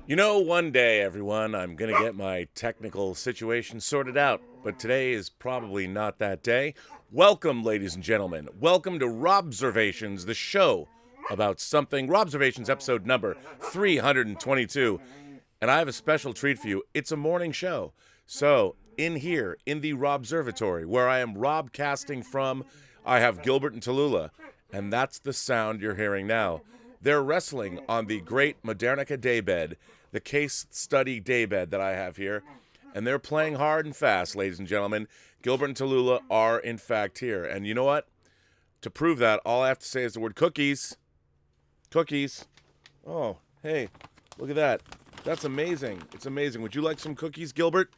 One day, everyone, I'm going to get my technical situation sorted out, but today is probably not that day. Welcome, ladies and gentlemen. Welcome to Robservations, the show about something. Robservations, episode number 322. And I have a special treat for you. It's a morning show. So, in here, in the Robservatory, where I am Robcasting from, I have Gilbert and Tallulah, and that's the sound you're hearing now. They're wrestling on the great Modernica daybed, the case study daybed that I have here, and they're playing hard and fast, ladies and gentlemen. Gilbert and Tallulah are, in fact, here. And you know what? To prove that, all I have to say is the word cookies. Cookies. Oh, hey, look at that. That's amazing. It's amazing. Would you like some cookies, Gilbert?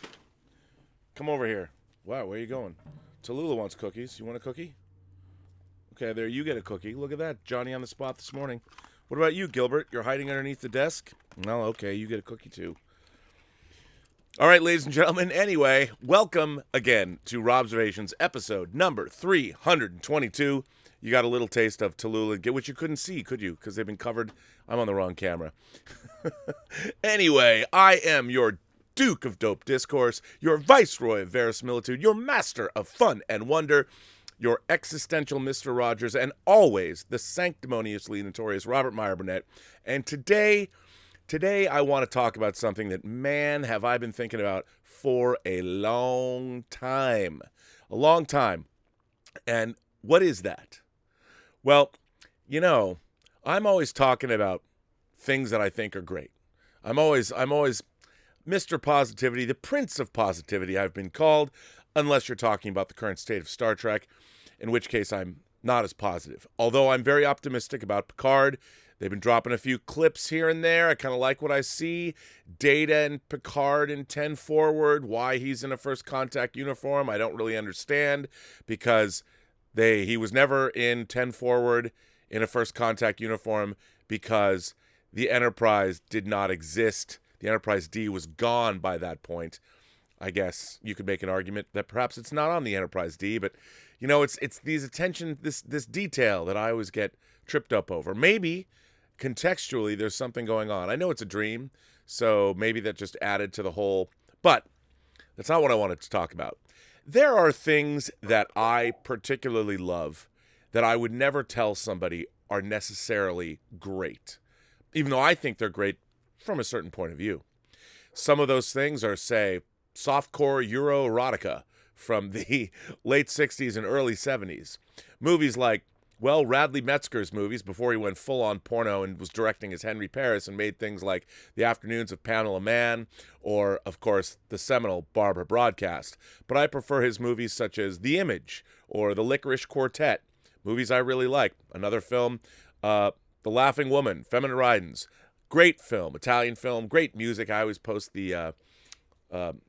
Come over here. Wow, where are you going? Tallulah wants cookies. You want a cookie? Okay, there, you get a cookie. Look at that. Johnny on the spot this morning. What about you, Gilbert? You're hiding underneath the desk? Well, okay, you get a cookie too. All right, ladies and gentlemen. Anyway, welcome again to Robservations, episode number 322. You got a little taste of Tallulah, which you couldn't see, could you? Because they've been covered. I'm on the wrong camera. Anyway, I am your Duke of Dope Discourse, your Viceroy of Verisimilitude, your Master of Fun and Wonder, your existential Mr. Rogers, and always the sanctimoniously notorious Robert Meyer Burnett. And today I want to talk about something that, man, have I been thinking about for a long time. A long time. And what is that? Well, I'm always talking about things that I think are great. I'm always Mr. Positivity, the Prince of Positivity, I've been called, unless you're talking about the current state of Star Trek, in which case I'm not as positive. Although I'm very optimistic about Picard. They've been dropping a few clips here and there. I kind of like what I see. Data and Picard in 10 Forward, why he's in a First Contact uniform, I don't really understand, because he was never in 10 Forward in a First Contact uniform because the Enterprise did not exist. The Enterprise D was gone by that point. I guess you could make an argument that perhaps it's not on the Enterprise D, but it's this detail that I always get tripped up over. Maybe contextually there's something going on. I know it's a dream, so maybe that just added to the whole, but that's not what I wanted to talk about. There are things that I particularly love that I would never tell somebody are necessarily great, even though I think they're great from a certain point of view. Some of those things are, say, softcore Euro erotica from the late 60s and early 70s. Movies like, Radley Metzger's movies before he went full-on porno and was directing as Henry Paris and made things like The Afternoons of Pamela Mann or, of course, the seminal Barbara broadcast. But I prefer his movies such as The Image or The Licorice Quartet, movies I really like. Another film, The Laughing Woman, Feminine Ridens. Great film, Italian film, great music. I always post the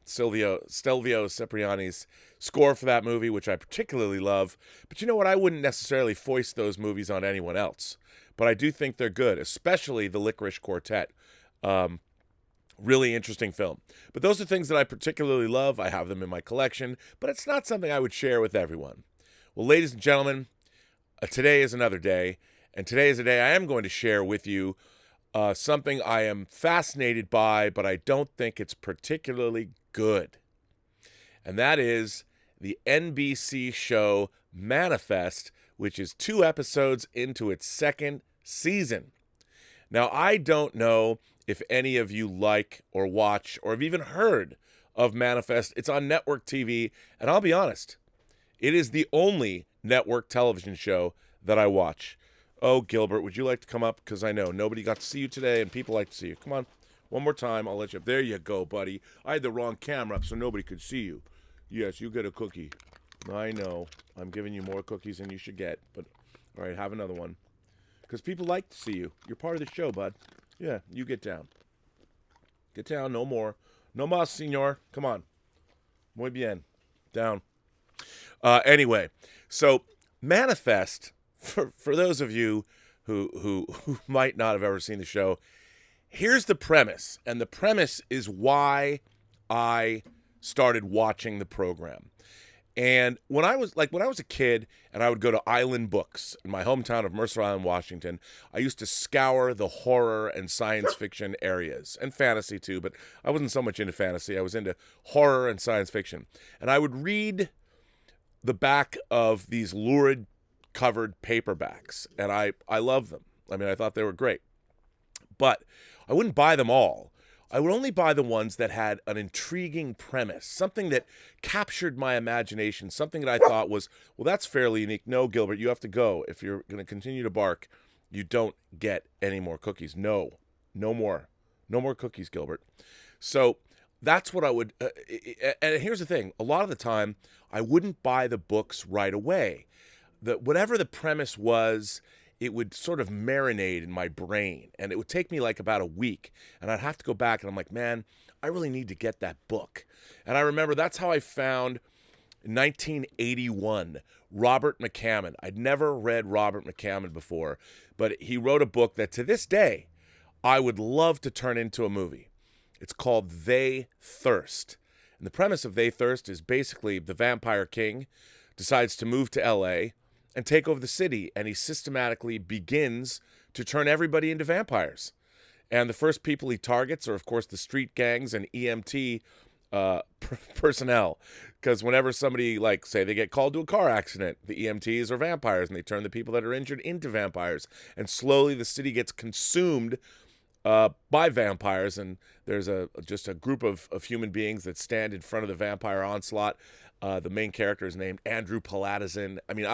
Stelvio Cipriani's score for that movie, which I particularly love. But you know what? I wouldn't necessarily foist those movies on anyone else. But I do think they're good, especially The Licorice Quartet. Really interesting film. But those are things that I particularly love. I have them in my collection, but it's not something I would share with everyone. Well, ladies and gentlemen, today is another day. And today is a day I am going to share with you something I am fascinated by, but I don't think it's particularly good. And that is the NBC show Manifest, which is 2 episodes into its 2nd season. Now, I don't know if any of you like or watch or have even heard of Manifest. It's on network TV, and I'll be honest, it is the only network television show that I watch. Oh, Gilbert, would you like to come up? Because I know nobody got to see you today, and people like to see you. Come on. One more time. I'll let you up. There you go, buddy. I had the wrong camera up so nobody could see you. Yes, you get a cookie. I know. I'm giving you more cookies than you should get. But, all right, have another one. Because people like to see you. You're part of the show, bud. Yeah, you get down. Get down. No more. No más, senor. Come on. Muy bien. Down. Anyway, so Manifest, for those of you who might not have ever seen the show, here's the premise. And the premise is why I started watching the program. And when I was a kid and I would go to Island Books in my hometown of Mercer Island, Washington, I used to scour the horror and science fiction areas and fantasy too, but I wasn't so much into fantasy. I was into horror and science fiction. And I would read the back of these lurid covered paperbacks, and I love them. I mean, I thought they were great. But I wouldn't buy them all. I would only buy the ones that had an intriguing premise, something that captured my imagination, something that I thought was, well, that's fairly unique. No, Gilbert, you have to go. If you're going to continue to bark, you don't get any more cookies. No more. No more cookies, Gilbert. So that's what I would, and here's the thing. A lot of the time, I wouldn't buy the books right away. Whatever the premise was, it would sort of marinate in my brain, and it would take me like about a week, and I'd have to go back, and I'm like, man, I really need to get that book. And I remember that's how I found 1981, Robert McCammon. I'd never read Robert McCammon before, but he wrote a book that to this day, I would love to turn into a movie. It's called They Thirst. And the premise of They Thirst is basically the vampire king decides to move to LA and take over the city, and he systematically begins to turn everybody into vampires. And the first people he targets are, of course, the street gangs and EMT personnel, because whenever somebody, like, say they get called to a car accident, the EMTs are vampires, and they turn the people that are injured into vampires, and slowly the city gets consumed by vampires, and there's just a group of human beings that stand in front of the vampire onslaught. The main character is named Andrew Palatizin. I mean,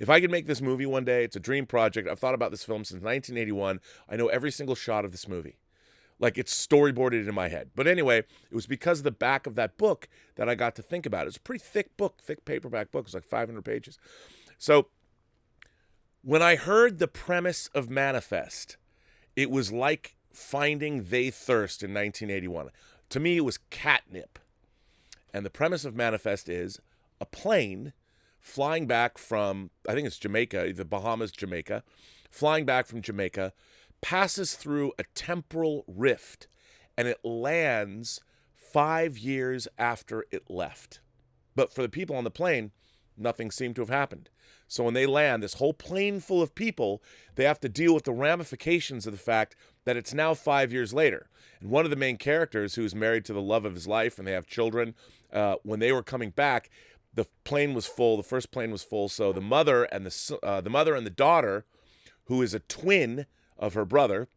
if I could make this movie one day, it's a dream project. I've thought about this film since 1981. I know every single shot of this movie. Like, it's storyboarded in my head. But anyway, it was because of the back of that book that I got to think about it. It's a pretty thick book, thick paperback book. It's like 500 pages. So when I heard the premise of Manifest, it was like finding They Thirst in 1981. To me, it was catnip. And the premise of Manifest is a plane flying back from, I think it's Jamaica, the Bahamas, Jamaica, flying back from Jamaica, passes through a temporal rift, and it lands 5 years after it left. But for the people on the plane, nothing seemed to have happened. So when they land, this whole plane full of people, they have to deal with the ramifications of the fact that it's now 5 years later. And one of the main characters, who's married to the love of his life, and they have children, when they were coming back, the plane was full. The first plane was full. So the mother and the daughter, who is a twin of her brother,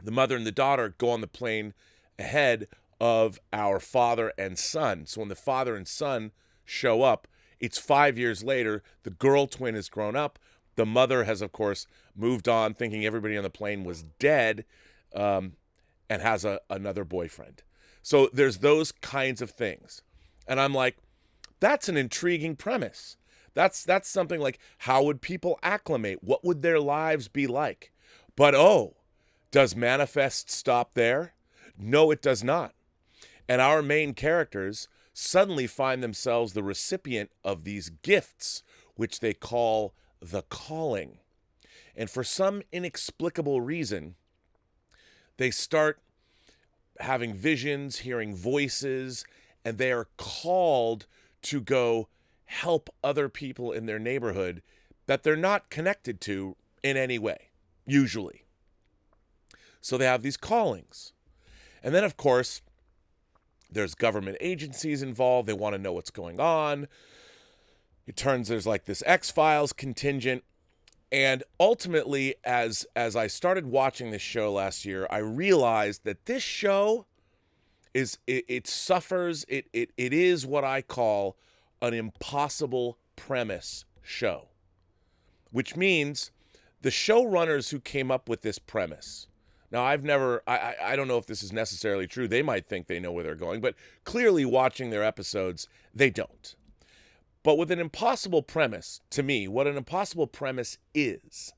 the mother and the daughter go on the plane ahead of our father and son. So when the father and son show up, it's 5 years later. The girl twin has grown up. The mother has, of course, moved on, thinking everybody on the plane was dead, and has another boyfriend. So there's those kinds of things. And I'm like, that's an intriguing premise. That's something like, how would people acclimate? What would their lives be like? But does Manifest stop there? No, it does not. And our main characters suddenly find themselves the recipient of these gifts, which they call the calling. And for some inexplicable reason, they start having visions, hearing voices, and they are called to go help other people in their neighborhood that they're not connected to in any way, usually. So they have these callings. And then, of course, there's government agencies involved. They want to know what's going on. It turns there's like this X-Files contingent. And ultimately, as I started watching this show last year, I realized that this show it suffers. It is what I call an impossible premise show, which means the showrunners who came up with this premise. Now, I don't know if this is necessarily true. They might think they know where they're going, but clearly watching their episodes, they don't. But with an impossible premise, to me, what an impossible premise is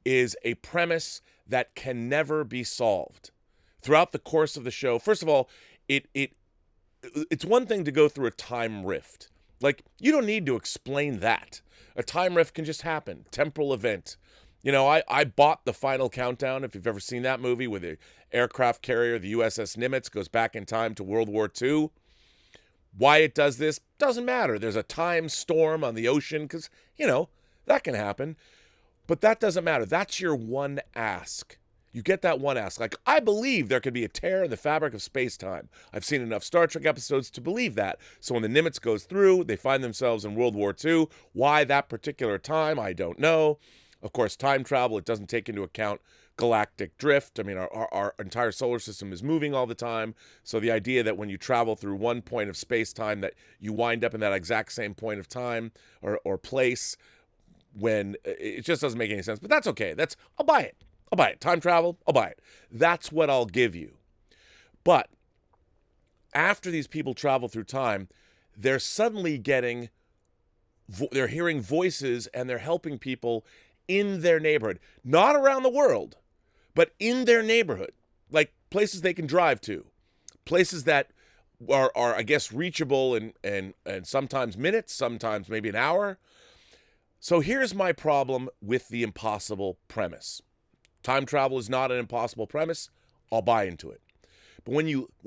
a premise that can never be solved. Throughout the course of the show, first of all, it's one thing to go through a time rift. Like, you don't need to explain that. A time rift can just happen. Temporal event. You know, I bought The Final Countdown, if you've ever seen that movie, where the aircraft carrier, the USS Nimitz, goes back in time to World War II. Why it does this doesn't matter. There's a time storm on the ocean because, that can happen. But that doesn't matter. That's your one ask. You get that one ask. Like, I believe there could be a tear in the fabric of space-time. I've seen enough Star Trek episodes to believe that. So when the Nimitz goes through, they find themselves in World War II. Why that particular time, I don't know. Of course, time travel, it doesn't take into account galactic drift. I mean, our entire solar system is moving all the time. So the idea that when you travel through one point of space-time that you wind up in that exact same point of time or place, when it just doesn't make any sense. But that's okay. I'll buy it. I'll buy it. Time travel, I'll buy it. That's what I'll give you. But after these people travel through time, they're suddenly they're hearing voices and they're helping people in their neighborhood. Not around the world, but in their neighborhood. Like places they can drive to. Places that are I guess, reachable in sometimes minutes, sometimes maybe an hour. So here's my problem with the impossible premise. Time travel is not an impossible premise. I'll buy into it. But when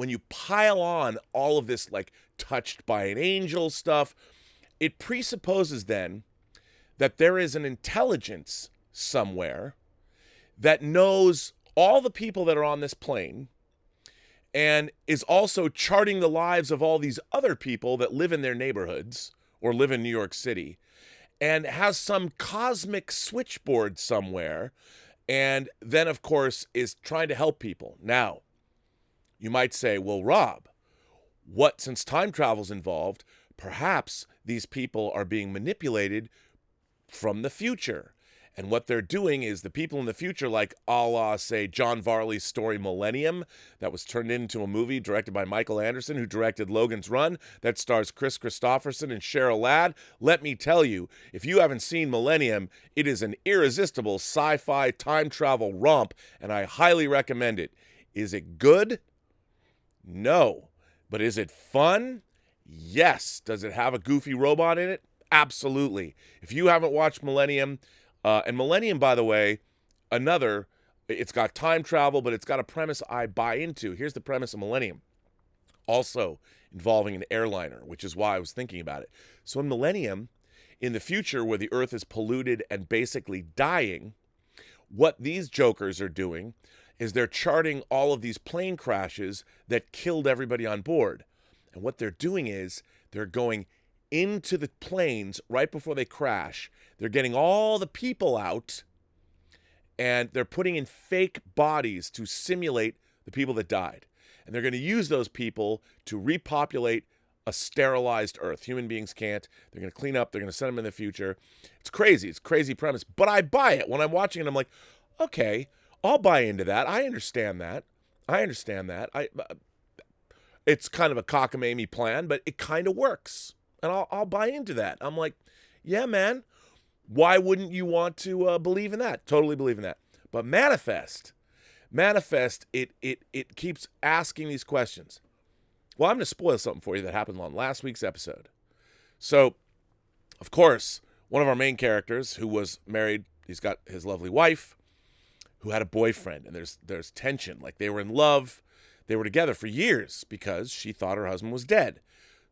you pile on all of this like touched by an angel stuff, it presupposes then that there is an intelligence somewhere that knows all the people that are on this plane and is also charting the lives of all these other people that live in their neighborhoods or live in New York City, and has some cosmic switchboard somewhere, and then, of course, is trying to help people. Now, you might say, well, Rob, since time travel's involved, perhaps these people are being manipulated from the future. And what they're doing is the people in the future, like a la, say, John Varley's story Millennium, that was turned into a movie directed by Michael Anderson, who directed Logan's Run, that stars Chris Christopherson and Cheryl Ladd. Let me tell you, if you haven't seen Millennium, it is an irresistible sci-fi time travel romp, and I highly recommend it. Is it good? No. But is it fun? Yes. Does it have a goofy robot in it? Absolutely. If you haven't watched Millennium, and Millennium, by the way, it's got time travel, but it's got a premise I buy into. Here's the premise of Millennium. Also involving an airliner, which is why I was thinking about it. So in Millennium, in the future where the Earth is polluted and basically dying, what these jokers are doing is they're charting all of these plane crashes that killed everybody on board. And what they're doing is they're going into the planes right before they crash. They're getting all the people out, and they're putting in fake bodies to simulate the people that died. And they're going to use those people to repopulate a sterilized Earth. Human beings can't. They're going to clean up. They're going to send them in the future. It's crazy. It's a crazy premise. But I buy it. When I'm watching it, I'm like, okay, I'll buy into that. I understand that. It's kind of a cockamamie plan, but it kind of works. And I'll buy into that. I'm like, yeah, man. Why wouldn't you want to believe in that? Totally believe in that. But Manifest, it keeps asking these questions. Well, I'm going to spoil something for you that happened on last week's episode. So, of course, one of our main characters who was married, he's got his lovely wife, who had a boyfriend, and there's tension. Like, they were in love. They were together for years because she thought her husband was dead.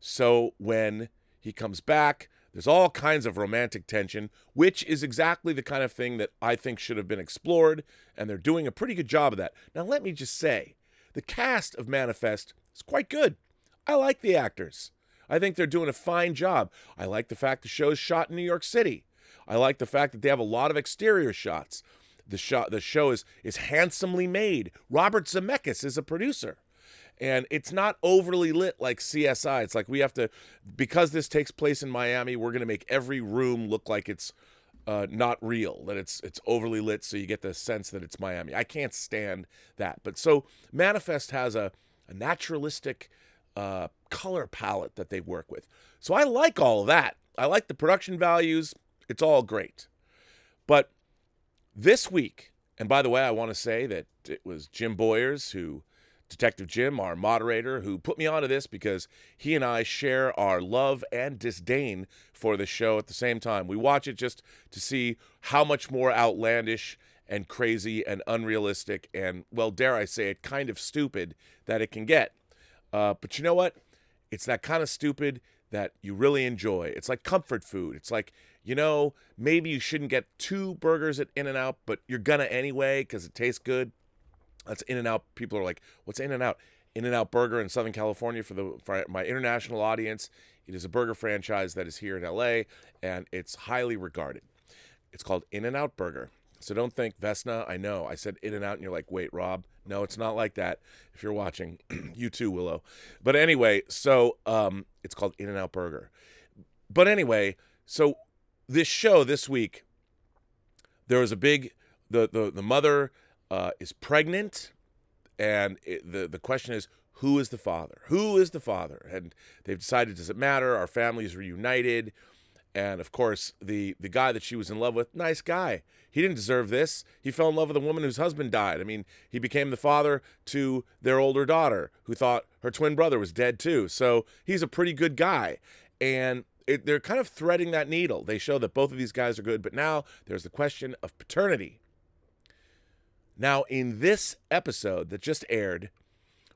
So when he comes back, there's all kinds of romantic tension, which is exactly the kind of thing that I think should have been explored, and they're doing a pretty good job of that. Now, let me just say, the cast of Manifest is quite good. I like the actors. I think they're doing a fine job. I like the fact the show's shot in New York City. I like the fact that they have a lot of exterior shots. The show is handsomely made. Robert Zemeckis is a producer. And it's not overly lit like CSI. It's like we have to, because this takes place in Miami, we're going to make every room look like it's not real, that it's overly lit so you get the sense that it's Miami. I can't stand that. But so Manifest has a naturalistic color palette that they work with. So I like all of that. I like the production values. It's all great. But this week, and by the way, I want to say that it was Jim Boyers, Detective Jim, our moderator, who put me onto this because he and I share our love and disdain for the show at the same time. We watch it just to see how much more outlandish and crazy and unrealistic and, well, dare I say it, kind of stupid that it can get. But you know what? It's that kind of stupid that you really enjoy. It's like comfort food. It's like, maybe you shouldn't get 2 burgers at In-N-Out, but you're gonna anyway because it tastes good. That's In-N-Out. People are like, what's In-N-Out? In-N-Out Burger in Southern California for my international audience. It is a burger franchise that is here in LA, and it's highly regarded. It's called In-N-Out Burger. So don't think Vesna. I know. I said In-N-Out, and you're like, wait, Rob. No, it's not like that. If you're watching, you too, Willow. But anyway, so it's called In-N-Out Burger. But anyway, so this show this week, there was a big, the mother is pregnant, and the question is, who is the father? Who is the father? And they've decided, does it matter? Our family is reunited. And, of course, the guy that she was in love with, nice guy. He didn't deserve this. He fell in love with a woman whose husband died. I mean, he became the father to their older daughter, who thought her twin brother was dead, too. So he's a pretty good guy. And they're kind of threading that needle. They show that both of these guys are good. But now there's the question of paternity. Now, in this episode that just aired,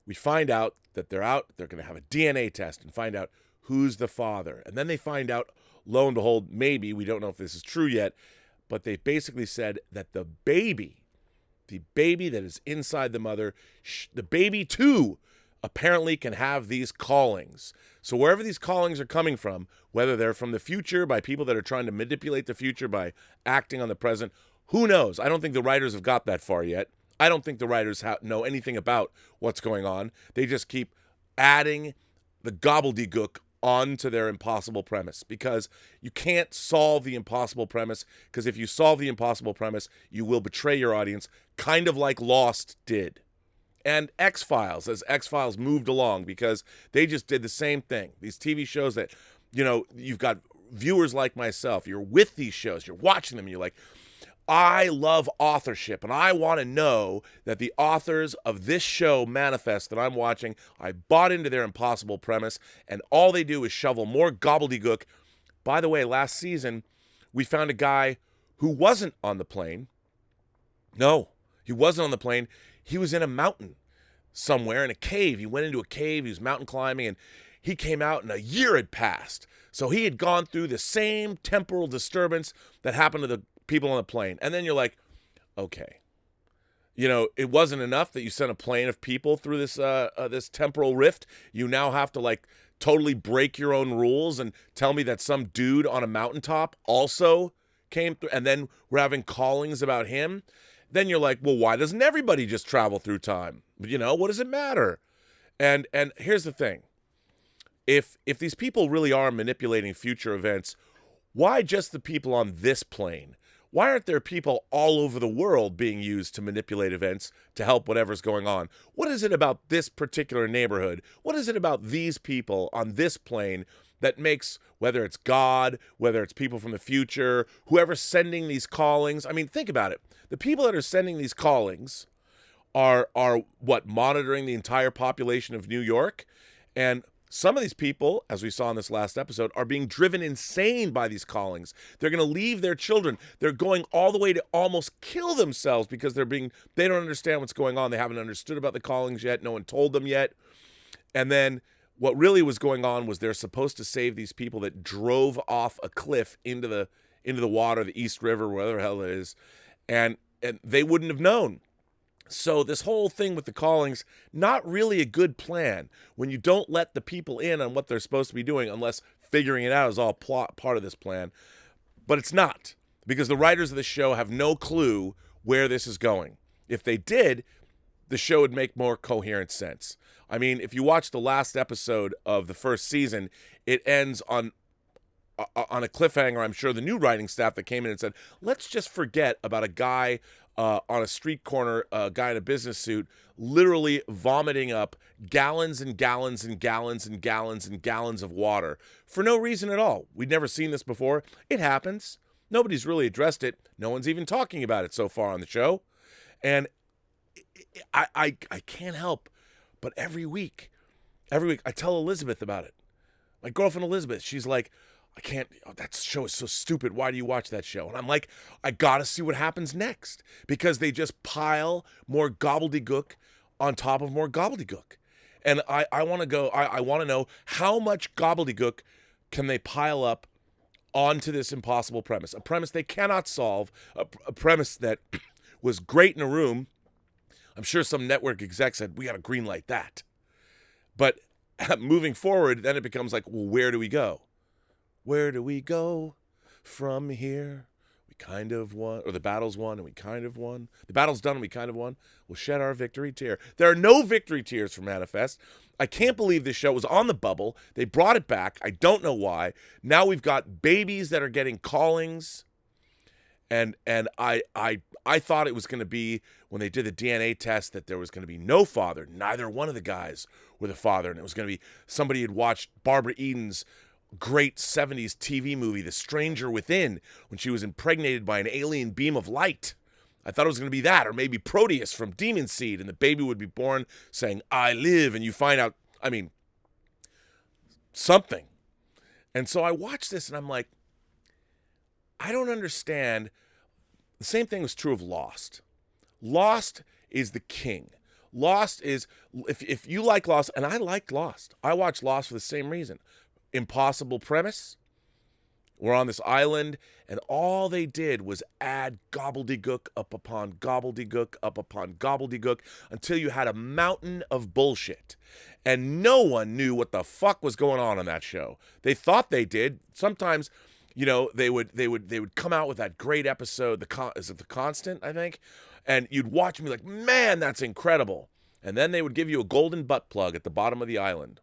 we find out that they're going to have a DNA test and find out who's the father. And then they find out, lo and behold, maybe, we don't know if this is true yet, but they basically said that the baby that is inside the mother, the baby too, apparently can have these callings. So wherever these callings are coming from, whether they're from the future by people that are trying to manipulate the future by acting on the present, who knows? I don't think the writers have got that far yet. I don't think the writers know anything about what's going on. They just keep adding the gobbledygook onto their impossible premise, because you can't solve the impossible premise, because if you solve the impossible premise, you will betray your audience, kind of like Lost did. And X-Files, as X-Files moved along, because they just did the same thing. These TV shows that, you've got viewers like myself, you're with these shows, you're watching them, and you're like, I love authorship, and I want to know that the authors of this show Manifest that I'm watching, I bought into their impossible premise, and all they do is shovel more gobbledygook. By the way, last season, we found a guy who wasn't on the plane. No, he wasn't on the plane. He was in a mountain somewhere, in a cave. He went into a cave, he was mountain climbing, and he came out, and a year had passed. So he had gone through the same temporal disturbance that happened to the people on the plane. And then you're like, okay, it wasn't enough that you sent a plane of people through this temporal rift. You now have to totally break your own rules and tell me that some dude on a mountaintop also came through, and then we're having callings about him. Then you're like, well, why doesn't everybody just travel through time? What does it matter? And here's the thing. If these people really are manipulating future events, why just the people on this plane? Why aren't there people all over the world being used to manipulate events to help whatever's going on? What is it about this particular neighborhood? What is it about these people on this plane that makes, whether it's God, whether it's people from the future, whoever's sending these callings? I mean, think about it. The people that are sending these callings are monitoring the entire population of New York? And some of these people, as we saw in this last episode, are being driven insane by these callings. They're going to leave their children. They're going all the way to almost kill themselves because they don't understand what's going on. They haven't understood about the callings yet. No one told them yet. And then what really was going on was they're supposed to save these people that drove off a cliff into the water, the East River, whatever the hell it is. And they wouldn't have known. So this whole thing with the callings, not really a good plan when you don't let the people in on what they're supposed to be doing, unless figuring it out is all part of this plan. But it's not, because the writers of the show have no clue where this is going. If they did, the show would make more coherent sense. I mean, if you watch the last episode of the first season, it ends on a cliffhanger. I'm sure the new writing staff that came in and said, let's just forget about a guy on a street corner, a guy in a business suit, literally vomiting up gallons and gallons and gallons and gallons and gallons of water for no reason at all. We'd never seen this before. It happens. Nobody's really addressed it. No one's even talking about it so far on the show. And I can't help but every week I tell Elizabeth about it. My girlfriend Elizabeth, she's like, I can't, that show is so stupid. Why do you watch that show? And I'm like, I got to see what happens next, because they just pile more gobbledygook on top of more gobbledygook. And I want to go, I want to know how much gobbledygook can they pile up onto this impossible premise, a premise they cannot solve, a premise that was great in a room. I'm sure some network exec said, we got to greenlight that. But moving forward, then it becomes like, well, where do we go? Where do we go from here? We kind of won, or the battle's won and we kind of won. The battle's done and we kind of won. We'll shed our victory tear. There are no victory tears for Manifest. I can't believe this show was on the bubble. They brought it back. I don't know why. Now we've got babies that are getting callings. And I thought it was going to be, when they did the DNA test, that there was going to be no father. Neither one of the guys were the father. And it was going to be somebody had watched Barbara Eden's great 70s TV movie, The Stranger Within, when she was impregnated by an alien beam of light. I thought it was going to be that, or maybe Proteus from Demon Seed, and the baby would be born saying, I live, and you find out, something. And so I watched this, and I'm like, I don't understand. The same thing was true of Lost. Lost is the king. Lost is, if you like Lost, and I liked Lost. I watched Lost for the same reason. Impossible premise. We're on this island, and all they did was add gobbledygook up upon gobbledygook up upon gobbledygook until you had a mountain of bullshit. And no one knew what the fuck was going on that show. They thought they did. Sometimes, they would come out with that great episode, is it The Constant, I think? And you'd watch and be like, man, that's incredible. And then they would give you a golden butt plug at the bottom of the island.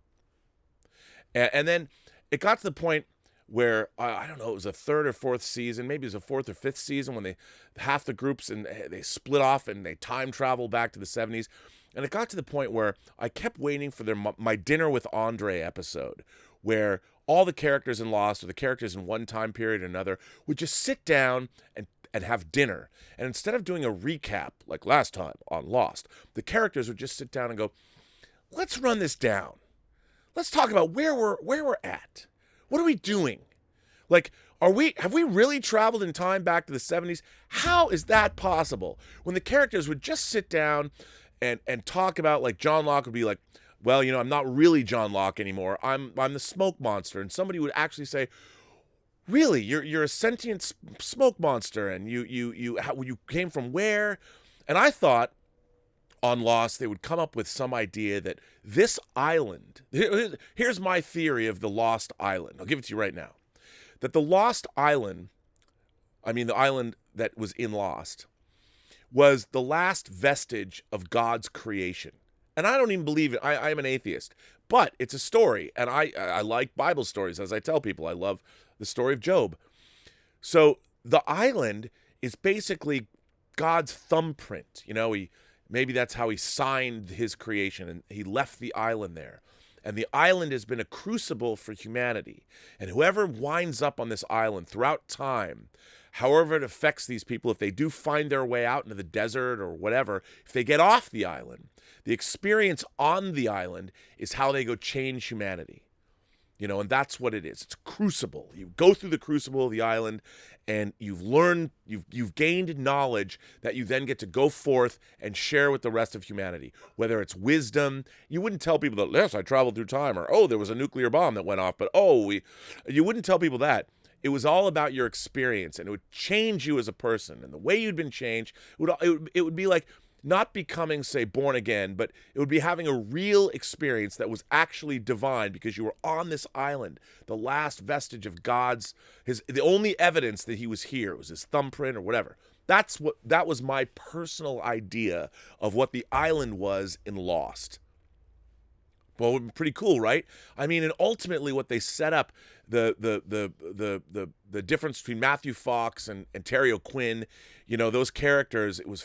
And then it got to the point where, I don't know, it was a third or fourth season, maybe it was a fourth or fifth season, when half the groups, and they split off and they time travel back to the 70s. And it got to the point where I kept waiting for my Dinner with Andre episode, where all the characters in Lost, or the characters in one time period or another, would just sit down and have dinner. And instead of doing a recap like last time on Lost, the characters would just sit down and go, let's run this down. Let's talk about where we're at. What are we doing? Like, have we really traveled in time back to the 70s? How is that possible? When the characters would just sit down and talk about, like, John Locke would be like, well, I'm not really John Locke anymore. I'm the smoke monster. And somebody would actually say, really, you're a sentient smoke monster, and you came from where? And I thought on Lost they would come up with some idea that this island, here's my theory of the Lost Island. I'll give it to you right now. That the Lost Island, the island that was in Lost, was the last vestige of God's creation. And I don't even believe it. I am an atheist. But it's a story, and I like Bible stories. As I tell people, I love the story of Job. So the island is basically God's thumbprint. Maybe that's how he signed his creation, and he left the island there. And the island has been a crucible for humanity. And whoever winds up on this island throughout time, however it affects these people, if they do find their way out into the desert or whatever, if they get off the island, the experience on the island is how they go change humanity. And that's what it is. It's a crucible. You go through the crucible of the island, and you've learned, you've gained knowledge that you then get to go forth and share with the rest of humanity. Whether it's wisdom, you wouldn't tell people that, yes, I traveled through time, or, oh, there was a nuclear bomb that went off, but, you wouldn't tell people that. It was all about your experience, and it would change you as a person. And the way you'd been changed, it would be like not becoming, say, born again, but it would be having a real experience that was actually divine, because you were on this island, the last vestige of the only evidence that he was here was his thumbprint or whatever. That was my personal idea of what the island was in Lost. Well, it would be pretty cool, right? And ultimately what they set up, the difference between Matthew Fox and Terry O'Quinn, those characters, it was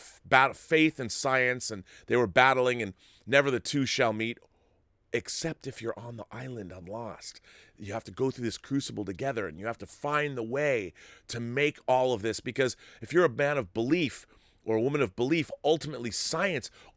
faith and science, and they were battling, and never the two shall meet, except if you're on the island on Lost. You have to go through this crucible together, and you have to find the way to make all of this, because if you're a man of belief or a woman of belief, ultimately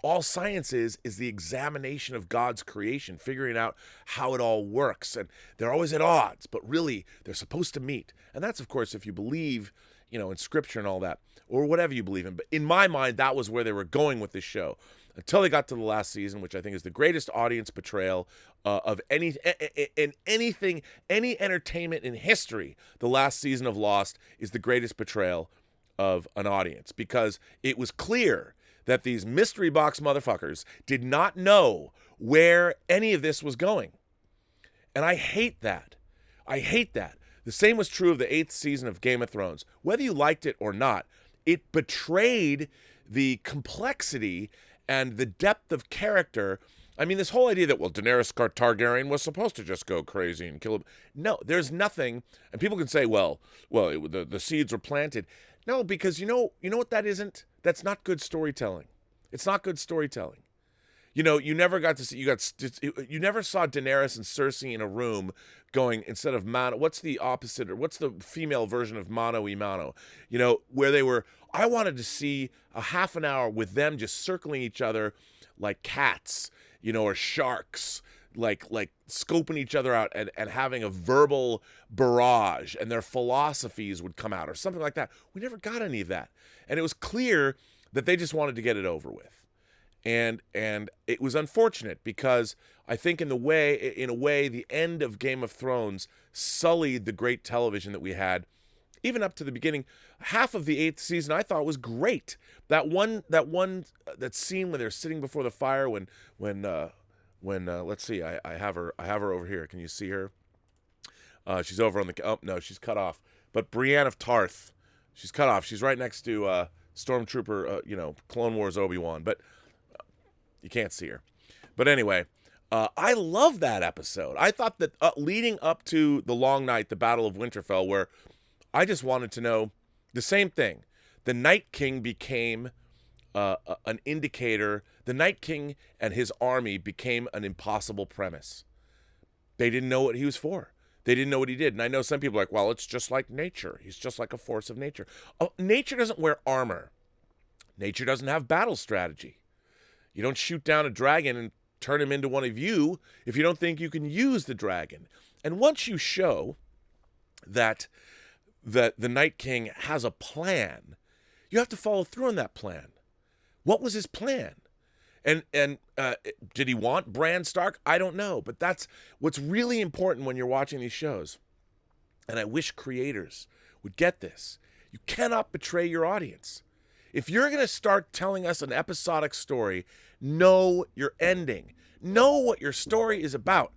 all science is the examination of God's creation, figuring out how it all works. And they're always at odds, but really they're supposed to meet. And that's, of course, if you believe, in scripture and all that, or whatever you believe in. But in my mind, that was where they were going with this show. until they got to the last season, which I think is the greatest audience betrayal of any entertainment in history. The last season of Lost is the greatest betrayal of an audience, because it was clear that these mystery box motherfuckers did not know where any of this was going. And I hate that. I hate that. The same was true of the 8th season of Game of Thrones. Whether you liked it or not, it betrayed the complexity and the depth of character. I mean, this whole idea that, well, Daenerys Targaryen was supposed to just go crazy and kill him. No, there's nothing. And people can say, the seeds were planted. No, because you know what that isn't? That's not good storytelling. It's not good storytelling. You know, you never got to see, you never saw Daenerys and Cersei in a room going, instead of mano, what's the opposite, or what's the female version of mano y mano? You know, where they were, I wanted to see a half an hour with them just circling each other like cats, you know, or sharks, like scoping each other out and having a verbal barrage, and their philosophies would come out or something like that. We never got any of that. And it was clear that they just wanted to get it over with. And it was unfortunate, because I think in a way, the end of Game of Thrones sullied the great television that we had, even up to the beginning. Half of the 8th season I thought was great. That scene when they're sitting before the fire, when let's see, I have her over here. Can you see her? She's over on the, oh no, she's cut off. But Brienne of Tarth, she's cut off. She's right next to Stormtrooper, Clone Wars Obi-Wan, but you can't see her. But anyway, I love that episode. I thought that leading up to the long night, the Battle of Winterfell, where I just wanted to know the same thing. The Night King became an indicator. The Night King and his army became an impossible premise. They didn't know what he was for. They didn't know what he did. And I know some people are like, well, it's just like nature. He's just like a force of nature. Oh, nature doesn't wear armor. Nature doesn't have battle strategy. You don't shoot down a dragon and turn him into one of you if you don't think you can use the dragon. And once you show that the Night King has a plan, you have to follow through on that plan. What was his plan? And did he want Bran Stark? I don't know. But that's what's really important when you're watching these shows. And I wish creators would get this. You cannot betray your audience. If you're going to start telling us an episodic story, know your ending. Know what your story is about.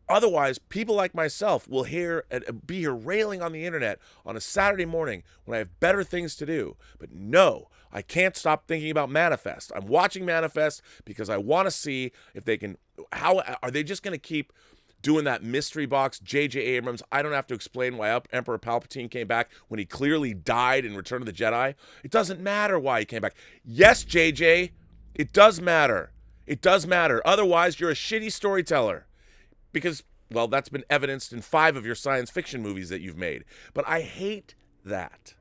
Otherwise, people like myself will be here railing on the internet on a Saturday morning when I have better things to do. But no, I can't stop thinking about Manifest. I'm watching Manifest because I want to see if they can, how are they just going to keep doing that mystery box, J.J. Abrams? I don't have to explain why Emperor Palpatine came back when he clearly died in Return of the Jedi. It doesn't matter why he came back. Yes, J.J., it does matter. It does matter. Otherwise, you're a shitty storyteller. Because, well, that's been evidenced in 5 of your science fiction movies that you've made. But I hate that.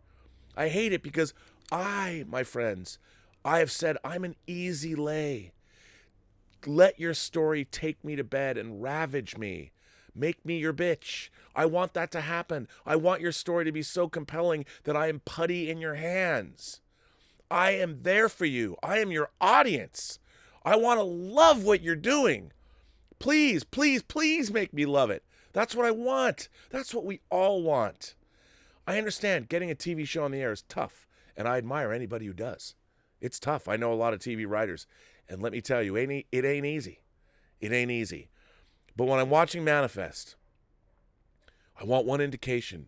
I hate it because my friends, I have said I'm an easy lay. Let your story take me to bed and ravage me. Make me your bitch. I want that to happen. I want your story to be so compelling that I am putty in your hands. I am there for you. I am your audience. I want to love what you're doing. Please, please, please make me love it. That's what I want. That's what we all want. I understand getting a TV show on the air is tough, and I admire anybody who does. It's tough. I know a lot of TV writers, and let me tell you, it ain't easy. It ain't easy. But when I'm watching Manifest, I want one indication.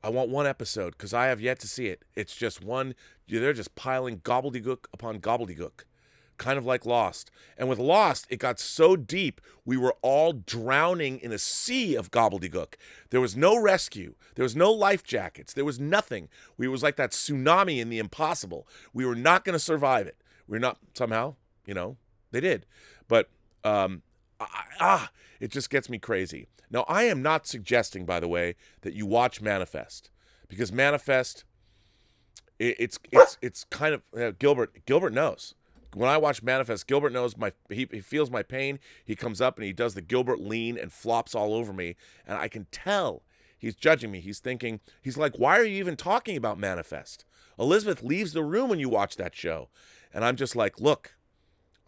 I want one episode, because I have yet to see it. It's just one, they're just piling gobbledygook upon gobbledygook. Kind of like Lost. And with Lost, it got so deep, we were all drowning in a sea of gobbledygook. There was no rescue. There was no life jackets. There was nothing. We was like that tsunami in the impossible. We were not going to survive it. We're not, somehow, they did. But, it just gets me crazy. Now, I am not suggesting, by the way, that you watch Manifest. Because Manifest, it's kind of, Gilbert knows. When I watch Manifest, Gilbert knows he feels my pain. He comes up and he does the Gilbert lean and flops all over me. And I can tell he's judging me. He's thinking, he's like, why are you even talking about Manifest? Elizabeth leaves the room when you watch that show. And I'm just like, look,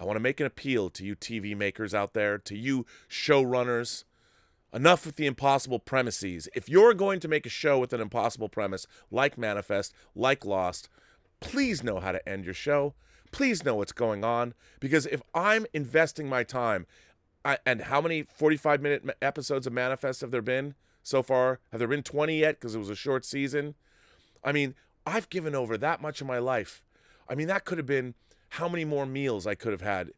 I want to make an appeal to you TV makers out there, to you showrunners. Enough with the impossible premises. If you're going to make a show with an impossible premise, like Manifest, like Lost, please know how to end your show. Please know what's going on. Because if I'm investing my time, and how many 45-minute episodes of Manifest have there been so far? Have there been 20 yet? Because it was a short season. I mean, I've given over that much of my life. I mean, that could have been how many more meals I could have had.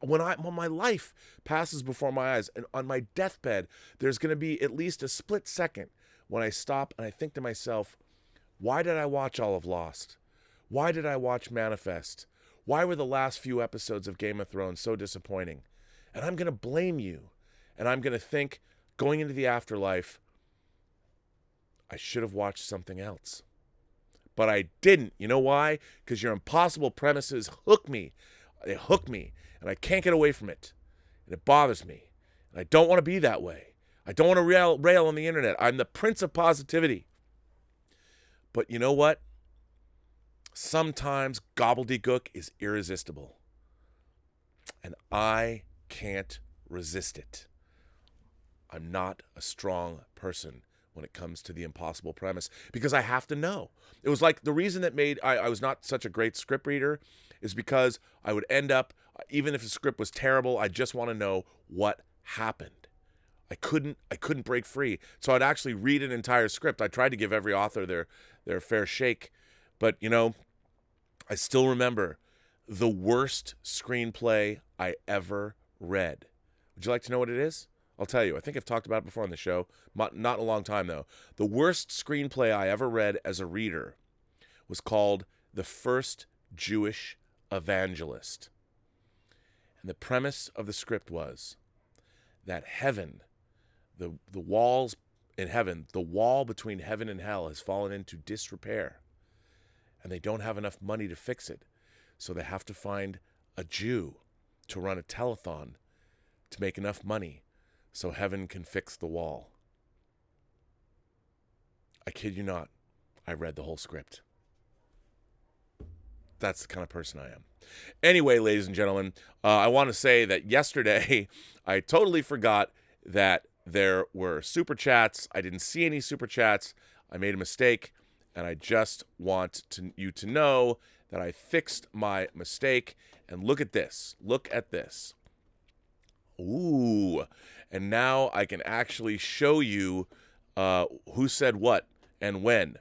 When my life passes before my eyes, and on my deathbed, there's going to be at least a split second when I stop and I think to myself, why did I watch all of Lost? Why did I watch Manifest? Why were the last few episodes of Game of Thrones so disappointing? And I'm going to blame you. And I'm going to think, going into the afterlife, I should have watched something else. But I didn't. You know why? Because your impossible premises hook me. They hook me. And I can't get away from it. And it bothers me. And I don't want to be that way. I don't want to rail on the internet. I'm the prince of positivity. But you know what? Sometimes gobbledygook is irresistible. And I can't resist it. I'm not a strong person when it comes to the impossible premise because I have to know. It was like the reason that made I was not such a great script reader is because I would end up, even if the script was terrible, I just want to know what happened. I couldn't break free. So I'd actually read an entire script. I tried to give every author their fair shake. But, you know, I still remember the worst screenplay I ever read. Would you like to know what it is? I'll tell you. I think I've talked about it before on the show. Not in a long time, though. The worst screenplay I ever read as a reader was called The First Jewish Evangelist. And the premise of the script was that heaven, the walls in heaven, the wall between heaven and hell has fallen into disrepair. And they don't have enough money to fix it. So they have to find a Jew to run a telethon to make enough money so heaven can fix the wall. I kid you not. I read the whole script. That's the kind of person I am. Anyway, ladies and gentlemen, I want to say that yesterday I totally forgot that there were super chats. I didn't see any super chats. I made a mistake, and I just want you to know that I fixed my mistake. And look at this. Look at this. Ooh. And now I can actually show you who said what and when.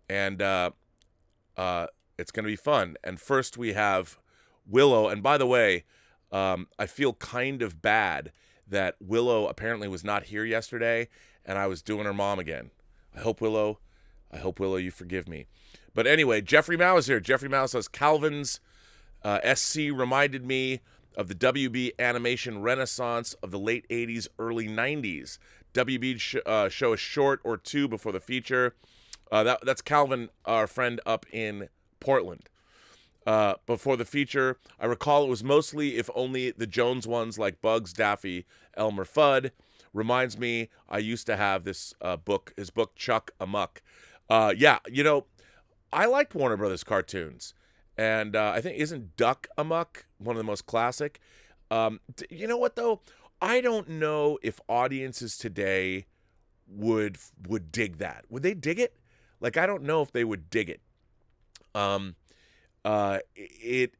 And it's going to be fun. And first we have Willow. And by the way, I feel kind of bad that Willow apparently was not here yesterday, and I was doing her mom again. I hope, Willow, you forgive me. But anyway, Jeffrey Mao is here. Jeffrey Mao says, Calvin's SC reminded me of the WB animation renaissance of the late 80s, early 90s. WB show a short or two before the feature. That's Calvin, our friend up in Portland. Before the feature, I recall it was mostly, if only, the Jones ones like Bugs, Daffy, Elmer Fudd. Reminds me, I used to have this his book, Chuck Amuck. Yeah, you know, I liked Warner Brothers cartoons. And I think, isn't Duck Amuck one of the most classic? You know what, though? I don't know if audiences today would dig that. Would they dig it? Like, I don't know if they would dig it. It's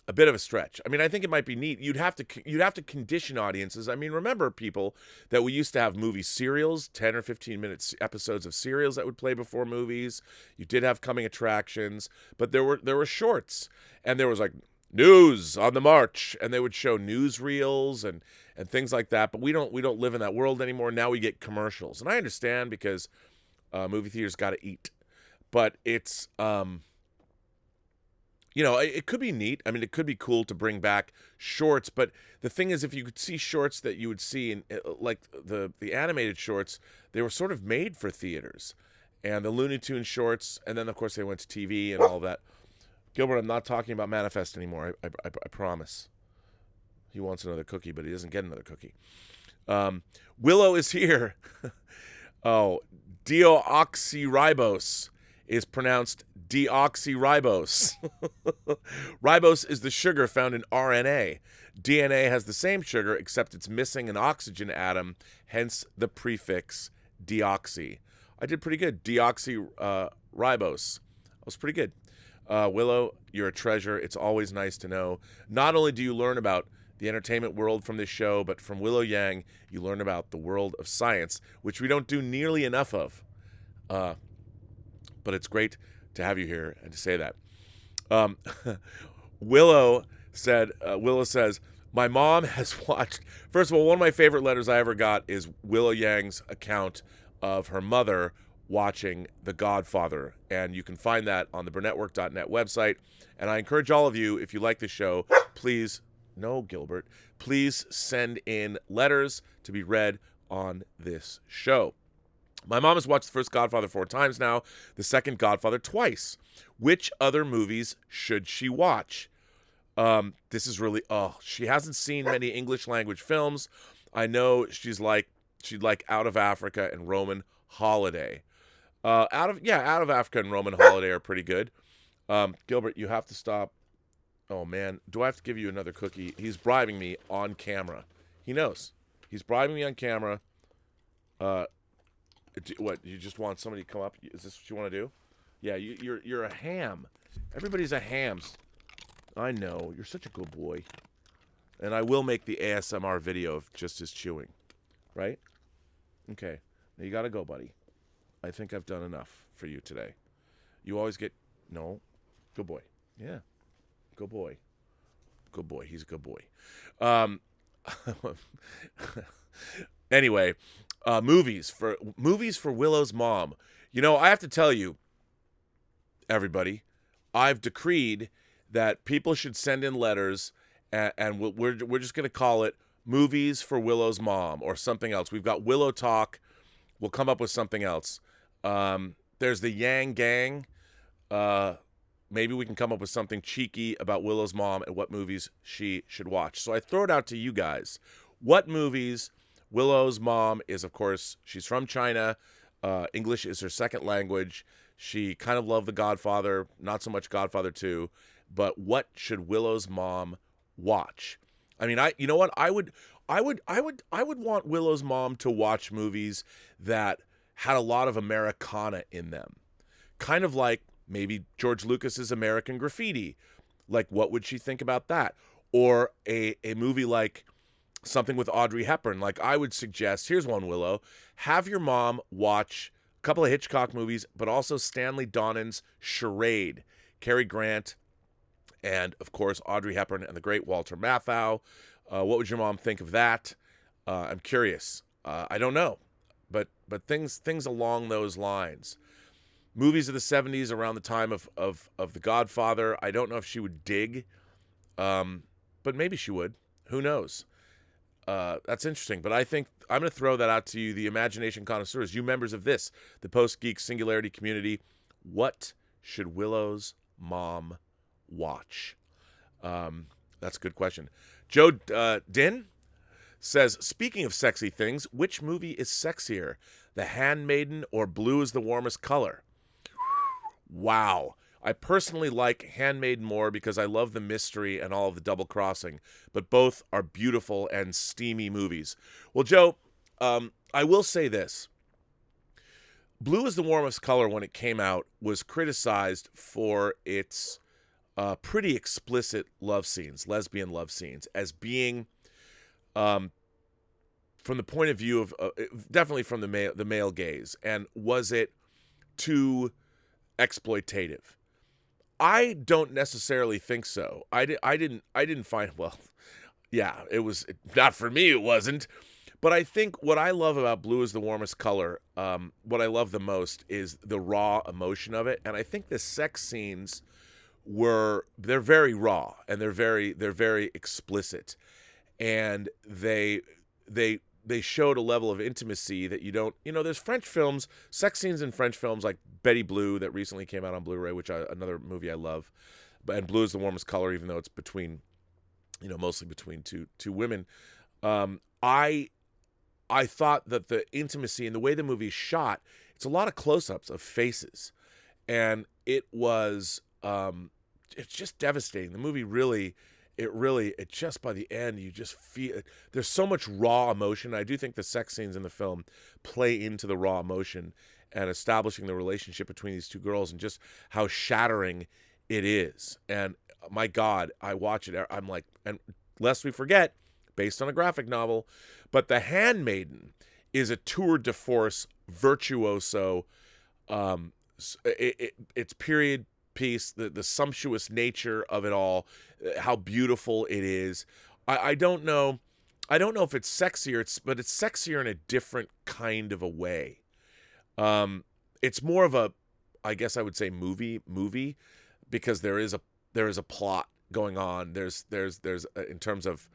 a bit of a stretch. I mean, I think it might be neat. You'd have to condition audiences. I mean, remember, people, that we used to have movie serials, 10 or 15 minute episodes of serials that would play before movies. You did have coming attractions, but there were shorts, and there was like news on the march, and they would show newsreels and things like that. But we don't live in that world anymore. Now we get commercials, and I understand because movie theaters got to eat, but it's you know, it could be neat. I mean, it could be cool to bring back shorts, but the thing is, if you could see shorts that you would see in, like the animated shorts, they were sort of made for theaters, and the Looney Tunes shorts, and then of course they went to TV and all that. Gilbert, I'm not talking about Manifest anymore. I promise. He wants another cookie, but he doesn't get another cookie. Willow is here. Oh, deoxyribose is pronounced deoxyribose. Ribose is the sugar found in RNA. DNA has the same sugar, except it's missing an oxygen atom, hence the prefix deoxy. I did pretty good. Deoxyribose. That was pretty good. Willow, you're a treasure. It's always nice to know. Not only do you learn about the entertainment world from this show, but from Willow Yang, you learn about the world of science, which we don't do nearly enough of. But it's great to have you here and to say that. Willow says, my mom has watched, first of all, one of my favorite letters I ever got is Willow Yang's account of her mother watching The Godfather. And you can find that on the Burnettwork.net website. And I encourage all of you, if you like the show, please, no, Gilbert, please send in letters to be read on this show. My mom has watched the first Godfather 4 times now, the second Godfather twice. Which other movies should she watch? This is really, she hasn't seen many English language films. I know she'd like Out of Africa and Roman Holiday. Out of Africa and Roman Holiday are pretty good. Gilbert, you have to stop. Oh man, do I have to give you another cookie? He's bribing me on camera. He knows. He's bribing me on camera. What, you just want somebody to come up? Is this what you want to do? Yeah, you're a ham. Everybody's a ham. I know. You're such a good boy. And I will make the ASMR video of just his chewing. Right? Okay. Now you got to go, buddy. I think I've done enough for you today. You always get... No. Good boy. Yeah. Good boy. Good boy. He's a good boy. Anyway, movies for Willow's mom. You know, I have to tell you, everybody, I've decreed that people should send in letters, and we're just going to call it Movies for Willow's Mom or something else. We've got Willow Talk. We'll come up with something else. There's the Yang Gang. Maybe we can come up with something cheeky about Willow's mom and what movies she should watch. So I throw it out to you guys. What movies? Willow's mom is, of course, she's from China. English is her second language. She kind of loved The Godfather, not so much Godfather 2. But what should Willow's mom watch? I mean, you know what? I would want Willow's mom to watch movies that had a lot of Americana in them. Kind of like maybe George Lucas's American Graffiti. Like, what would she think about that? Or a movie like something with Audrey Hepburn. Like, I would suggest, here's one, Willow. Have your mom watch a couple of Hitchcock movies, but also Stanley Donen's Charade. Cary Grant and, of course, Audrey Hepburn and the great Walter Matthau. What would your mom think of that? I'm curious. I don't know. But things along those lines. Movies of the 70s around the time of The Godfather. I don't know if she would dig, but maybe she would. Who knows? That's interesting. But I think I'm going to throw that out to you, the imagination connoisseurs, you members of this, the Post-Geek Singularity community. What should Willow's mom watch? That's a good question. Joe Din says, speaking of sexy things, which movie is sexier, The Handmaiden or Blue is the Warmest Color? Wow. I personally like Handmaiden more because I love the mystery and all of the double crossing, but both are beautiful and steamy movies. Well, Joe, I will say this. Blue is the Warmest Color, when it came out, was criticized for its pretty explicit love scenes, lesbian love scenes, as being, from the point of view of, definitely from the male gaze, and was it too exploitative? I don't necessarily think so. I didn't find, well, yeah, it was not for me. It wasn't. But I think what I love about Blue is the Warmest Color, what I love the most is the raw emotion of it. And I think the sex scenes they're very raw and they're very explicit. And they showed a level of intimacy that you don't, there's French films, sex scenes in French films like Betty Blue that recently came out on Blu-ray, another movie I love. And Blue is the Warmest Color, even though it's between, mostly between two women. I thought that the intimacy and the way the movie's shot, it's a lot of close-ups of faces. and it's just devastating. The movie really, it just by the end, you just feel there's so much raw emotion. I do think the sex scenes in the film play into the raw emotion and establishing the relationship between these two girls and just how shattering it is. And my God, I watch it, I'm like, and lest we forget, based on a graphic novel, but The Handmaiden is a tour de force virtuoso. It's period piece, the sumptuous nature of it all, how beautiful it is. I don't know. I don't know if it's sexier, but it's sexier in a different kind of a way. It's more of a, I guess I would say movie, because there is a plot going on. There's in terms of,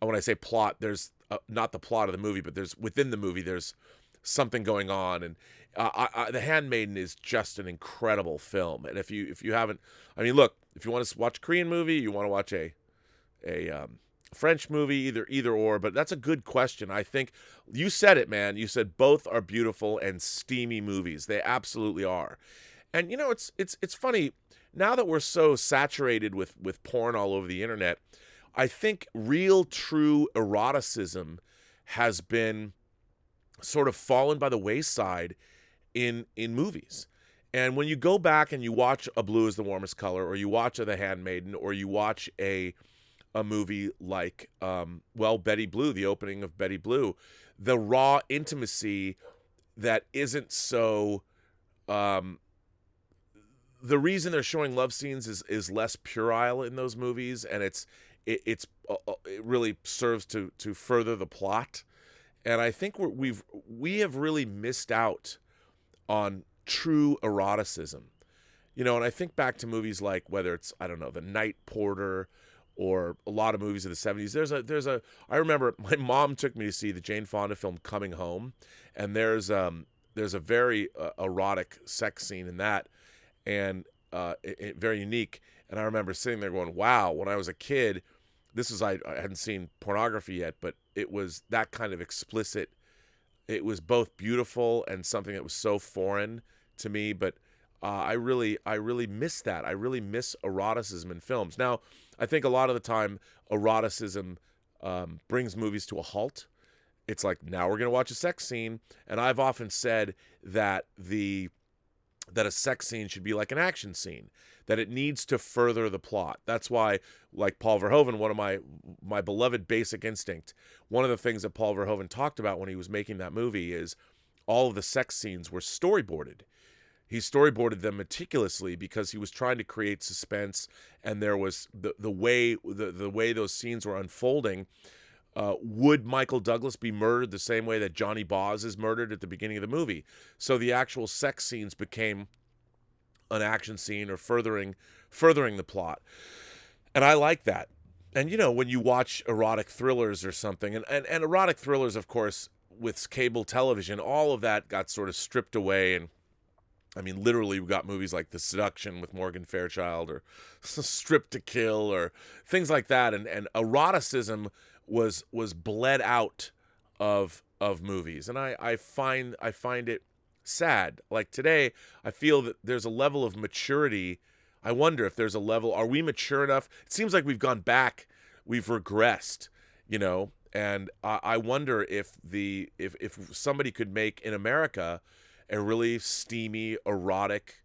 when I say plot, there's not the plot of the movie, but there's within the movie there's something going on. And The Handmaiden is just an incredible film. And if you haven't, I mean, look, if you want to watch a Korean movie, you want to watch a French movie, either or. But that's a good question. I think you said it, man. You said both are beautiful and steamy movies. They absolutely are. And you know, it's funny now that we're so saturated with porn all over the internet. I think real, true eroticism has been sort of fallen by the wayside in movies. And when you go back and you watch A Blue Is the Warmest Color, or you watch The Handmaiden, or you watch a movie like, Betty Blue, the opening of Betty Blue, the raw intimacy that isn't so... the reason they're showing love scenes is less puerile in those movies, and it really serves to further the plot. And I think we have really missed out on true eroticism, you know. And I think back to movies like, whether it's, I don't know, The Night Porter, or a lot of movies of the 70s. I remember my mom took me to see the Jane Fonda film Coming Home, and there's a very erotic sex scene in that, and very unique. And I remember sitting there going, wow, when I was a kid, I hadn't seen pornography yet, but it was that kind of explicit. It was both beautiful and something that was so foreign to me. But I really miss that. I really miss eroticism in films. Now, I think a lot of the time, eroticism brings movies to a halt. It's like, now we're going to watch a sex scene. And I've often said that a sex scene should be like an action scene, that it needs to further the plot. That's why, like Paul Verhoeven, one of my beloved Basic Instinct, one of the things that Paul Verhoeven talked about when he was making that movie is all of the sex scenes were storyboarded. He storyboarded them meticulously because he was trying to create suspense, and there was the way those scenes were unfolding. Would Michael Douglas be murdered the same way that Johnny Boz is murdered at the beginning of the movie? So the actual sex scenes became an action scene, or furthering the plot. And I like that. And, you know, when you watch erotic thrillers or something, and erotic thrillers, of course, with cable television, all of that got sort of stripped away. And I mean, literally, we got movies like The Seduction with Morgan Fairchild, or Strip to Kill, or things like that. And eroticism was bled out of movies. And I find it sad. Like today, I feel that there's a level of maturity. I wonder if there's a level, are we mature enough? It seems like we've gone back, we've regressed, you know. And I wonder if somebody could make in America a really steamy, erotic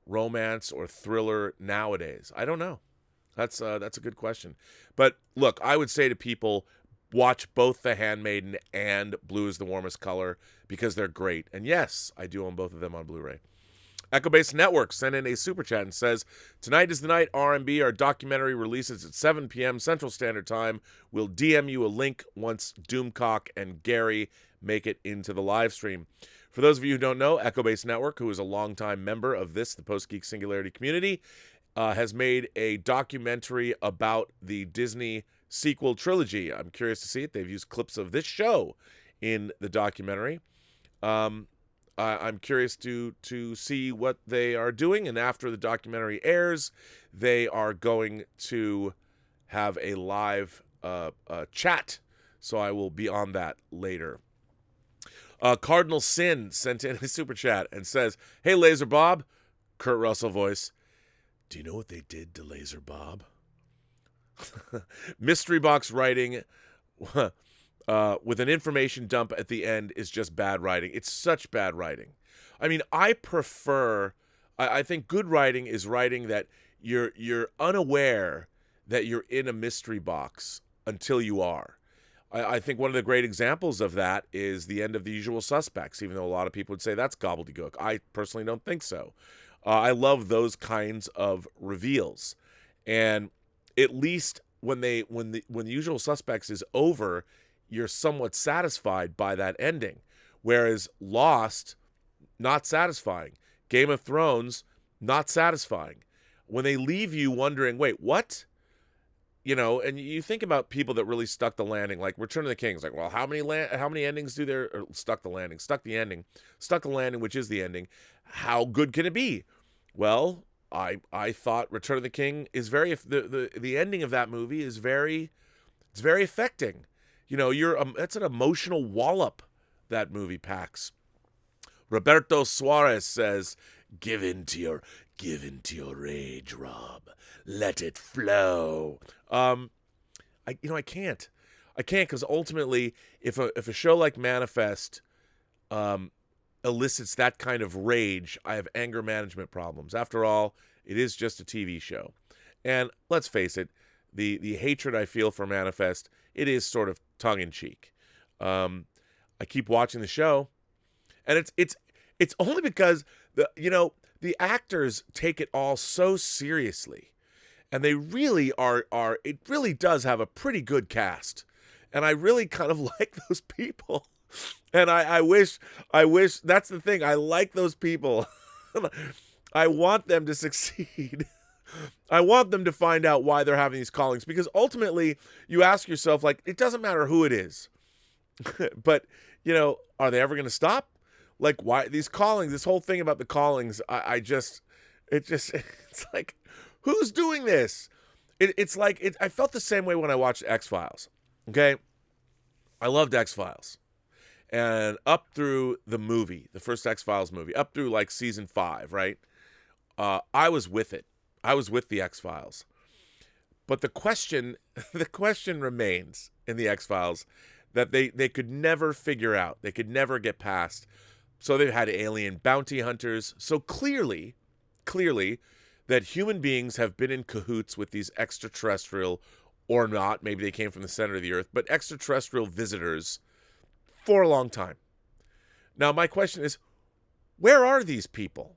romance or thriller nowadays. I don't know. That's a good question. But look, I would say to people, watch both The Handmaiden and Blue Is the Warmest Color, because they're great. And yes, I do own both of them on Blu-ray. Echo Base Network sent in a super chat and says, tonight is the night R&B, our documentary, releases at 7 p.m. Central Standard Time. We'll DM you a link once Doomcock and Gary make it into the live stream. For those of you who don't know, Echo Base Network, who is a longtime member of the Post-Geek Singularity community, has made a documentary about the Disney sequel trilogy. I'm curious to see it. They've used clips of this show in the documentary. I'm curious to see what they are doing, and after the documentary airs, they are going to have a live chat, so I will be on that later. Cardinal Sin sent in a super chat and says, hey, Laser Bob, Kurt Russell voice. Do you know what they did to Laser Bob? Mystery box writing with an information dump at the end is just bad writing. It's such bad writing. I mean, I think good writing is writing that you're unaware that you're in a mystery box until you are. I think one of the great examples of that is the end of The Usual Suspects, even though a lot of people would say that's gobbledygook. I personally don't think so. I love those kinds of reveals. And at least when The Usual Suspects is over, you're somewhat satisfied by that ending. Whereas Lost, not satisfying. Game of Thrones, not satisfying. When they leave you wondering, wait, what? You know, and you think about people that really stuck the landing, like Return of the King. It's like, well, how many endings do there? Or stuck the landing, which is the ending. How good can it be? Well, I thought Return of the King is the ending of that movie is very affecting. You know, it's an emotional wallop that movie packs. Roberto Suarez says, Give in to your rage, Rob. Let it flow. I can't because ultimately, if a show like Manifest elicits that kind of rage, I have anger management problems. After all, it is just a TV show, and let's face it, the hatred I feel for Manifest, it is sort of tongue in cheek. I keep watching the show, and it's only because the actors take it all so seriously. And they really are, it really does have a pretty good cast. And I really kind of like those people. And I wish, that's the thing. I like those people. I want them to succeed. I want them to find out why they're having these callings. Because ultimately, you ask yourself, like, it doesn't matter who it is. But, are they ever going to stop? Like, why these callings, this whole thing about the callings, it's like, who's doing this? It's like, I felt the same way when I watched X-Files, okay? I loved X-Files. And up through the movie, the first X-Files movie, up through like season 5, right? I was with it. I was with the X-Files. But the question remains in the X-Files that they could never figure out. They could never get past. So they've had alien bounty hunters. So clearly that human beings have been in cahoots with these extraterrestrial, or not, maybe they came from the center of the earth, but extraterrestrial visitors for a long time. Now, my question is, where are these people?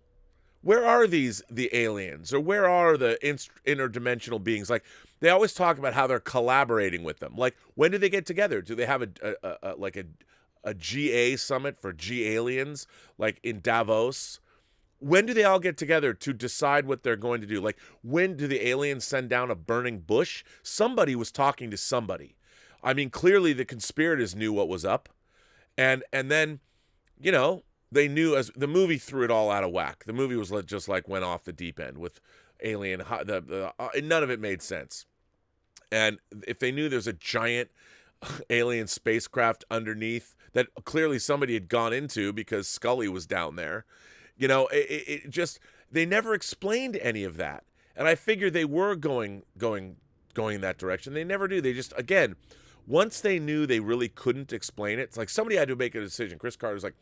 Where are the aliens? Or where are the interdimensional beings? Like, they always talk about how they're collaborating with them. Like, when do they get together? Do they have a GA summit for G-aliens, like in Davos? When do they all get together to decide what they're going to do? Like, when do the aliens send down a burning bush? Somebody was talking to somebody. I mean, clearly the conspirators knew what was up. And then, they knew, as the movie threw it all out of whack. The movie was just like went off the deep end with alien. None of it made sense. And if they knew there's a giant alien spacecraft underneath that clearly somebody had gone into because Scully was down there, it just, they never explained any of that. And I figured they were going in that direction. They never do. They just, again, once they knew they really couldn't explain it, it's like somebody had to make a decision. Chris Carter's like,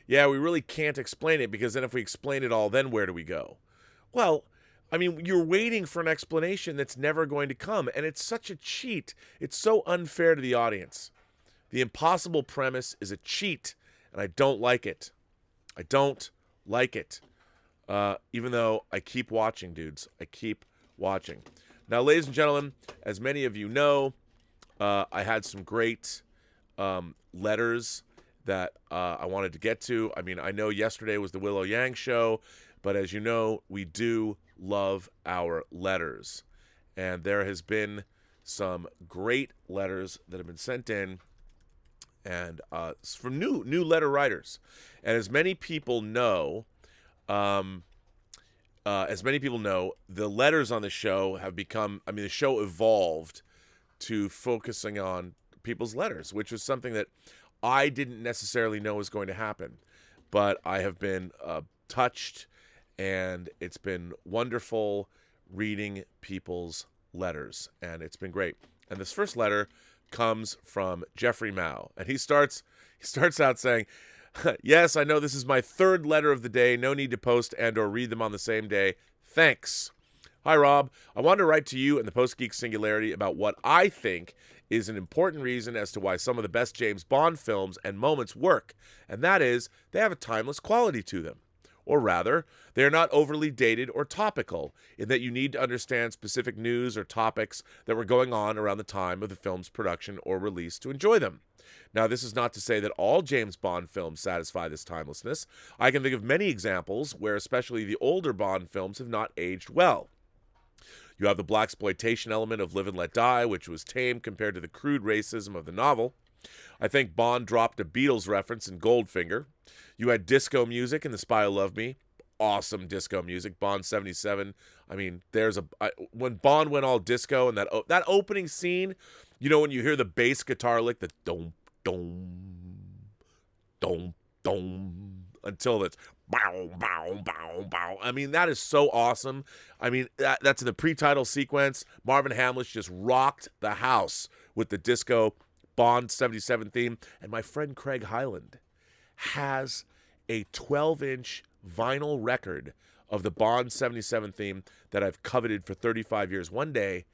yeah, we really can't explain it, because then if we explain it all, then where do we go? Well, I mean, you're waiting for an explanation that's never going to come, and it's such a cheat. It's so unfair to the audience. The impossible premise is a cheat, and I don't like it. I don't like it. Even though I keep watching, dudes. I keep watching. Now, ladies and gentlemen, as many of you know, I had some great letters that I wanted to get to. I mean, I know yesterday was the Willow Yang show, but as you know, we do love our letters. And there has been some great letters that have been sent in, and from new letter writers. And as many people know, the letters on the show have become, the show evolved to focusing on people's letters, which was something that I didn't necessarily know was going to happen. But I have been touched and it's been wonderful reading people's letters, and it's been great. And this first letter comes from Jeffrey Mao, and he starts out saying, "Yes, I know this is my third letter of the day. No need to post and or read them on the same day. Thanks. Hi, Rob. I wanted to write to you and the Post-Geek Singularity about what I think is an important reason as to why some of the best James Bond films and moments work, and that is they have a timeless quality to them. Or rather, they are not overly dated or topical, in that you need to understand specific news or topics that were going on around the time of the film's production or release to enjoy them. Now, this is not to say that all James Bond films satisfy this timelessness. I can think of many examples where especially the older Bond films have not aged well. You have the blaxploitation element of Live and Let Die, which was tame compared to the crude racism of the novel. I think Bond dropped a Beatles reference in Goldfinger. You had disco music in The Spy Who Loved Me. Awesome disco music. Bond 77. I mean, when Bond went all disco and that opening scene, you know, when you hear the bass guitar lick, the dom, dom, dom, dom, until it's bow, bow, bow, bow. I mean, that is so awesome. I mean, that's in the pre-title sequence. Marvin Hamlish just rocked the house with the disco Bond 77 theme. And my friend Craig Hyland has a 12-inch vinyl record of the Bond 77 theme that I've coveted for 35 years. One day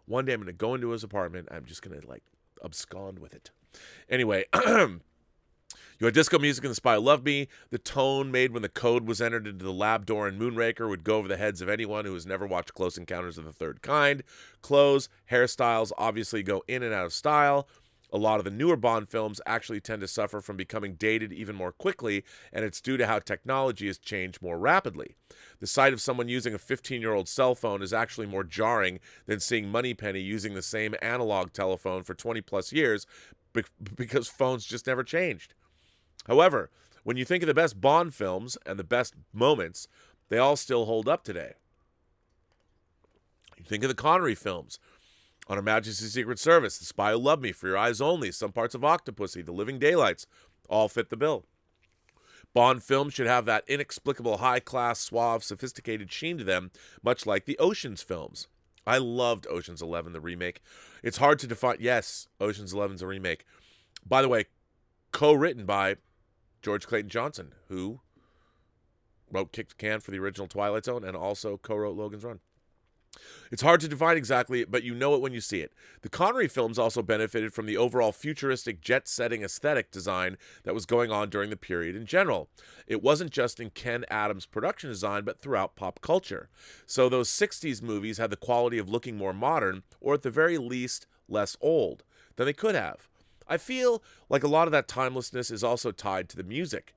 I'm going to go into his apartment. I'm just going to abscond with it. Anyway, you had disco music in The Spy Who Loved Me. The tone made when the code was entered into the lab door in Moonraker would go over the heads of anyone who has never watched Close Encounters of the Third Kind. Clothes, hairstyles obviously go in and out of style. A lot of the newer Bond films actually tend to suffer from becoming dated even more quickly, and it's due to how technology has changed more rapidly. The sight of someone using a 15-year-old cell phone is actually more jarring than seeing Moneypenny using the same analog telephone for 20-plus years because phones just never changed. However, when you think of the best Bond films and the best moments, they all still hold up today. You think of the Connery films, On Her Majesty's Secret Service, The Spy Who Loved Me, For Your Eyes Only, some parts of Octopussy, The Living Daylights, all fit the bill. Bond films should have that inexplicable high-class, suave, sophisticated sheen to them, much like the Ocean's films. I loved Ocean's 11, the remake. It's hard to define. Yes, Ocean's 11's a remake. By the way, co-written by George Clayton Johnson, who wrote Kick the Can for the original Twilight Zone and also co-wrote Logan's Run. It's hard to define exactly, but you know it when you see it. The Connery films also benefited from the overall futuristic jet-setting aesthetic design that was going on during the period in general. It wasn't just in Ken Adams' production design, but throughout pop culture. So those 60s movies had the quality of looking more modern, or at the very least, less old, than they could have. I feel like a lot of that timelessness is also tied to the music.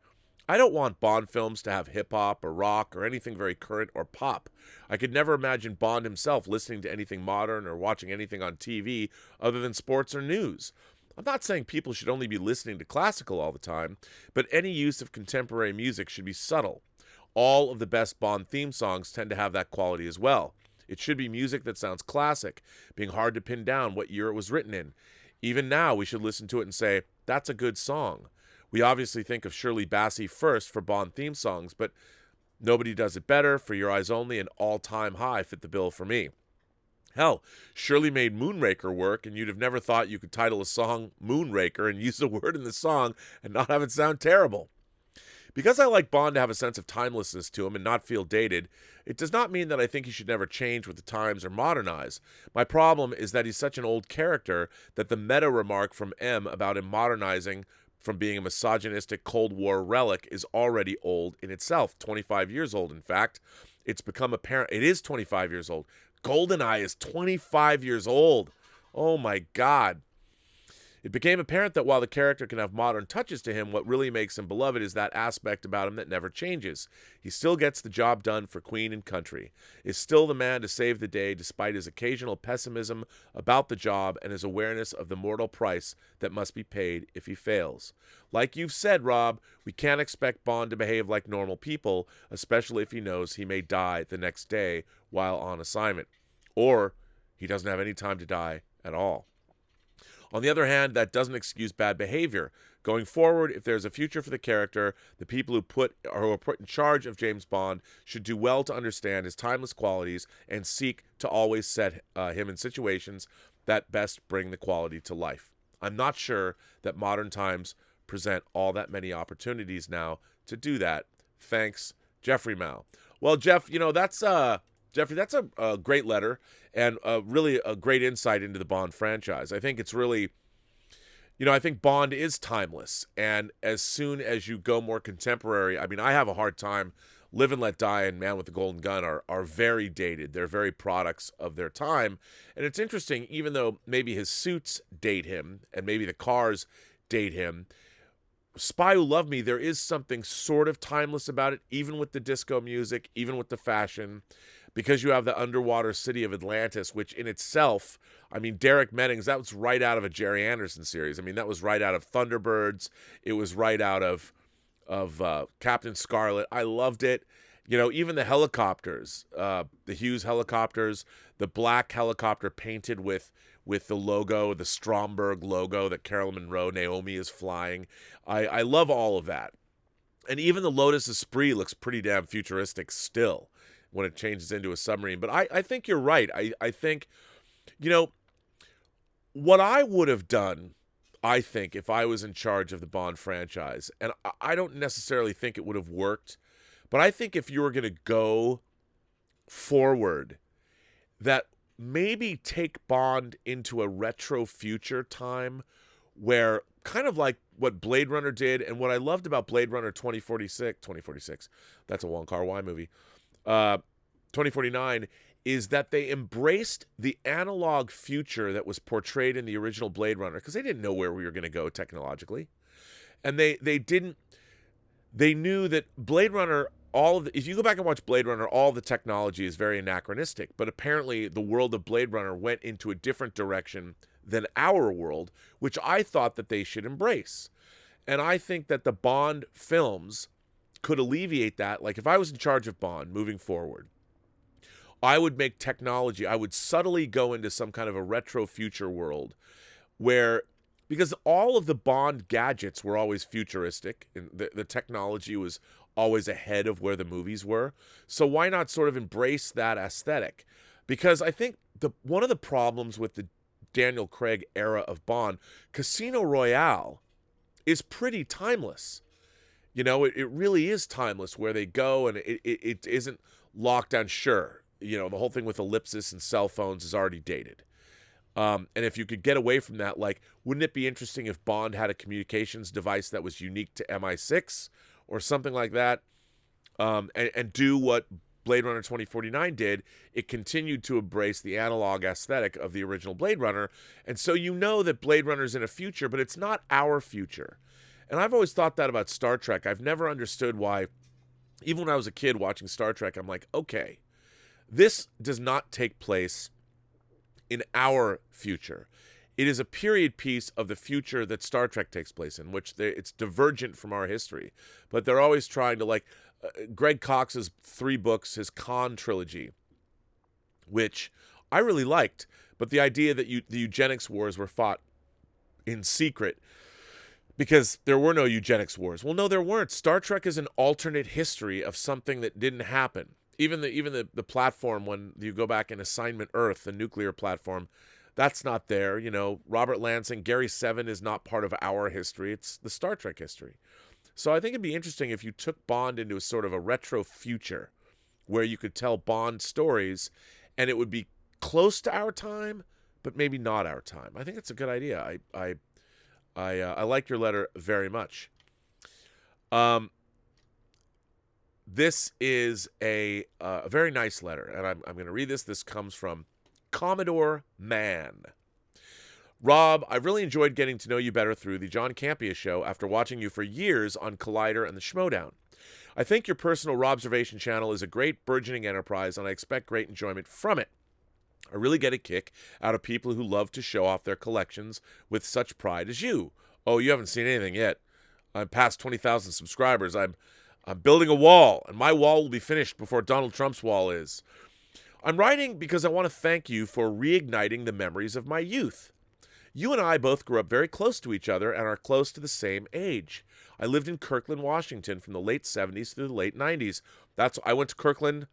I don't want Bond films to have hip-hop or rock or anything very current or pop. I could never imagine Bond himself listening to anything modern or watching anything on TV other than sports or news. I'm not saying people should only be listening to classical all the time, but any use of contemporary music should be subtle. All of the best Bond theme songs tend to have that quality as well. It should be music that sounds classic, being hard to pin down what year it was written in. Even now, we should listen to it and say, that's a good song. We obviously think of Shirley Bassey first for Bond theme songs, but Nobody Does It Better, For Your Eyes Only, and All Time High fit the bill for me. Hell, Shirley made Moonraker work, and you'd have never thought you could title a song Moonraker and use a word in the song and not have it sound terrible. Because I like Bond to have a sense of timelessness to him and not feel dated, it does not mean that I think he should never change with the times or modernize. My problem is that he's such an old character that the meta remark from M about him modernizing from being a misogynistic Cold War relic is already old in itself. 25 years old, in fact. It's become apparent. It is 25 years old. GoldenEye is 25 years old. Oh my God. It became apparent that while the character can have modern touches to him, what really makes him beloved is that aspect about him that never changes. He still gets the job done for Queen and country, is still the man to save the day despite his occasional pessimism about the job and his awareness of the mortal price that must be paid if he fails. Like you've said, Rob, we can't expect Bond to behave like normal people, especially if he knows he may die the next day while on assignment. Or he doesn't have any time to die at all. On the other hand, that doesn't excuse bad behavior. Going forward, if there's a future for the character, the people who are put in charge of James Bond should do well to understand his timeless qualities and seek to always set him in situations that best bring the quality to life. I'm not sure that modern times present all that many opportunities now to do that. Thanks, Jeffrey Mao. Well, Jeff, that's Jeffrey, that's a great letter and really a great insight into the Bond franchise. I think it's really, I think Bond is timeless. And as soon as you go more contemporary, I mean, I have a hard time. Live and Let Die and Man with the Golden Gun are very dated. They're very products of their time. And it's interesting, even though maybe his suits date him and maybe the cars date him, Spy Who Loved Me, there is something sort of timeless about it, even with the disco music, even with the fashion, because you have the underwater city of Atlantis, which in itself, I mean, Derek Meddings, that was right out of a Jerry Anderson series. I mean, that was right out of Thunderbirds. It was right out of Captain Scarlet. I loved it. Even the helicopters, the Hughes helicopters, the black helicopter painted with the logo, the Stromberg logo that Carolyn Monroe, Naomi is flying. I love all of that. And even the Lotus Esprit looks pretty damn futuristic still when it changes into a submarine. But I think you're right. I think, what I would have done, I think, if I was in charge of the Bond franchise, and I don't necessarily think it would have worked, but I think if you were going to go forward, that maybe take Bond into a retro future time where kind of like what Blade Runner did, and what I loved about Blade Runner 2046, that's a Wong Kar-wai movie, 2049, is that they embraced the analog future that was portrayed in the original Blade Runner, because they didn't know where we were going to go technologically. And they knew that Blade Runner, if you go back and watch Blade Runner, all the technology is very anachronistic, but apparently the world of Blade Runner went into a different direction than our world, which I thought that they should embrace. And I think that the Bond films could alleviate that. Like, if I was in charge of Bond moving forward, I would make technology, I would subtly go into some kind of a retro future world where, because all of the Bond gadgets were always futuristic, and the technology was always ahead of where the movies were. So why not sort of embrace that aesthetic? Because I think one of the problems with the Daniel Craig era of Bond, Casino Royale is pretty timeless. It really is timeless where they go, and it isn't locked down. Sure, the whole thing with ellipsis and cell phones is already dated. And if you could get away from that, like, wouldn't it be interesting if Bond had a communications device that was unique to MI6 or something like that, and do what Blade Runner 2049 did? It continued to embrace the analog aesthetic of the original Blade Runner. And so that Blade Runner's in a future, but it's not our future. And I've always thought that about Star Trek. I've never understood why, even when I was a kid watching Star Trek, I'm like, okay, this does not take place in our future. It is a period piece of the future that Star Trek takes place in, which it's divergent from our history. But they're always trying to, Greg Cox's 3 books, his Khan trilogy, which I really liked. But the idea that the eugenics wars were fought in secret because there were no eugenics wars. Well, no, there weren't. Star Trek is an alternate history of something that didn't happen. Even the platform, when you go back in Assignment Earth, the nuclear platform, that's not there. Robert Lansing, Gary Seven is not part of our history. It's the Star Trek history. So I think it'd be interesting if you took Bond into a sort of a retro future where you could tell Bond stories and it would be close to our time, but maybe not our time. I think it's a good idea. I like your letter very much. This is a very nice letter, and I'm going to read this. This comes from Commodore Man. Rob, I've really enjoyed getting to know you better through the John Campea show after watching you for years on Collider and the Schmodown. I think your personal Robservation channel is a great burgeoning enterprise, and I expect great enjoyment from it. I really get a kick out of people who love to show off their collections with such pride as you. Oh, you haven't seen anything yet. I'm past 20,000 subscribers. I'm building a wall, and my wall will be finished before Donald Trump's wall is. I'm writing because I want to thank you for reigniting the memories of my youth. You and I both grew up very close to each other and are close to the same age. I lived in Kirkland, Washington from the late 70s through the late 90s. I went to Kirkland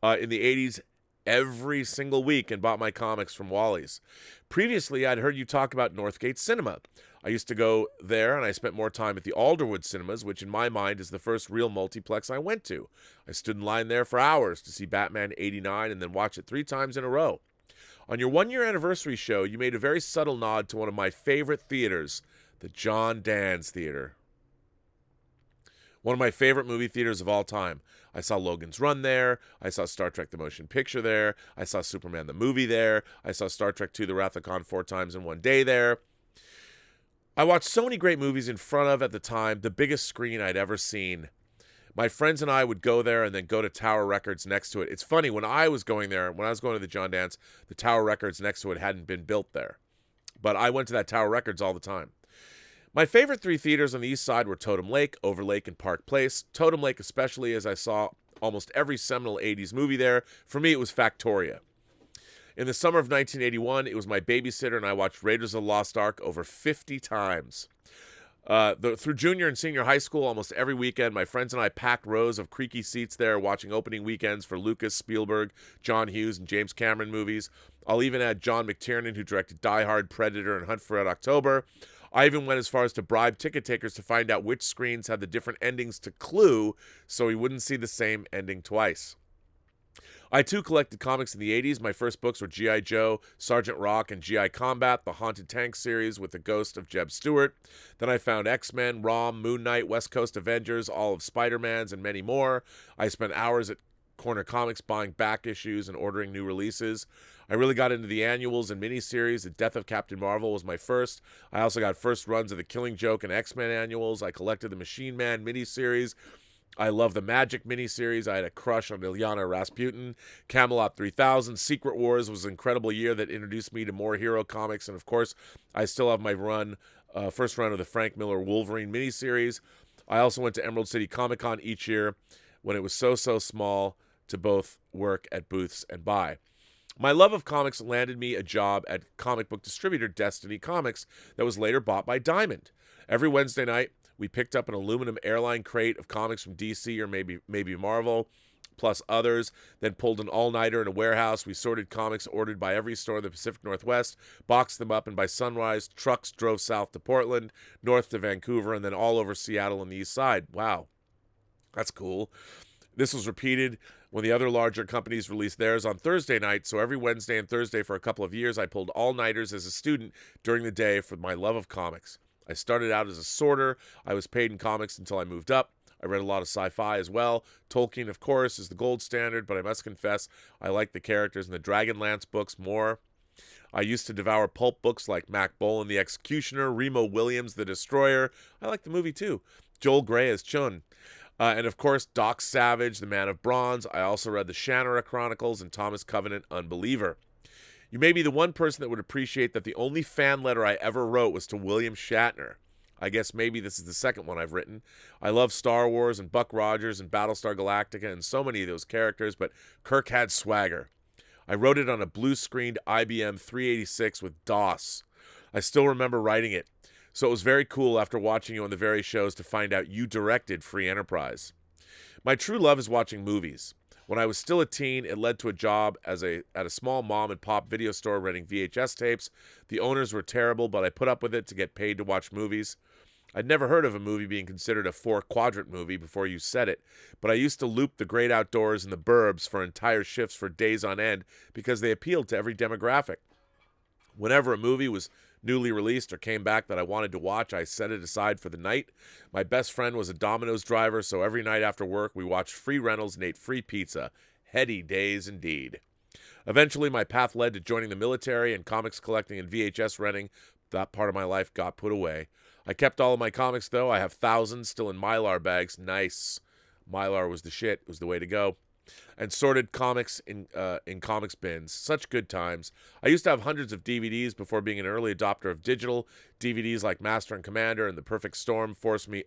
in the 80s every single week and bought my comics from Wally's. Previously, I'd heard you talk about Northgate Cinema. I used to go there, and I spent more time at the Alderwood Cinemas, which in my mind is the first real multiplex I went to. I stood in line there for hours to see Batman 89 and then watch it 3 times in a row. On your 1-year anniversary show, you made a very subtle nod to one of my favorite theaters, the John Dan's Theater. One of my favorite movie theaters of all time. I saw Logan's Run there. I saw Star Trek The Motion Picture there. I saw Superman the Movie there. I saw Star Trek II The Wrath of Khan 4 times in one day there. I watched so many great movies in front of, at the time, the biggest screen I'd ever seen. My friends and I would go there and then go to Tower Records next to it. It's funny, when I was going there, when I was going to the John Dan's, the Tower Records next to it hadn't been built there. But I went to that Tower Records all the time. My favorite 3 theaters on the east side were Totem Lake, Overlake, and Park Place. Totem Lake especially, as I saw almost every seminal 80s movie there. For me, it was Factoria. In the summer of 1981, it was my babysitter, and I watched Raiders of the Lost Ark over 50 times. Through junior and senior high school, almost every weekend, my friends and I packed rows of creaky seats there, watching opening weekends for Lucas, Spielberg, John Hughes, and James Cameron movies. I'll even add John McTiernan, who directed Die Hard, Predator, and Hunt for Red October. I even went as far as to bribe ticket takers to find out which screens had the different endings to Clue, so we wouldn't see the same ending twice. I, too, collected comics in the 80s. My first books were G.I. Joe, Sergeant Rock, and G.I. Combat, the Haunted Tank series with the ghost of Jeb Stewart. Then I found X-Men, ROM, Moon Knight, West Coast Avengers, all of Spider-Man's, and many more. I spent hours at Corner Comics buying back issues and ordering new releases. I really got into the annuals and miniseries. The Death of Captain Marvel was my first. I also got first runs of the Killing Joke and X-Men annuals. I collected the Machine Man miniseries. I love the Magic miniseries. I had a crush on Ilyana Rasputin. Camelot 3000. Secret Wars was an incredible year that introduced me to more hero comics. And, of course, I still have my first run of the Frank Miller Wolverine miniseries. I also went to Emerald City Comic Con each year when it was so small to both work at booths and buy. My love of comics landed me a job at comic book distributor Destiny Comics that was later bought by Diamond. Every Wednesday night, we picked up an aluminum airline crate of comics from DC or maybe Marvel, plus others, then pulled an all-nighter in a warehouse. We sorted comics ordered by every store in the Pacific Northwest, boxed them up, and by sunrise, trucks drove south to Portland, north to Vancouver, and then all over Seattle and the east side. Wow, that's cool. This was repeated when the other larger companies released theirs on Thursday night, so every Wednesday and Thursday for a couple of years, I pulled all-nighters as a student during the day for my love of comics. I started out as a sorter. I was paid in comics until I moved up. I read a lot of sci-fi as well. Tolkien, of course, is the gold standard, but I must confess I like the characters in the Dragonlance books more. I used to devour pulp books like Mac Bolan, the Executioner, Remo Williams, the Destroyer. I like the movie too. Joel Grey as Chun. And of course, Doc Savage, the Man of Bronze. I also read the Shatner Chronicles and Thomas Covenant, Unbeliever. You may be the one person that would appreciate that the only fan letter I ever wrote was to William Shatner. I guess maybe this is the second one I've written. I love Star Wars and Buck Rogers and Battlestar Galactica and so many of those characters, but Kirk had swagger. I wrote it on a blue-screened IBM 386 with DOS. I still remember writing it. So it was very cool after watching you on the various shows to find out you directed Free Enterprise. My true love is watching movies. When I was still a teen, it led to a job at a small mom-and-pop video store renting VHS tapes. The owners were terrible, but I put up with it to get paid to watch movies. I'd never heard of a movie being considered a 4-quadrant movie before you said it, but I used to loop The Great Outdoors and The Burbs for entire shifts for days on end because they appealed to every demographic. Whenever a movie was newly released or came back that I wanted to watch, I set it aside for the night. My best friend was a Domino's driver, so every night after work, we watched free rentals and ate free pizza. Heady days indeed. Eventually, my path led to joining the military, and comics collecting and VHS renting. That part of my life got put away. I kept all of my comics, though. I have thousands still in Mylar bags. Nice. Mylar was the shit. It was the way to go. And sorted comics in comics bins. Such good times. I used to have hundreds of DVDs before being an early adopter of digital. DVDs like Master and Commander and The Perfect Storm forced me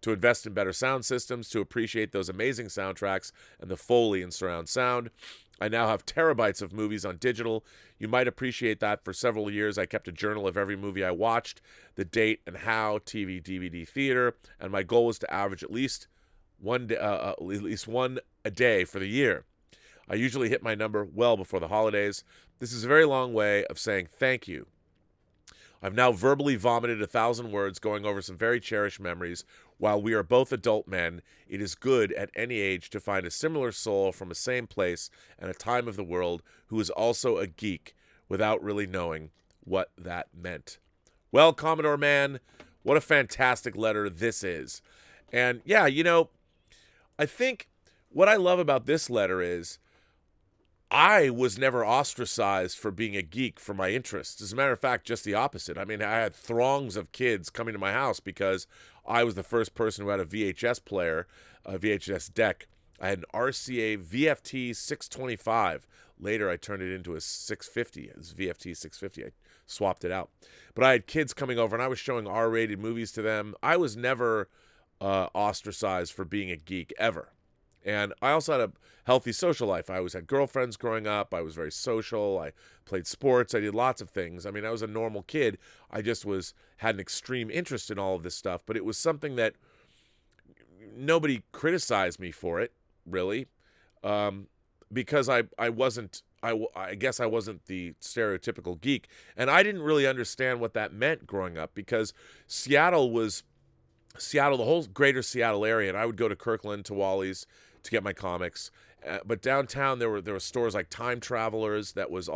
to invest in better sound systems, to appreciate those amazing soundtracks and the Foley and surround sound. I now have terabytes of movies on digital. You might appreciate that. For several years, I kept a journal of every movie I watched, the date and how, TV, DVD, theater, and my goal was to average at least one a day for the year. I usually hit my number well before the holidays. This is a very long way of saying thank you. I've now verbally vomited 1,000 words going over some very cherished memories. While we are both adult men, it is good at any age to find a similar soul from the same place and a time of the world who is also a geek without really knowing what that meant. Well, Commodore Man, what a fantastic letter this is. And yeah, I think what I love about this letter is I was never ostracized for being a geek for my interests. As a matter of fact, just the opposite. I mean, I had throngs of kids coming to my house because I was the first person who had a VHS player, a VHS deck. I had an RCA VFT 625. Later, I turned it into a 650. It was VFT 650. I swapped it out. But I had kids coming over, and I was showing R-rated movies to them. I was never ostracized for being a geek, ever. And I also had a healthy social life. I always had girlfriends growing up. I was very social. I played sports. I did lots of things. I mean, I was a normal kid. I just had an extreme interest in all of this stuff. But it was something that nobody criticized me for it, really, because I guess I wasn't the stereotypical geek. And I didn't really understand what that meant growing up, because Seattle, the whole greater Seattle area, and I would go to Kirkland, to Wally's, to get my comics. But downtown there were stores like Time Travelers. It was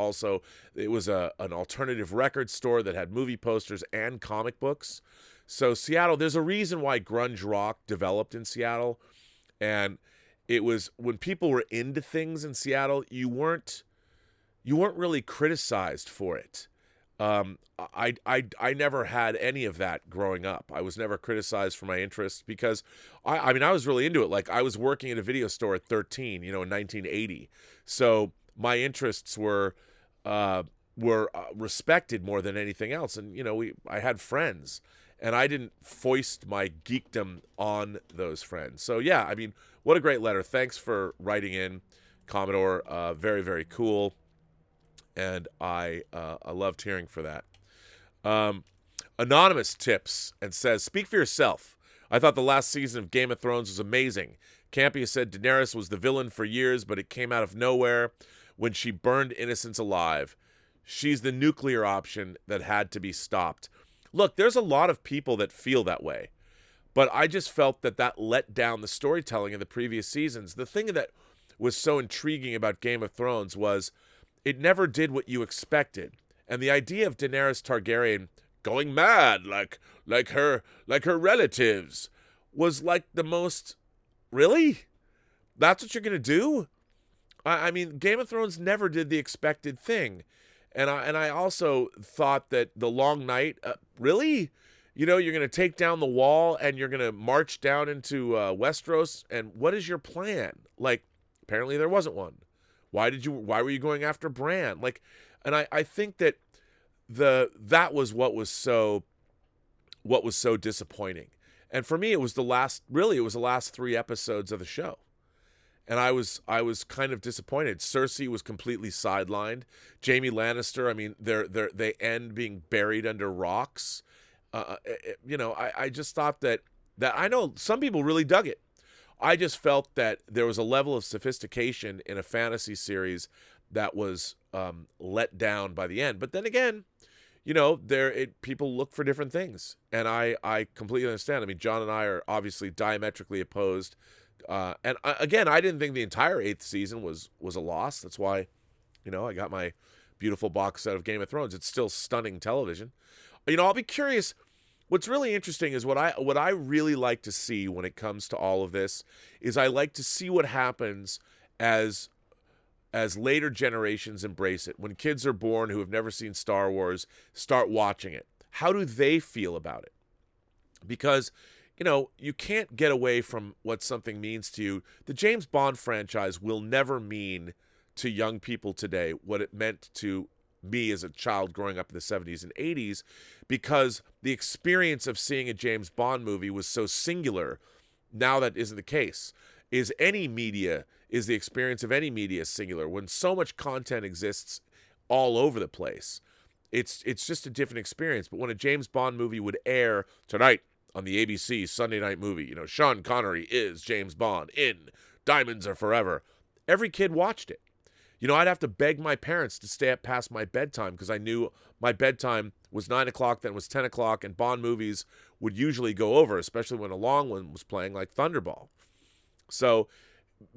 an alternative record store that had movie posters and comic books. So Seattle, there's a reason why grunge rock developed in Seattle, and it was when people were into things in Seattle, you weren't really criticized for it. I never had any of that growing up. I was never criticized for my interests because I was really into it. Like, I was working at a video store at 13, in 1980. So my interests were respected more than anything else. And, I had friends, and I didn't foist my geekdom on those friends. So yeah, I mean, what a great letter. Thanks for writing in, Commodore. Very, very cool. And I loved hearing for that. Anonymous tips and says, speak for yourself. I thought the last season of Game of Thrones was amazing. Campia said Daenerys was the villain for years, but it came out of nowhere when she burned innocents alive. She's the nuclear option that had to be stopped. Look, there's a lot of people that feel that way, but I just felt that let down the storytelling in the previous seasons. The thing that was so intriguing about Game of Thrones was it never did what you expected. And the idea of Daenerys Targaryen going mad like her relatives was like the most, really? That's what you're going to do? I mean, Game of Thrones never did the expected thing. And I also thought that the Long Night, really? You're going to take down the wall and you're going to march down into Westeros, and what is your plan? Like, apparently there wasn't one. Why were you going after Bran? Like, and I think that that was what was so disappointing. And for me, it was the last 3 episodes of the show. And I was kind of disappointed. Cersei was completely sidelined. Jaime Lannister, I mean, they end being buried under rocks. I just thought that I know some people really dug it. I just felt that there was a level of sophistication in a fantasy series that was let down by the end. But then again, people look for different things, and I completely understand. I mean, John and I are obviously diametrically opposed, and again, I didn't think the entire 8th season was a loss. That's why, I got my beautiful box set of Game of Thrones. It's still stunning television. I'll be curious. What's really interesting is what I really like to see when it comes to all of this is I like to see what happens as later generations embrace it. When kids are born who have never seen Star Wars start watching it, how do they feel about it? Because, you can't get away from what something means to you. The James Bond franchise will never mean to young people today what it meant to me as a child growing up in the 70s and 80s, because the experience of seeing a James Bond movie was so singular. Now that isn't the case. Is any media is the experience of any media singular. When so much content exists all over the place, it's just a different experience. But when a James Bond movie would air tonight on the ABC Sunday night movie, you know, Sean Connery is James Bond in Diamonds Are Forever, every kid watched it. You know, I'd have to beg my parents to stay up past my bedtime because I knew my bedtime was 9 o'clock, then it was 10 o'clock, and Bond movies would usually go over, especially when a long one was playing like Thunderball. So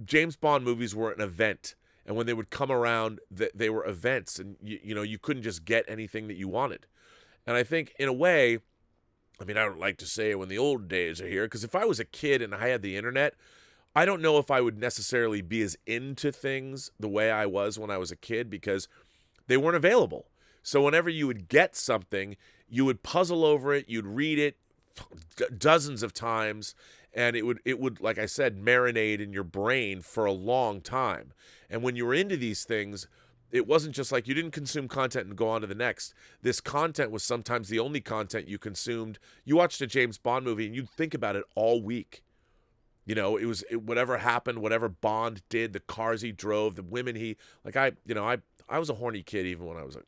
James Bond movies were an event, and when they would come around, they were events, and you know, you couldn't just get anything that you wanted. And I think in a way, I mean, I don't like to say when the old days are here, because if I was a kid and I had the internet, I don't know if I would necessarily be as into things the way I was when I was a kid, because they weren't available. So whenever you would get something, you would puzzle over it, you'd read it dozens of times, and it would, like I said, marinate in your brain for a long time. And when you were into these things, it wasn't just like you didn't consume content and go on to the next. This content was sometimes the only content you consumed. You watched a James Bond movie and you'd think about it all week. You know, whatever happened, whatever Bond did, the cars he drove, the women I was a horny kid even when I was a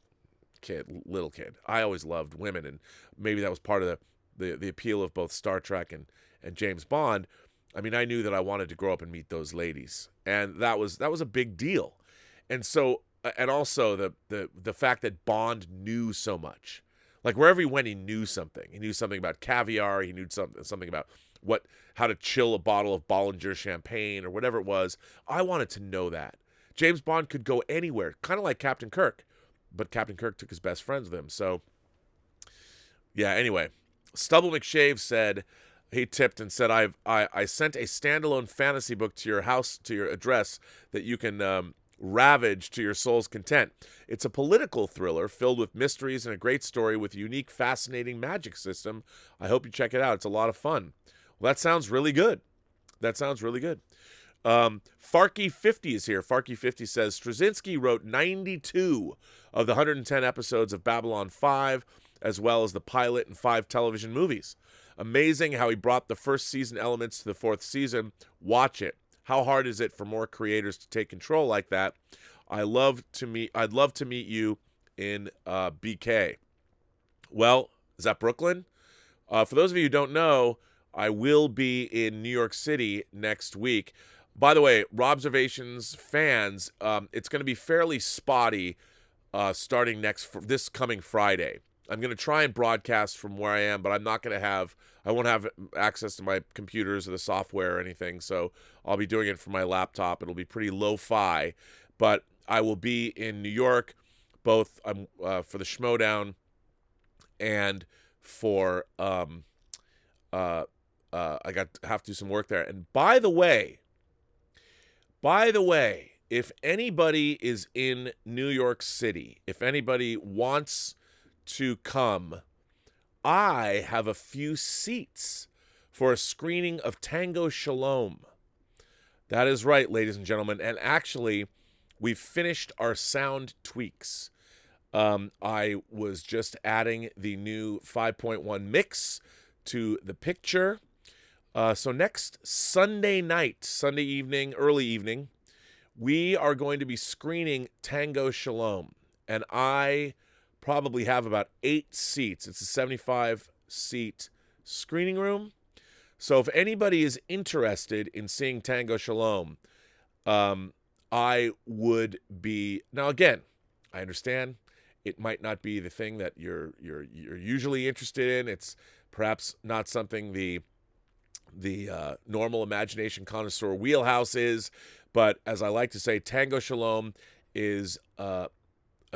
little kid. I always loved women, and maybe that was part of the appeal of both Star Trek and James Bond. I mean, I knew that I wanted to grow up and meet those ladies, and that was a big deal. And so, and also the fact that Bond knew so much, like wherever he went, he knew something. He knew something about caviar. He knew something about how to chill a bottle of Bollinger champagne or whatever it was. I wanted to know that. James Bond could go anywhere, kind of like Captain Kirk, but Captain Kirk took his best friends with him. So, yeah. Anyway, Stubble McShave said, he tipped and said, I sent a standalone fantasy book to your house, to your address, that you can ravage to your soul's content. It's a political thriller filled with mysteries and a great story with a unique, fascinating magic system. I hope you check it out. It's a lot of fun. Well, that sounds really good. Farky50 is here. Farky50 says, Straczynski wrote 92 of the 110 episodes of Babylon 5, as well as the pilot and 5 television movies. Amazing how he brought the first season elements to the 4th season. Watch it. How hard is it for more creators to take control like that? I'd love to meet you in BK. Well, is that Brooklyn? For those of you who don't know, I will be in New York City next week. By the way, Robservations fans, it's going to be fairly spotty starting this coming Friday. I'm going to try and broadcast from where I am, but I won't have access to my computers or the software or anything, so I'll be doing it from my laptop. It'll be pretty lo-fi, but I will be in New York, both for the Schmodown and for I have to do some work there. And by the way, if anybody is in New York City, if anybody wants to come, I have a few seats for a screening of Tango Shalom. That is right, ladies and gentlemen. And actually, we've finished our sound tweaks. I was just adding the new 5.1 mix to the picture. So next Sunday evening, early evening, we are going to be screening Tango Shalom. And I probably have about 8 seats. It's a 75-seat screening room. So if anybody is interested in seeing Tango Shalom, I would be... Now, again, I understand it might not be the thing that you're usually interested in. It's perhaps not something the normal imagination connoisseur wheelhouse is, but as I like to say, Tango Shalom is a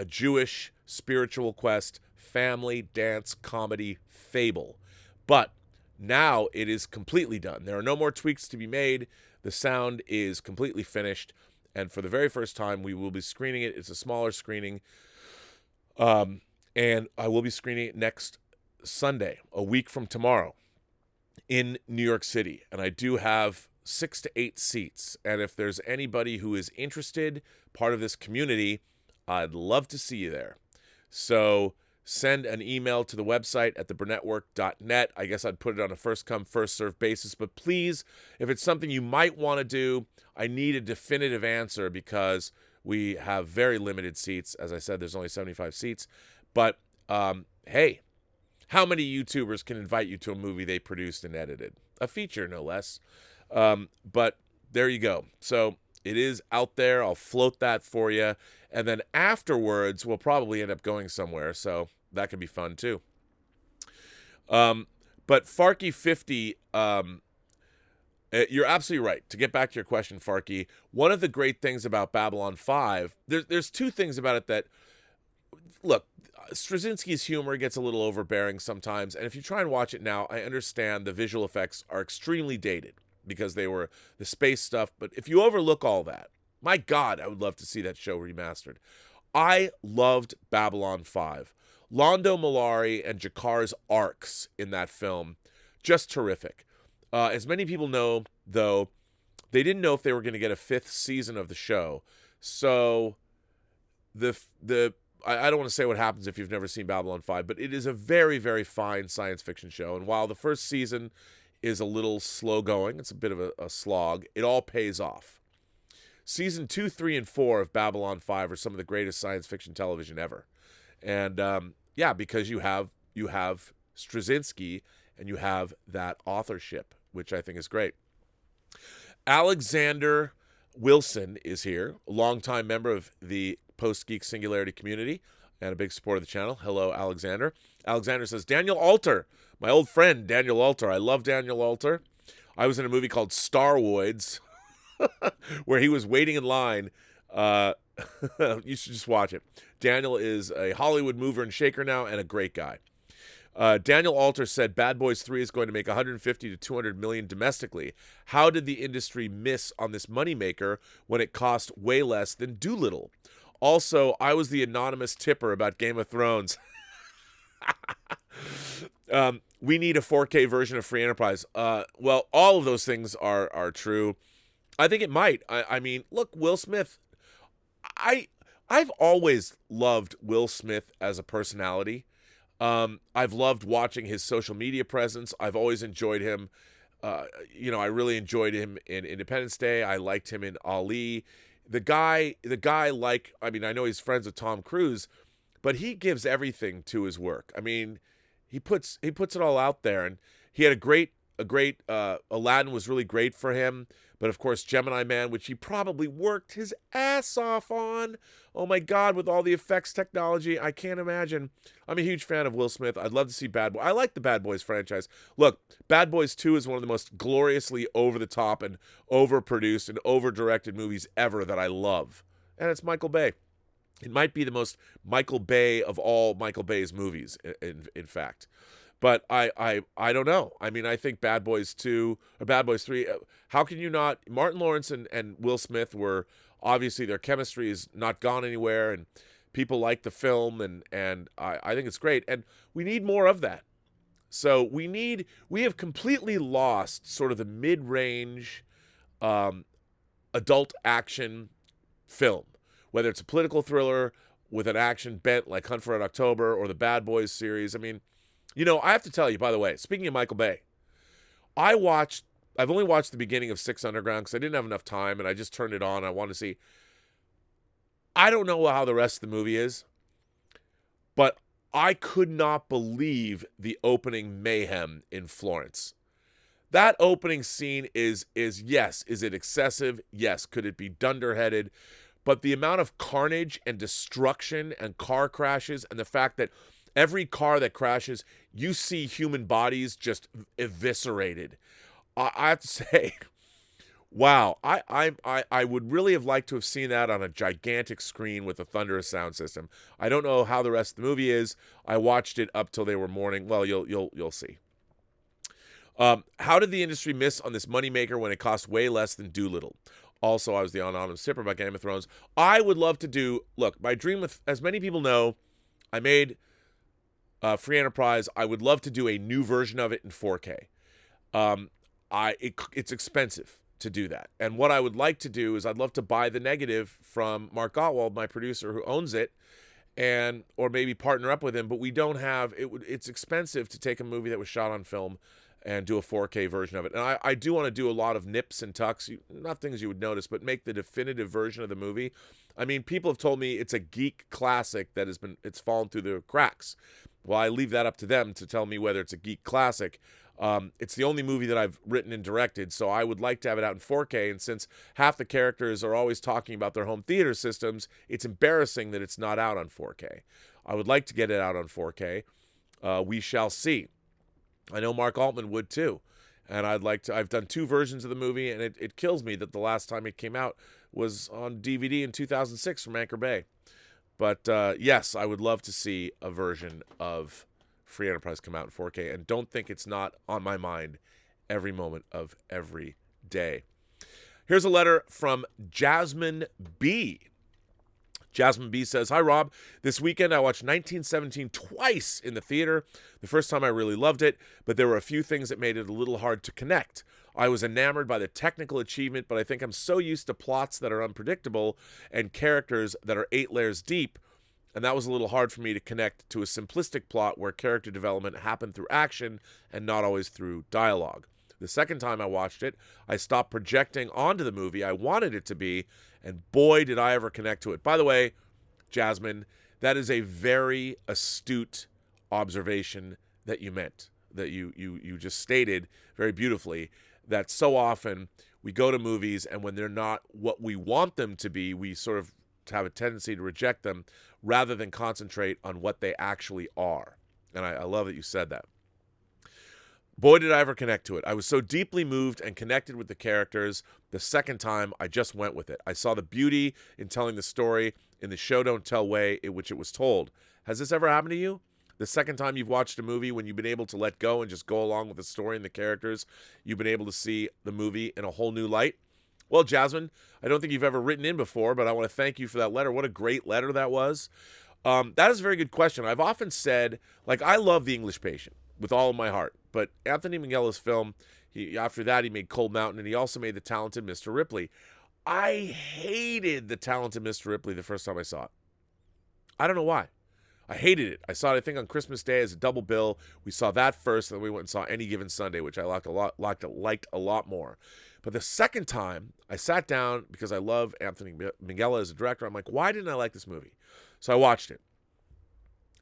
Jewish spiritual quest, family, dance, comedy, fable. But now it is completely done. There are no more tweaks to be made. The sound is completely finished, and for the very first time, we will be screening it. It's a smaller screening, and I will be screening it next Sunday, a week from tomorrow, in New York City. And I do have 6 to 8 seats. And if there's anybody who is interested, part of this community, I'd love to see you there. So send an email to the website at theburnettwork.net. I guess I'd put it on a first-come, first-served basis. But please, if it's something you might want to do, I need a definitive answer because we have very limited seats. As I said, there's only 75 seats. But hey, how many YouTubers can invite you to a movie they produced and edited? A feature, no less. But there you go. So it is out there. I'll float that for you. And then afterwards, we'll probably end up going somewhere. So that could be fun too. But Farky50, you're absolutely right. To get back to your question, Farky, one of the great things about Babylon 5, there's two things about it that, look, Straczynski's humor gets a little overbearing sometimes. And if you try and watch it now, I understand the visual effects are extremely dated because they were the space stuff. But if you overlook all that, my God, I would love to see that show remastered. I loved Babylon 5. Londo Mollari and Jakar's arcs in that film, just terrific. As many people know, though, they didn't know if they were going to get a 5th season of the show. So I don't want to say what happens if you've never seen Babylon 5, but it is a very, very fine science fiction show. And while the first season is a little slow going, it's a bit of a slog, it all pays off. Season 2, 3, and 4 of Babylon 5 are some of the greatest science fiction television ever. And yeah, because you have Straczynski and you have that authorship, which I think is great. Alexander Wilson is here, a longtime member of the Post-Geek Singularity community and a big supporter of the channel. Hello, Alexander. Alexander says, Daniel Alter, my old friend Daniel Alter. I love Daniel Alter. I was in a movie called Starwoids where he was waiting in line. You should just watch it. Daniel is a Hollywood mover and shaker now and a great guy. Daniel Alter said Bad Boys 3 is going to make 150 to 200 million domestically. How did the industry miss on this moneymaker when it cost way less than Doolittle? Also, I was the anonymous tipper about Game of Thrones. We need a 4K version of Free Enterprise. Well, all of those things are true. I think it might. I mean, look, Will Smith. I've always loved Will Smith as a personality. I've loved watching his social media presence. I've always enjoyed him. I really enjoyed him in Independence Day. I liked him in Ali. The guy, I know he's friends with Tom Cruise, but he gives everything to his work. I mean, he puts it all out there, and he had a great Aladdin was really great for him. But of course, Gemini Man, which he probably worked his ass off on. Oh my God, with all the effects technology, I can't imagine. I'm a huge fan of Will Smith. I'd love to see Bad Boys. I like the Bad Boys franchise. Look, Bad Boys 2 is one of the most gloriously over-the-top and overproduced and over-directed movies ever that I love. And it's Michael Bay. It might be the most Michael Bay of all Michael Bay's movies, in fact. But I don't know. I mean, I think Bad Boys 2 or Bad Boys 3, how can you not? Martin Lawrence and Will Smith were, obviously their chemistry is not gone anywhere, and people like the film, and I think it's great. And we need more of that. So we have completely lost sort of the mid-range adult action film, whether it's a political thriller with an action bent like Hunt for Red October or the Bad Boys series. I mean, I have to tell you, by the way, speaking of Michael Bay, I've only watched the beginning of Six Underground because I didn't have enough time, and I just turned it on. I wanted to see. I don't know how the rest of the movie is, but I could not believe the opening mayhem in Florence. That opening scene is yes. Is it excessive? Yes. Could it be dunderheaded? But the amount of carnage and destruction and car crashes, and the fact that every car that crashes, you see human bodies just eviscerated. I have to say, wow, I would really have liked to have seen that on a gigantic screen with a thunderous sound system. I don't know how the rest of the movie is. I watched it up till they were mourning. Well, you'll see. How did the industry miss on this moneymaker when it cost way less than Doolittle? Also, I was the anonymous tipper about Game of Thrones. I would love to look, my dream with, as many people know, I made Free Enterprise. I would love to do a new version of it in 4K. It's expensive to do that. And what I would like to do is I'd love to buy the negative from Mark Gottwald, my producer who owns it, or maybe partner up with him, but we don't have, it's expensive to take a movie that was shot on film and do a 4K version of it. And I do want to do a lot of nips and tucks, not things you would notice, but make the definitive version of the movie. I mean, people have told me it's a geek classic that it's fallen through the cracks. Well, I leave that up to them to tell me whether it's a geek classic. It's the only movie that I've written and directed, so I would like to have it out in 4K. And since half the characters are always talking about their home theater systems, it's embarrassing that it's not out on 4K. I would like to get it out on 4K. We shall see. I know Mark Altman would too. And I've done 2 versions of the movie, and it kills me that the last time it came out was on DVD in 2006 from Anchor Bay. But yes, I would love to see a version of Free Enterprise come out in 4K, and don't think it's not on my mind every moment of every day. Here's a letter from Jasmine B. Jasmine B says, "Hi, Rob. This weekend I watched 1917 twice in the theater. The first time I really loved it, but there were a few things that made it a little hard to connect. I was enamored by the technical achievement, but I think I'm so used to plots that are unpredictable and characters that are 8 layers deep, and that was a little hard for me to connect to a simplistic plot where character development happened through action and not always through dialogue. The second time I watched it, I stopped projecting onto the movie I wanted it to be, and boy, did I ever connect to it." By the way, Jasmine, that is a very astute observation that you meant, that you just stated very beautifully, that so often we go to movies, and when they're not what we want them to be, we sort of have a tendency to reject them rather than concentrate on what they actually are. And I love that you said that. Boy, did I ever connect to it. I was so deeply moved and connected with the characters. The second time, I just went with it. I saw the beauty in telling the story in the show don't tell way in which it was told. Has this ever happened to you? The second time you've watched a movie, when you've been able to let go and just go along with the story and the characters, you've been able to see the movie in a whole new light? Well, Jasmine, I don't think you've ever written in before, but I want to thank you for that letter. What a great letter that was. That is a very good question. I've often said, like, I love The English Patient with all of my heart, but Anthony Minghella film, after that he made Cold Mountain, and he also made The Talented Mr. Ripley. I hated The Talented Mr. Ripley the first time I saw it. I don't know why. I hated it. I saw it, I think, on Christmas Day as a double bill. We saw that first, and then we went and saw Any Given Sunday, which I liked a lot more. But the second time, I sat down because I love Anthony Minghella as a director. I'm like, why didn't I like this movie? So I watched it,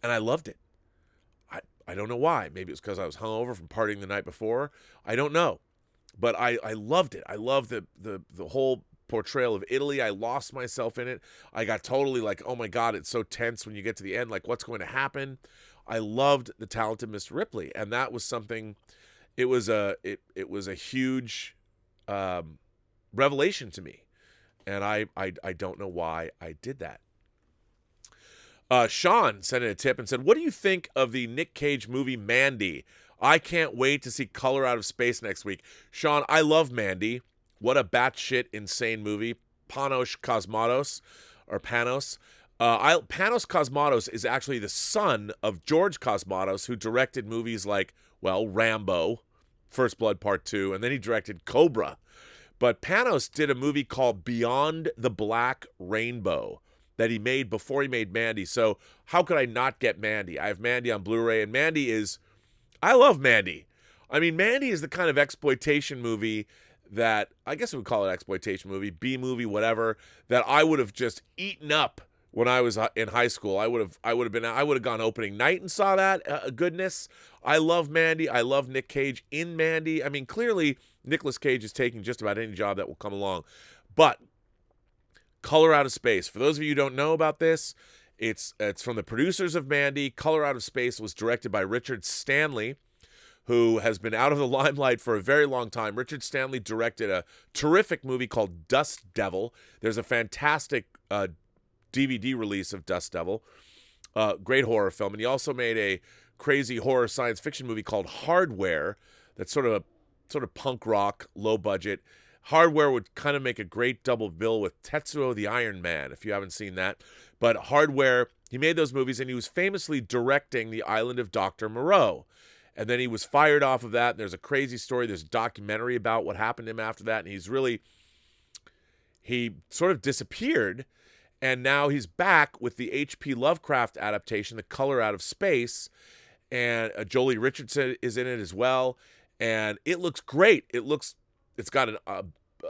and I loved it. I don't know why. Maybe it was because I was hungover from partying the night before. I don't know. But I loved it. I loved the whole portrayal of Italy. I lost myself in it. I got totally like, oh my God, it's so tense when you get to the end. Like, what's going to happen? I loved The Talented Mr. Ripley. And that was something, it was a huge revelation to me. And I don't know why I did that. Sean sent in a tip and said, "What do you think of the Nick Cage movie Mandy? I can't wait to see Color Out of Space next week." Sean, I love Mandy. What a batshit insane movie. Panos Cosmatos. Panos Cosmatos is actually the son of George Cosmatos, who directed movies like, well, Rambo, First Blood Part 2, and then he directed Cobra. But Panos did a movie called Beyond the Black Rainbow that he made before he made Mandy. So how could I not get Mandy? I have Mandy on Blu-ray, and I love Mandy. I mean, Mandy is the kind of exploitation movie that, I guess we would call it exploitation movie, B-movie, whatever, that I would have just eaten up when I was in high school. I would have gone opening night and saw that goodness. I love Mandy. I love Nick Cage in Mandy. I mean, clearly Nicolas Cage is taking just about any job that will come along. But Color Out of Space, for those of you who don't know about this, it's from the producers of Mandy. Color Out of Space was directed by Richard Stanley, who has been out of the limelight for a very long time. Richard Stanley directed a terrific movie called Dust Devil. There's a fantastic DVD release of Dust Devil, great horror film. And he also made a crazy horror science fiction movie called Hardware that's sort of punk rock, low budget. Hardware would kind of make a great double bill with Tetsuo the Iron Man, if you haven't seen that. But Hardware, he made those movies, and he was famously directing The Island of Dr. Moreau. And then he was fired off of that. And there's a crazy story. There's a documentary about what happened to him after that. And he sort of disappeared. And now he's back with the H.P. Lovecraft adaptation, The Color Out of Space. And Jolie Richardson is in it as well. and it looks great. It's got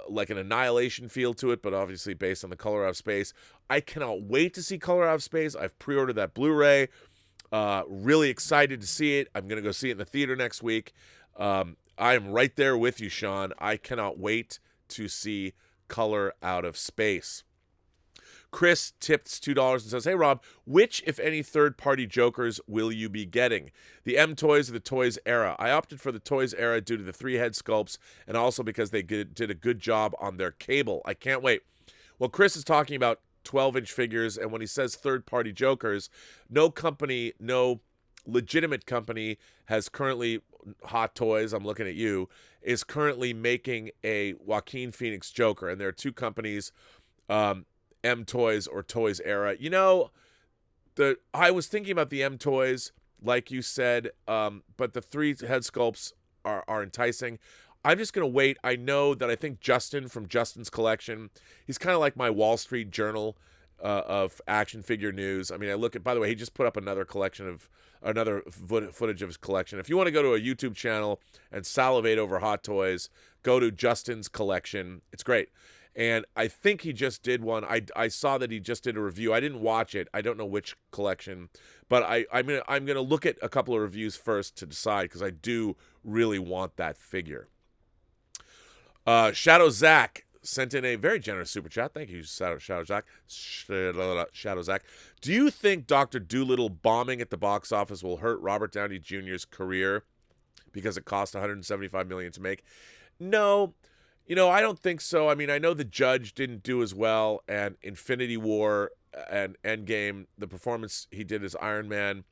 like an Annihilation feel to it, but obviously based on the Color Out of Space. I cannot wait to see Color Out of Space. I've pre-ordered that Blu-ray. Really excited to see it. I'm going to go see it in the theater next week. I am right there with you, Sean. I cannot wait to see Color Out of Space. Chris tips $2 and says, "Hey, Rob, which, if any, third-party Jokers will you be getting? The M Toys or the Toys Era? I opted for the Toys Era due to the 3-head sculpts and also because they did a good job on their cable. I can't wait." Well, Chris is talking about 12-inch figures, and when he says third-party Jokers, no company, no legitimate company has currently, Hot Toys, I'm looking at you, is currently making a Joaquin Phoenix Joker, and there are two companies, M Toys or Toys Era. You know, I was thinking about the M Toys, like you said, but the 3-head sculpts are enticing. I'm just going to wait. I know that I think Justin from Justin's Collection, he's kind of like my Wall Street Journal of action figure news. I mean, I look at, by the way, he just put up another footage of his collection. If you want to go to a YouTube channel and salivate over Hot Toys, go to Justin's Collection. It's great. And I think he just did one. I saw that he just did a review. I didn't watch it. I don't know which collection, but I'm gonna look at a couple of reviews first to decide, because I do really want that figure. Shadow Zach sent in a very generous super chat. Thank you, Shadow Zach. Shadow Zach. Do you think Dr. Dolittle bombing at the box office will hurt Robert Downey Jr.'s career because it cost $175 million to make? No. I don't think so. I mean, I know The Judge didn't do as well, and Infinity War and Endgame, the performance he did as Iron Man,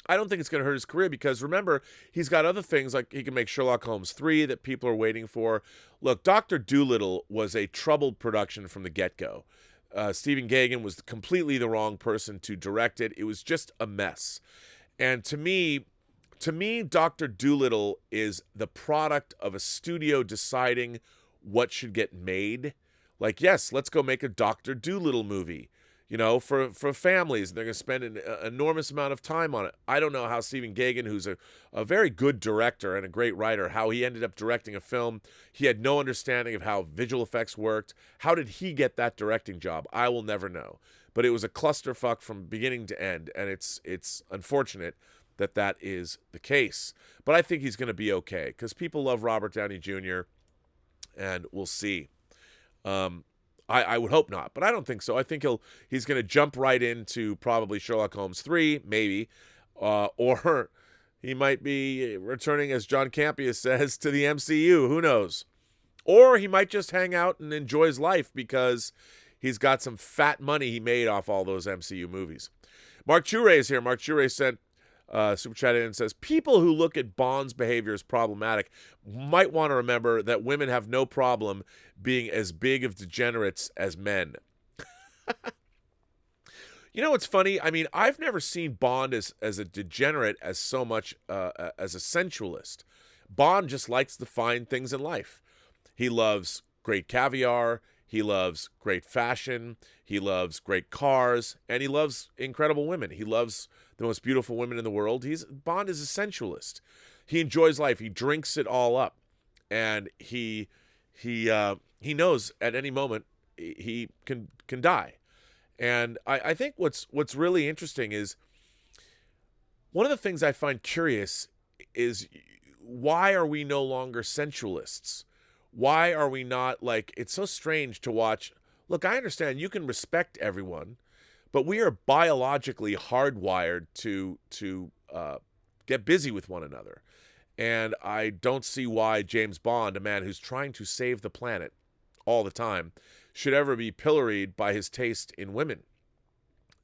I don't think it's going to hurt his career, because remember, he's got other things, like he can make Sherlock Holmes 3 that people are waiting for. Look, Dr. Dolittle was a troubled production from the get-go. Stephen Gaghan was completely the wrong person to direct it. It was just a mess. And to me, Dr. Dolittle is the product of a studio deciding what should get made. Like, yes, let's go make a Dr. Dolittle movie, for families. They're going to spend an enormous amount of time on it. I don't know how Stephen Gaghan, who's a very good director and a great writer, how he ended up directing a film. He had no understanding of how visual effects worked. How did he get that directing job? I will never know. But it was a clusterfuck from beginning to end, and it's unfortunate that is the case. But I think he's going to be okay, because people love Robert Downey Jr., and we'll see. I would hope not, but I don't think so. I think he's going to jump right into probably Sherlock Holmes 3, maybe, or he might be returning, as John Campea says, to the MCU. Who knows? Or he might just hang out and enjoy his life because he's got some fat money he made off all those MCU movies. Mark Chure is here. Mark Chure sent super chat in and says, people who look at Bond's behavior as problematic might want to remember that women have no problem being as big of degenerates as men. What's funny? I mean, I've never seen Bond as a degenerate as so much as a sensualist. Bond just likes the fine things in life. He loves great caviar. He loves great fashion. He loves great cars, and he loves incredible women. He loves the most beautiful women in the world. Bond is a sensualist. He enjoys life. He drinks it all up, and he knows at any moment he can die. And I think what's really interesting is, one of the things I find curious is, why are we no longer sensualists? Why are we not, like, it's so strange to watch. Look, I understand you can respect everyone, but we are biologically hardwired to get busy with one another. And I don't see why James Bond, a man who's trying to save the planet all the time, should ever be pilloried by his taste in women.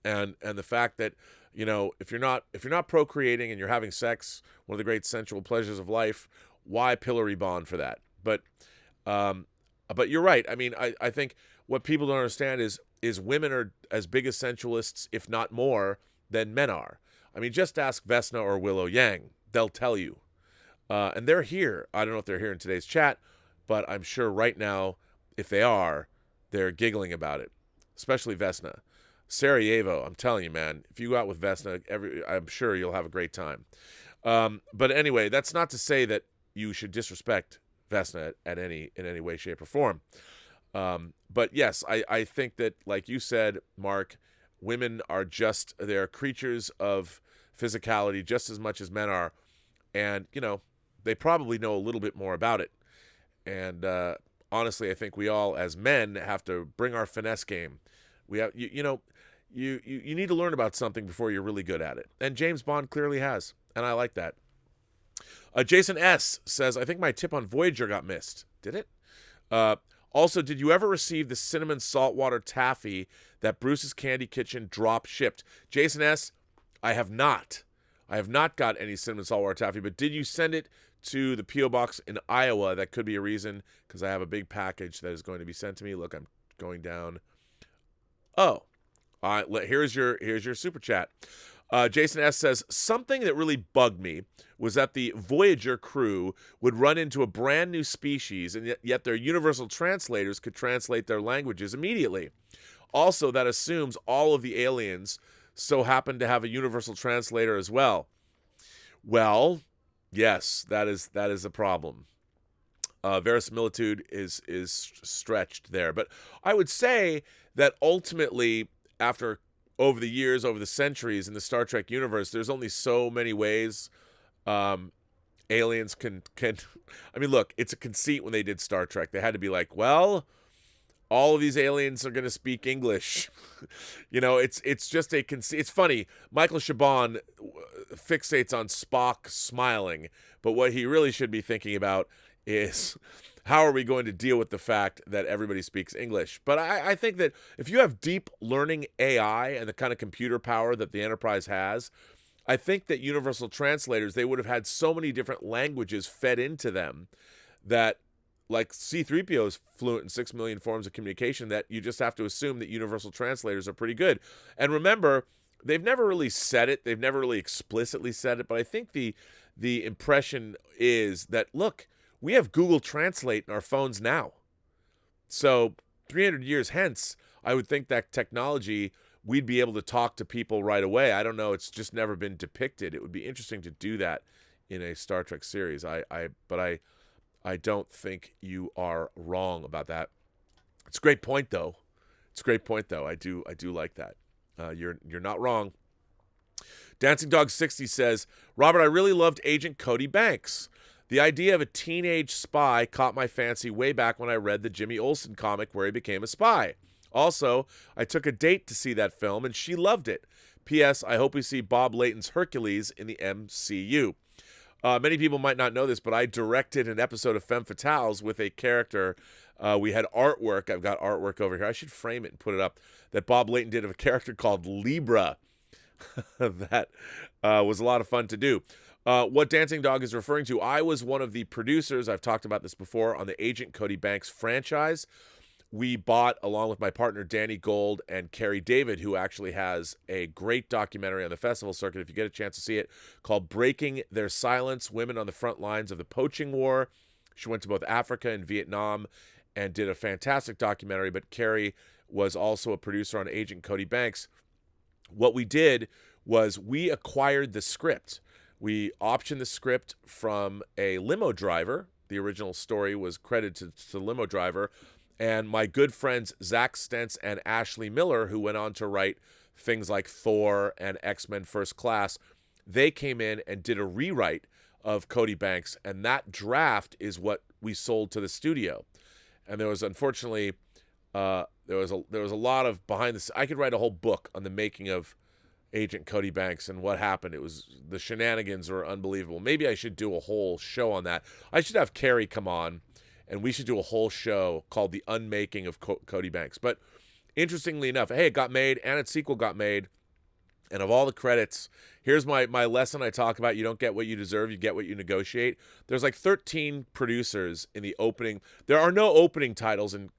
And the fact that, if you're not procreating and you're having sex, one of the great sensual pleasures of life, why pillory Bond for that? But you're right. I mean, I think what people don't understand is women are as big as sensualists, if not more, than men are. I mean, just ask Vesna or Willow Yang. They'll tell you. And they're here. I don't know if they're here in today's chat, but I'm sure right now, if they are, they're giggling about it, especially Vesna. Sarajevo, I'm telling you, man, if you go out with Vesna, I'm sure you'll have a great time. But anyway, that's not to say that you should disrespect Vesna in any way, shape, or form. But yes, I think that, like you said, Mark, women are they're creatures of physicality just as much as men are. And, they probably know a little bit more about it. And honestly, I think we all, as men, have to bring our finesse game. We have, you need to learn about something before you're really good at it. And James Bond clearly has. And I like that. Jason S. says, I think my tip on Voyager got missed. Did it? Also, did you ever receive the cinnamon saltwater taffy that Bruce's Candy Kitchen drop shipped? Jason S., I have not. I have not got any cinnamon saltwater taffy, but did you send it to the P.O. Box in Iowa? That could be a reason, because I have a big package that is going to be sent to me. Look, I'm going down. Oh, all right, here's your super chat. Jason S. says, something that really bugged me was that the Voyager crew would run into a brand new species, and yet their universal translators could translate their languages immediately. Also, that assumes all of the aliens so happen to have a universal translator as well. Well, yes, that is a problem. Verisimilitude is stretched there. But I would say that ultimately, over the years, over the centuries in the Star Trek universe, there's only so many ways aliens can I mean, look, it's a conceit when they did Star Trek. They had to be like, well, all of these aliens are going to speak English. It's just a conceit. It's funny. Michael Chabon fixates on Spock smiling, but what he really should be thinking about is, how are we going to deal with the fact that everybody speaks English? But I think that if you have deep learning AI and the kind of computer power that the Enterprise has, I think that universal translators, they would have had so many different languages fed into them that, like C-3PO is fluent in 6 million forms of communication, that you just have to assume that universal translators are pretty good. And remember, they've never really said it. They've never really explicitly said it. But I think the impression is that, look, we have Google Translate in our phones now. So 300 years hence, I would think that technology, we'd be able to talk to people right away. I don't know. It's just never been depicted. It would be interesting to do that in a Star Trek series. But I don't think you are wrong about that. It's a great point, though. I do like that. You're not wrong. Dancing Dog 60 says, Robert, I really loved Agent Cody Banks. The idea of a teenage spy caught my fancy way back when I read the Jimmy Olsen comic where he became a spy. Also, I took a date to see that film, and she loved it. P.S. I hope we see Bob Layton's Hercules in the MCU. Many people might not know this, but I directed an episode of Femme Fatales with a character. We had artwork. I've got artwork over here. I should frame it and put it up. That Bob Layton did of a character called Libra. That was a lot of fun to do. What Dancing Dog is referring to, I was one of the producers, I've talked about this before, on the Agent Cody Banks franchise. We bought, along with my partner Danny Gold and Carrie David, who actually has a great documentary on the festival circuit, if you get a chance to see it, called Breaking Their Silence, Women on the Front Lines of the Poaching War. She went to both Africa and Vietnam and did a fantastic documentary, but Carrie was also a producer on Agent Cody Banks. What we did was we acquired the script. We optioned the script from a limo driver. The original story was credited to the limo driver. And my good friends Zach Stentz and Ashley Miller, who went on to write things like Thor and X-Men First Class, they came in and did a rewrite of Cody Banks, and that draft is what we sold to the studio. And there was, unfortunately, there was a lot of behind the scenes. I could write a whole book on the making of Agent Cody Banks and what happened. It was, the shenanigans were unbelievable. Maybe I should do a whole show on that. I should have Carrie come on, and we should do a whole show called The Unmaking of Cody Banks. But interestingly enough, hey, it got made, and its sequel got made. And of all the credits, here's my lesson I talk about. You don't get what you deserve. You get what you negotiate. There's like 13 producers in the opening. There are no opening titles in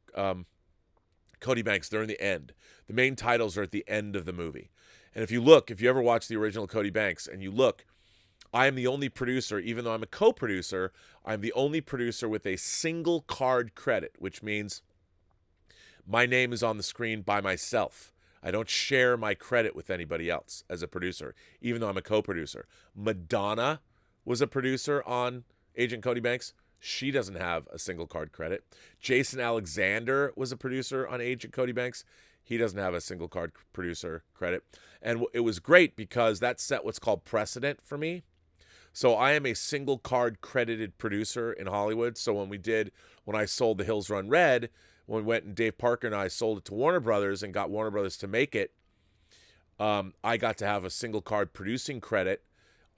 Cody Banks. They're in the end. The main titles are at the end of the movie. And if you ever watch the original Cody Banks and you look, I am the only producer, even though I'm a co-producer, I'm the only producer with a single card credit, which means my name is on the screen by myself. I don't share my credit with anybody else as a producer, even though I'm a co-producer. Madonna was a producer on Agent Cody Banks, she doesn't have a single card credit. Jason Alexander was a producer on Agent Cody Banks. He doesn't have a single card producer credit. And it was great because that set what's called precedent for me. So I am a single card credited producer in Hollywood. So when I sold The Hills Run Red, when we went and Dave Parker and I sold it to Warner Brothers and got Warner Brothers to make it, I got to have a single card producing credit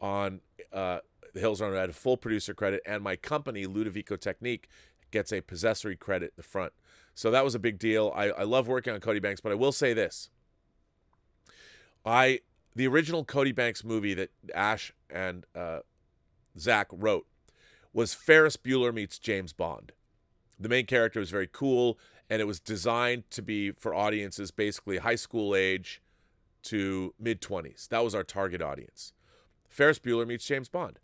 on The Hills Run Red, a full producer credit, and my company, Ludovico Technique, gets a possessory credit at the front. So that was a big deal. I love working on Cody Banks, but I will say this. The original Cody Banks movie that Ash and Zach wrote was Ferris Bueller meets James Bond. The main character was very cool, and it was designed to be for audiences basically high school age to mid-20s. That was our target audience. Ferris Bueller meets James Bond.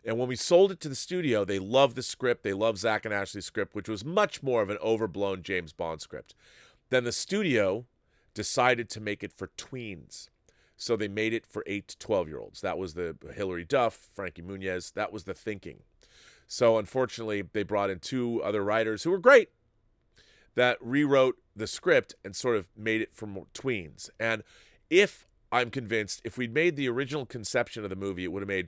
And when we sold it to the studio, they loved the script. They loved Zach and Ashley's script, which was much more of an overblown James Bond script. Then the studio decided to make it for tweens. So they made it for 8 to 12-year-olds. That was the Hilary Duff, Frankie Muniz. That was the thinking. So unfortunately, they brought in 2 other writers who were great that rewrote the script and sort of made it for more tweens. And I'm convinced, if we'd made the original conception of the movie, it would have made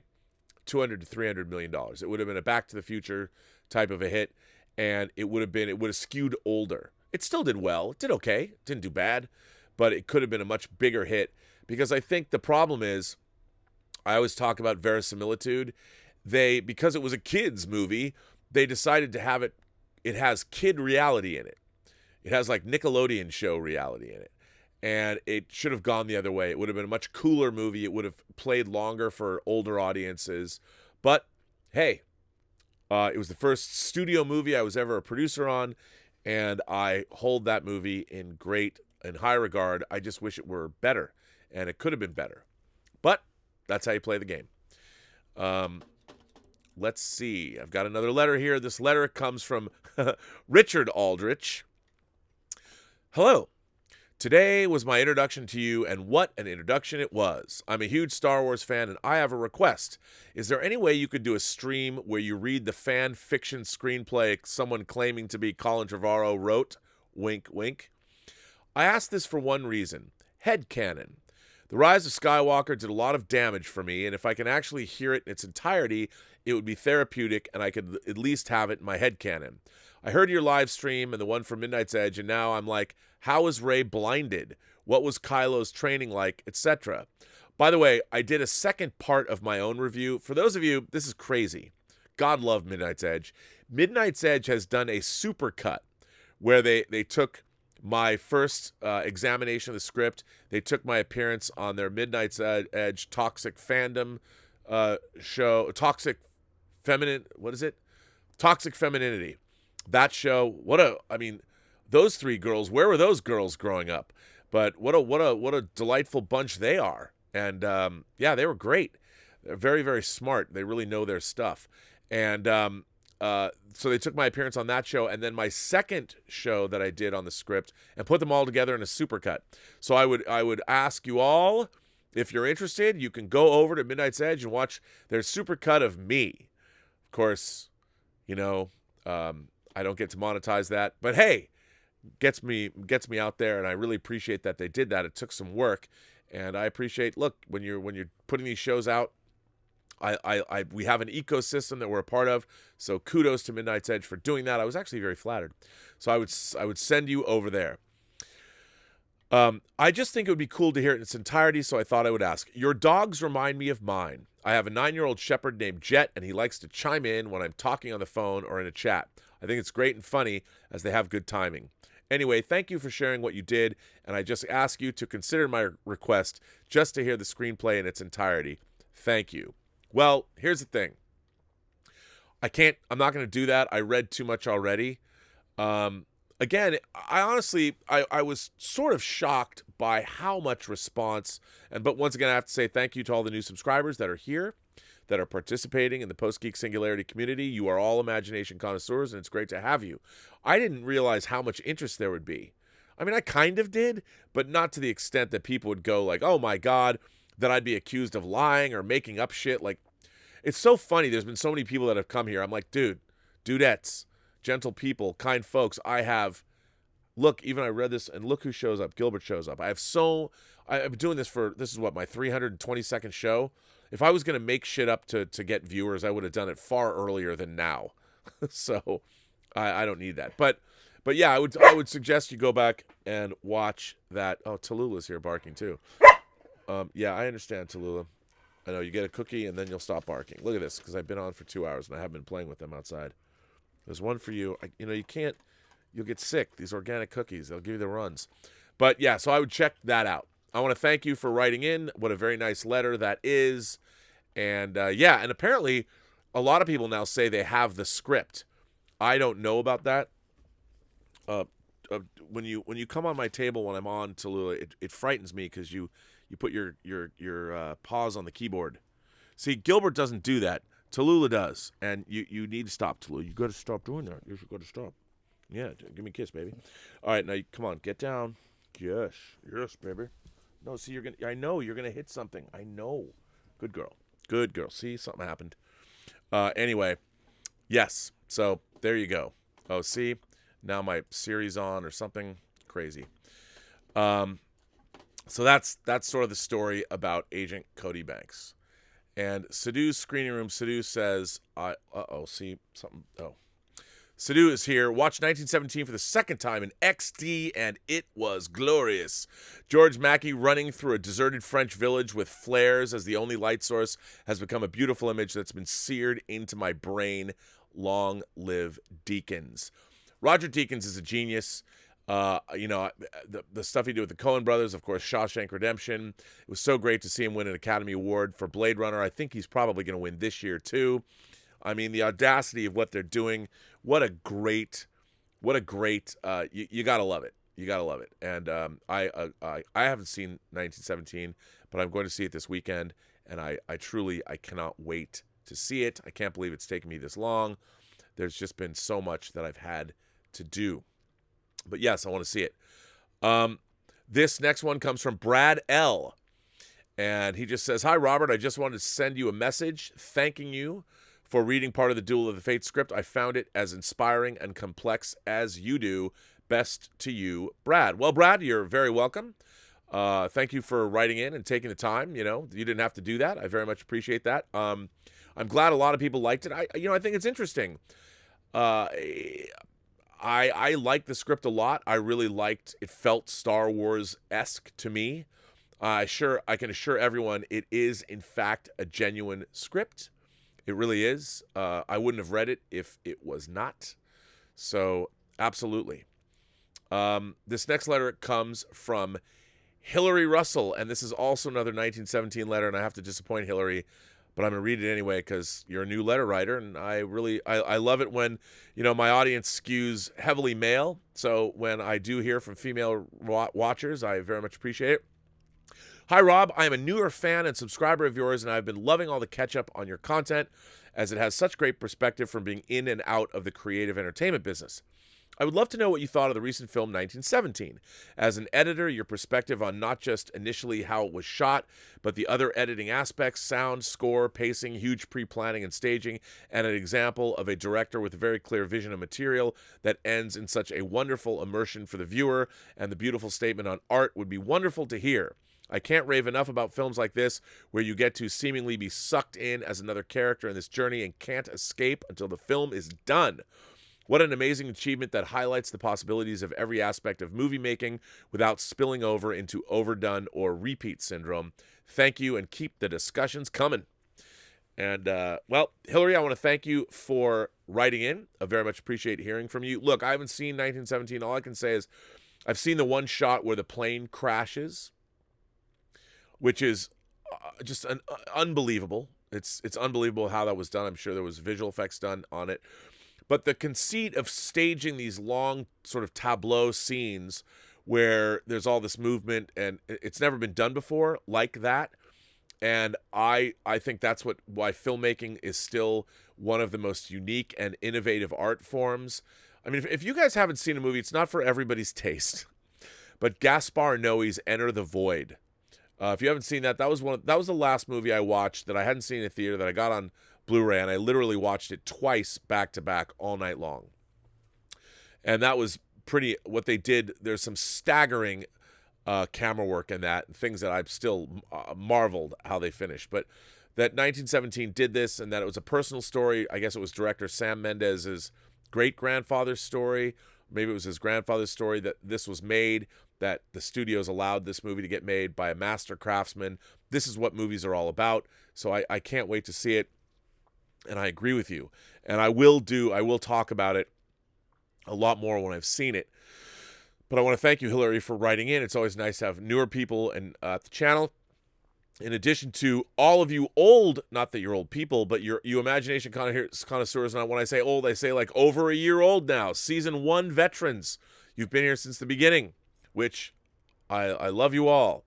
$200 to $300 million. It would have been a Back to the Future type of a hit, and it would have skewed older. It still did well. It did okay. It didn't do bad, but it could have been a much bigger hit, because I think the problem is, I always talk about verisimilitude. Because it was a kids movie, they decided to have it has kid reality in it. It has like Nickelodeon show reality in it. And it should have gone the other way. It would have been a much cooler movie. It would have played longer for older audiences. But, hey, it was the first studio movie I was ever a producer on, and I hold that movie in high regard. I just wish it were better, and it could have been better. But that's how you play the game. Let's see. I've got another letter here. This letter comes from Richard Aldrich. Hello. Today was my introduction to you, and what an introduction it was. I'm a huge Star Wars fan, and I have a request. Is there any way you could do a stream where you read the fan fiction screenplay someone claiming to be Colin Trevorrow wrote? Wink, wink. I ask this for one reason. Headcanon. The Rise of Skywalker did a lot of damage for me, and if I can actually hear it in its entirety, it would be therapeutic, and I could at least have it in my headcanon. I heard your live stream and the one from Midnight's Edge, and now I'm like, how was Rey blinded? What was Kylo's training like, etc.? By the way, I did a second part of my own review. For those of you, this is crazy. God love Midnight's Edge. Midnight's Edge has done a supercut where they took my first examination of the script. They took my appearance on their Midnight's Edge Toxic Fandom show. Toxic Femininity. That show, those 3 girls, where were those girls growing up? But what a delightful bunch they are. And they were great. They're very, very smart. They really know their stuff. And so they took my appearance on that show, and then my second show that I did on the script, and put them all together in a supercut. So I would ask you all, if you're interested, you can go over to Midnight's Edge and watch their supercut of me. Of course, I don't get to monetize that, but hey, gets me out there, and I really appreciate that they did that. It took some work, and I appreciate. Look, when you're putting these shows out, we have an ecosystem that we're a part of. So kudos to Midnight's Edge for doing that. I was actually very flattered. So I would send you over there. I just think it would be cool to hear it in its entirety, so I thought I would ask. Your dogs remind me of mine. I have a 9-year-old shepherd named Jet, and he likes to chime in when I'm talking on the phone or in a chat. I think it's great and funny, as they have good timing. Anyway, thank you for sharing what you did, and I just ask you to consider my request just to hear the screenplay in its entirety. Thank you. Well, here's the thing. I'm not going to do that. I read too much already. Again, I honestly was sort of shocked by how much response, but once again, I have to say thank you to all the new subscribers that are here, that are participating in the Post-Geek Singularity community. You are all imagination connoisseurs, and it's great to have you. I didn't realize how much interest there would be. I mean, I kind of did, but not to the extent that people would go like, oh my God, that I'd be accused of lying or making up shit. Like, it's so funny. There's been so many people that have come here. I'm like, dudettes, gentle people, kind folks. Look, even I read this, and look who shows up. Gilbert shows up. I've been doing this is what, my 322nd show. If I was going to make shit up to get viewers, I would have done it far earlier than now. So I don't need that. But yeah, I would suggest you go back and watch that. Oh, Tallulah's here barking too. Yeah, I understand, Tallulah. I know, you get a cookie and then you'll stop barking. Look at this, because I've been on for 2 hours and I haven't been playing with them outside. There's one for you. You can't, you'll get sick. These organic cookies, they'll give you the runs. But yeah, so I would check that out. I want to thank you for writing in. What a very nice letter that is. And yeah, and apparently a lot of people now say they have the script. I don't know about that. When you come on my table when I'm on, Tallulah, it frightens me because you put your paws on the keyboard. See, Gilbert doesn't do that. Tallulah does, and you need to stop, Tallulah. You got to stop doing that. You got to stop. Yeah, give me a kiss, baby. All right, now come on, get down. Yes, baby. No, see, I know you're gonna hit something. I know. Good girl. See, something happened. Anyway, yes. So there you go. Oh, see, now my Siri's on or something crazy. So that's sort of the story about Agent Cody Banks. And Sadhu's screening room. Sadhu says, Sadhu is here. Watched 1917 for the second time in XD, and it was glorious. George Mackey running through a deserted French village with flares as the only light source has become a beautiful image that's been seared into my brain. Long live Deakins. Roger Deakins is a genius. The stuff he did with the Coen brothers, of course, Shawshank Redemption. It was so great to see him win an Academy Award for Blade Runner. I think he's probably going to win this year too. I mean, the audacity of what they're doing. What a great, you gotta love it. You gotta love it. And I haven't seen 1917, but I'm going to see it this weekend, and I cannot wait to see it. I can't believe it's taken me this long. There's just been so much that I've had to do. But yes, I want to see it. This next one comes from Brad L. And he just says, "Hi, Robert. I just wanted to send you a message thanking you for reading part of the Duel of the Fates script. I found it as inspiring and complex as you do. Best to you, Brad." Well, Brad, you're very welcome. Thank you for writing in and taking the time. You didn't have to do that. I very much appreciate that. I'm glad a lot of people liked it. I think it's interesting. I liked the script a lot. I really liked it. Felt Star Wars-esque to me. I can assure everyone it is, in fact, a genuine script. It really is. I wouldn't have read it if it was not. So, absolutely. This next letter comes from Hillary Russell, and this is also another 1917 letter, and I have to disappoint Hillary, but I'm going to read it anyway because you're a new letter writer, and I love it when, my audience skews heavily male. So when I do hear from female watchers, I very much appreciate it. "Hi, Rob. I am a newer fan and subscriber of yours, and I've been loving all the catch-up on your content, as it has such great perspective from being in and out of the creative entertainment business. I would love to know what you thought of the recent film 1917. As an editor, your perspective on not just initially how it was shot, but the other editing aspects, sound, score, pacing, huge pre-planning and staging, and an example of a director with a very clear vision of material that ends in such a wonderful immersion for the viewer, and the beautiful statement on art would be wonderful to hear. I can't rave enough about films like this, where you get to seemingly be sucked in as another character in this journey and can't escape until the film is done. What an amazing achievement that highlights the possibilities of every aspect of movie making without spilling over into overdone or repeat syndrome. Thank you, and keep the discussions coming." And, Hillary, I want to thank you for writing in. I very much appreciate hearing from you. Look, I haven't seen 1917. All I can say is I've seen the one shot where the plane crashes, which is just unbelievable. It's unbelievable how that was done. I'm sure there was visual effects done on it. But the conceit of staging these long sort of tableau scenes where there's all this movement, and it's never been done before like that. And I think that's why filmmaking is still one of the most unique and innovative art forms. I mean, if you guys haven't seen a movie, it's not for everybody's taste. But Gaspar Noé's Enter the Void. If you haven't seen that, that was the last movie I watched that I hadn't seen in theater, that I got on Blu-ray, and I literally watched it twice back to back all night long. And that was pretty, what they did, there's some staggering camera work in that, things that I've still marveled how they finished. But that 1917 did this, and that it was a personal story. I guess it was director Sam Mendes's great-grandfather's story. Maybe it was his grandfather's story that this was made, that the studios allowed this movie to get made by a master craftsman. This is what movies are all about. So I can't wait to see it. And I agree with you. And I will talk about it a lot more when I've seen it. But I want to thank you, Hillary, for writing in. It's always nice to have newer people at the channel. In addition to all of you old, not that you're old people, but you imagination connoisseurs, and when I say old, I say like over a year old now. Season 1 veterans. You've been here since the beginning, which I love you all.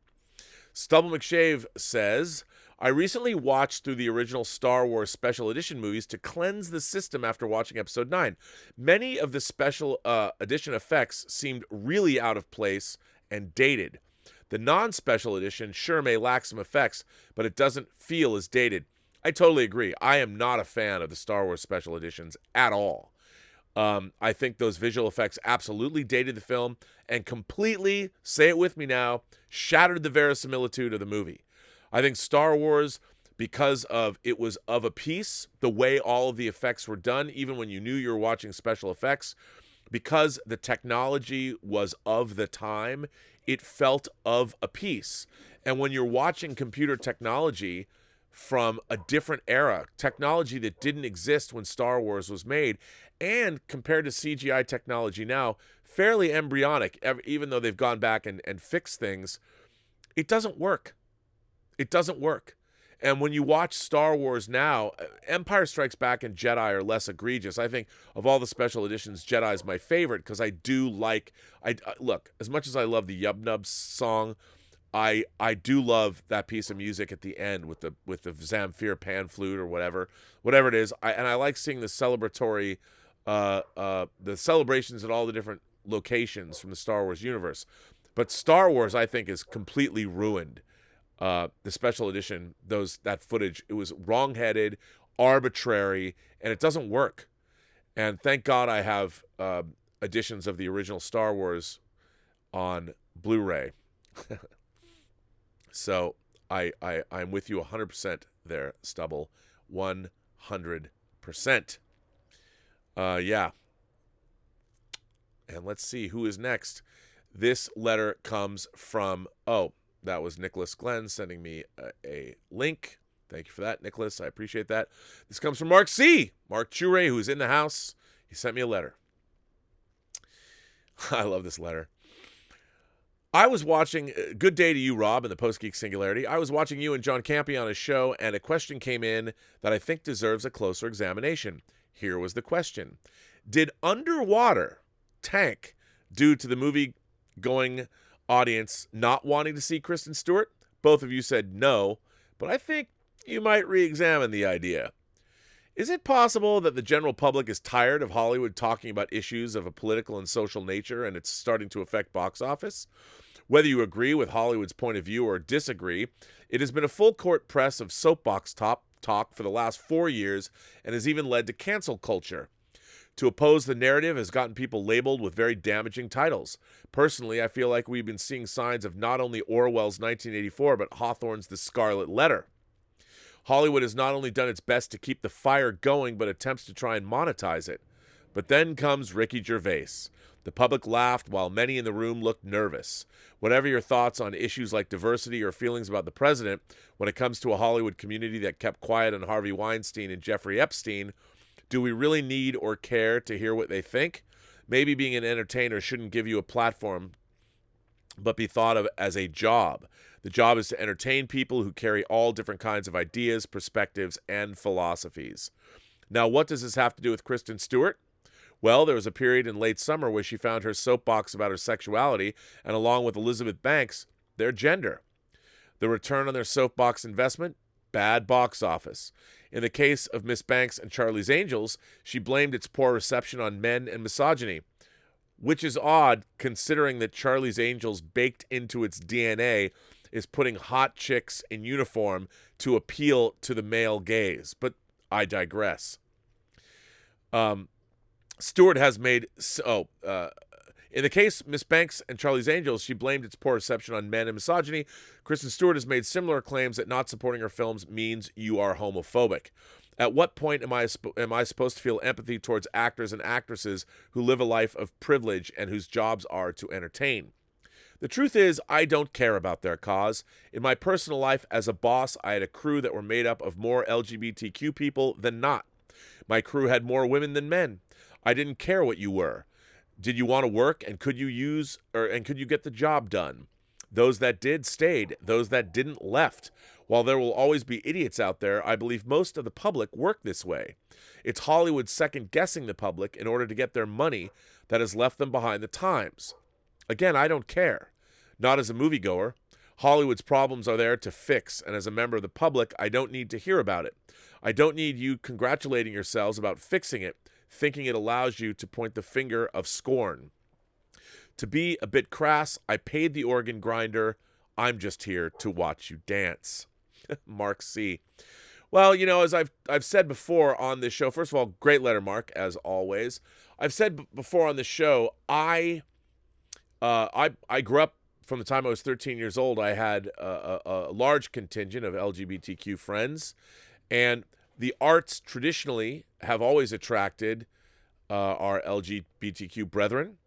Stubble McShave says, I recently watched through the original Star Wars Special Edition movies to cleanse the system after watching Episode 9. Many of the Special Edition effects seemed really out of place and dated. The non-Special Edition sure may lack some effects, but it doesn't feel as dated. I totally agree. I am not a fan of the Star Wars Special Editions at all. I think those visual effects absolutely dated the film and completely, say it with me now, shattered the verisimilitude of the movie. I think Star Wars, because of it was of a piece, the way all of the effects were done, even when you knew you were watching special effects, because the technology was of the time, it felt of a piece. And when you're watching computer technology from a different era, technology that didn't exist when Star Wars was made, and compared to CGI technology now, fairly embryonic, even though they've gone back and fixed things, it doesn't work. It doesn't work. And when you watch Star Wars now, Empire Strikes Back and Jedi are less egregious. I think of all the special editions, Jedi is my favorite because I do like, look, as much as I love the Yub Nubs song, I do love that piece of music at the end with the Zamfir pan flute or whatever it is. And I like seeing the celebratory, the celebrations at all the different locations from the Star Wars universe. But Star Wars, I think, is completely ruined. The special edition, that footage, it was wrong-headed, arbitrary, and it doesn't work. And thank God I have editions of the original Star Wars on Blu-ray. So I'm with you 100% there, Stubble. 100%. Yeah. And let's see who is next. This letter comes from, that was Nicholas Glenn sending me a link. Thank you for that, Nicholas. I appreciate that. This comes from Mark C. Mark Chure, who's in the house. He sent me a letter. I love this letter. I was watching, good day to you, Rob, in the Post-Geek Singularity. I was watching you and John Campy on a show, and a question came in that I think deserves a closer examination. Here was the question. Did Underwater tank due to the movie-going audience not wanting to see Kristen Stewart? Both of you said no, but I think you might re-examine the idea. Is it possible that the general public is tired of Hollywood talking about issues of a political and social nature, and it's starting to affect box office? Whether you agree with Hollywood's point of view or disagree, it has been a full-court press of soapbox talk for the last 4 years and has even led to cancel culture. To oppose the narrative has gotten people labeled with very damaging titles. Personally, I feel like we've been seeing signs of not only Orwell's 1984, but Hawthorne's The Scarlet Letter. Hollywood has not only done its best to keep the fire going, but attempts to try and monetize it. But then comes Ricky Gervais. The public laughed while many in the room looked nervous. Whatever your thoughts on issues like diversity or feelings about the president, when it comes to a Hollywood community that kept quiet on Harvey Weinstein and Jeffrey Epstein, do we really need or care to hear what they think? Maybe being an entertainer shouldn't give you a platform, but be thought of as a job. The job is to entertain people who carry all different kinds of ideas, perspectives, and philosophies. Now, what does this have to do with Kristen Stewart? Well, there was a period in late summer where she found her soapbox about her sexuality, and along with Elizabeth Banks, their gender. The return on their soapbox investment? Bad box office. In the case of Miss Banks and Charlie's Angels, she blamed its poor reception on men and misogyny, which is odd considering that Charlie's Angels, baked into its DNA, is putting hot chicks in uniform to appeal to the male gaze. But I digress. Stewart has made in the case Miss Banks and Charlie's Angels, she blamed its poor reception on men and misogyny. Kristen Stewart has made similar claims that not supporting her films means you are homophobic. At what point am I supposed to feel empathy towards actors and actresses who live a life of privilege and whose jobs are to entertain? The truth is, I don't care about their cause. In my personal life as a boss, I had a crew that were made up of more LGBTQ people than not. My crew had more women than men. I didn't care what you were. Did you want to work, and could you get the job done? Those that did stayed. Those that didn't left. While there will always be idiots out there, I believe most of the public work this way. It's Hollywood second-guessing the public in order to get their money that has left them behind the times. Again, I don't care. Not as a moviegoer. Hollywood's problems are there to fix, and as a member of the public, I don't need to hear about it. I don't need you congratulating yourselves about fixing it, thinking it allows you to point the finger of scorn. To be a bit crass, I paid the organ grinder. I'm just here to watch you dance. Mark C. Well, as I've said before on this show, first of all, great letter, Mark, as always. I've said before on the show, I grew up from the time I was 13 years old. I had a large contingent of LGBTQ friends, and the arts traditionally have always attracted our LGBTQ brethren.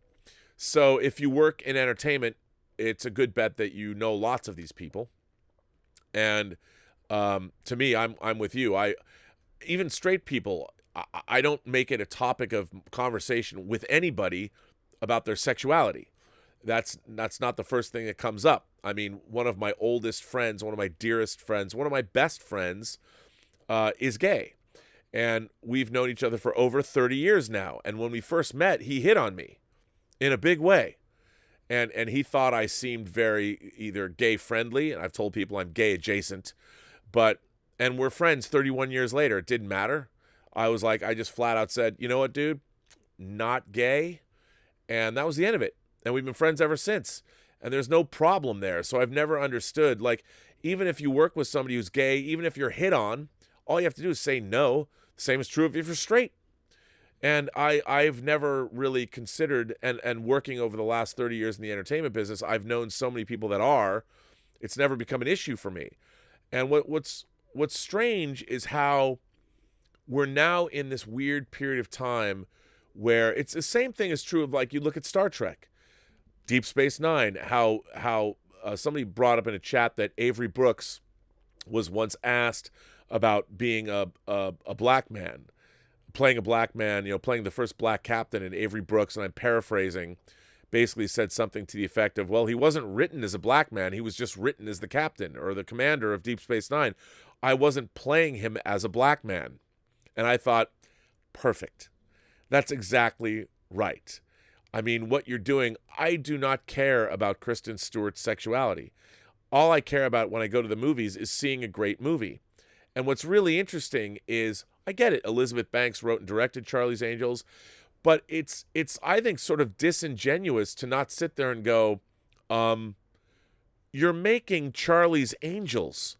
So if you work in entertainment, it's a good bet that you know lots of these people. And to me, I'm with you. Even straight people, I don't make it a topic of conversation with anybody about their sexuality. That's not the first thing that comes up. I mean, one of my oldest friends, one of my dearest friends, one of my best friends is gay. And we've known each other for over 30 years now. And when we first met, he hit on me in a big way. And he thought I seemed very either gay friendly, and I've told people I'm gay adjacent, and we're friends 31 years later. It didn't matter. I just flat out said, you know what, dude, not gay. And that was the end of it. And we've been friends ever since. And there's no problem there. So I've never understood, even if you work with somebody who's gay, even if you're hit on, all you have to do is say no. The same is true if you're straight. And I've never really considered, and working over the last 30 years in the entertainment business, I've known so many people that are. It's never become an issue for me. And what's strange is how we're now in this weird period of time where it's the same thing is true of, you look at Star Trek, Deep Space Nine, how somebody brought up in a chat that Avery Brooks was once asked about being a black man, playing a black man, playing the first black captain, in Avery Brooks, and I'm paraphrasing, basically said something to the effect of, well, he wasn't written as a black man, he was just written as the captain or the commander of Deep Space Nine. I wasn't playing him as a black man. And I thought, perfect. That's exactly right. I mean, what you're doing, I do not care about Kristen Stewart's sexuality. All I care about when I go to the movies is seeing a great movie. And what's really interesting is, I get it, Elizabeth Banks wrote and directed Charlie's Angels, but it's I think, sort of disingenuous to not sit there and go, you're making Charlie's Angels.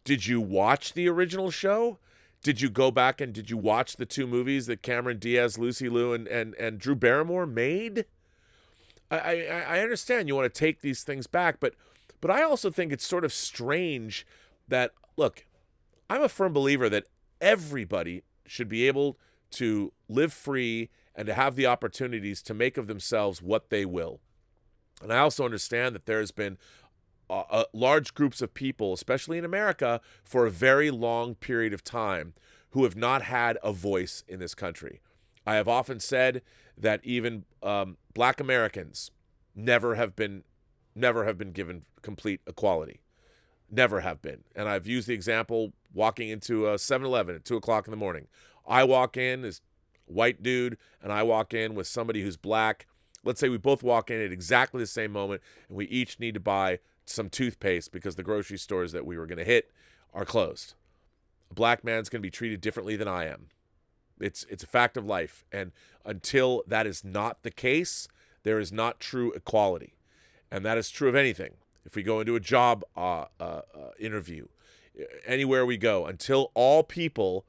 Did you watch the original show? Did you go back and did you watch the two movies that Cameron Diaz, Lucy Liu, and Drew Barrymore made? I understand you want to take these things back, but I also think it's sort of strange that, look, I'm a firm believer that everybody should be able to live free and to have the opportunities to make of themselves what they will. And I also understand that there's been large groups of people, especially in America, for a very long period of time, who have not had a voice in this country. I have often said that even black Americans never have been given complete equality. Never have been. And I've used the example walking into a 7-Eleven at 2 o'clock in the morning. I walk in as a white dude, and I walk in with somebody who's black. Let's say we both walk in at exactly the same moment, and we each need to buy some toothpaste because the grocery stores that we were going to hit are closed. A black man's going to be treated differently than I am. It's a fact of life. And until that is not the case, there is not true equality. And that is true of anything. If we go into a job interview, anywhere we go, until all people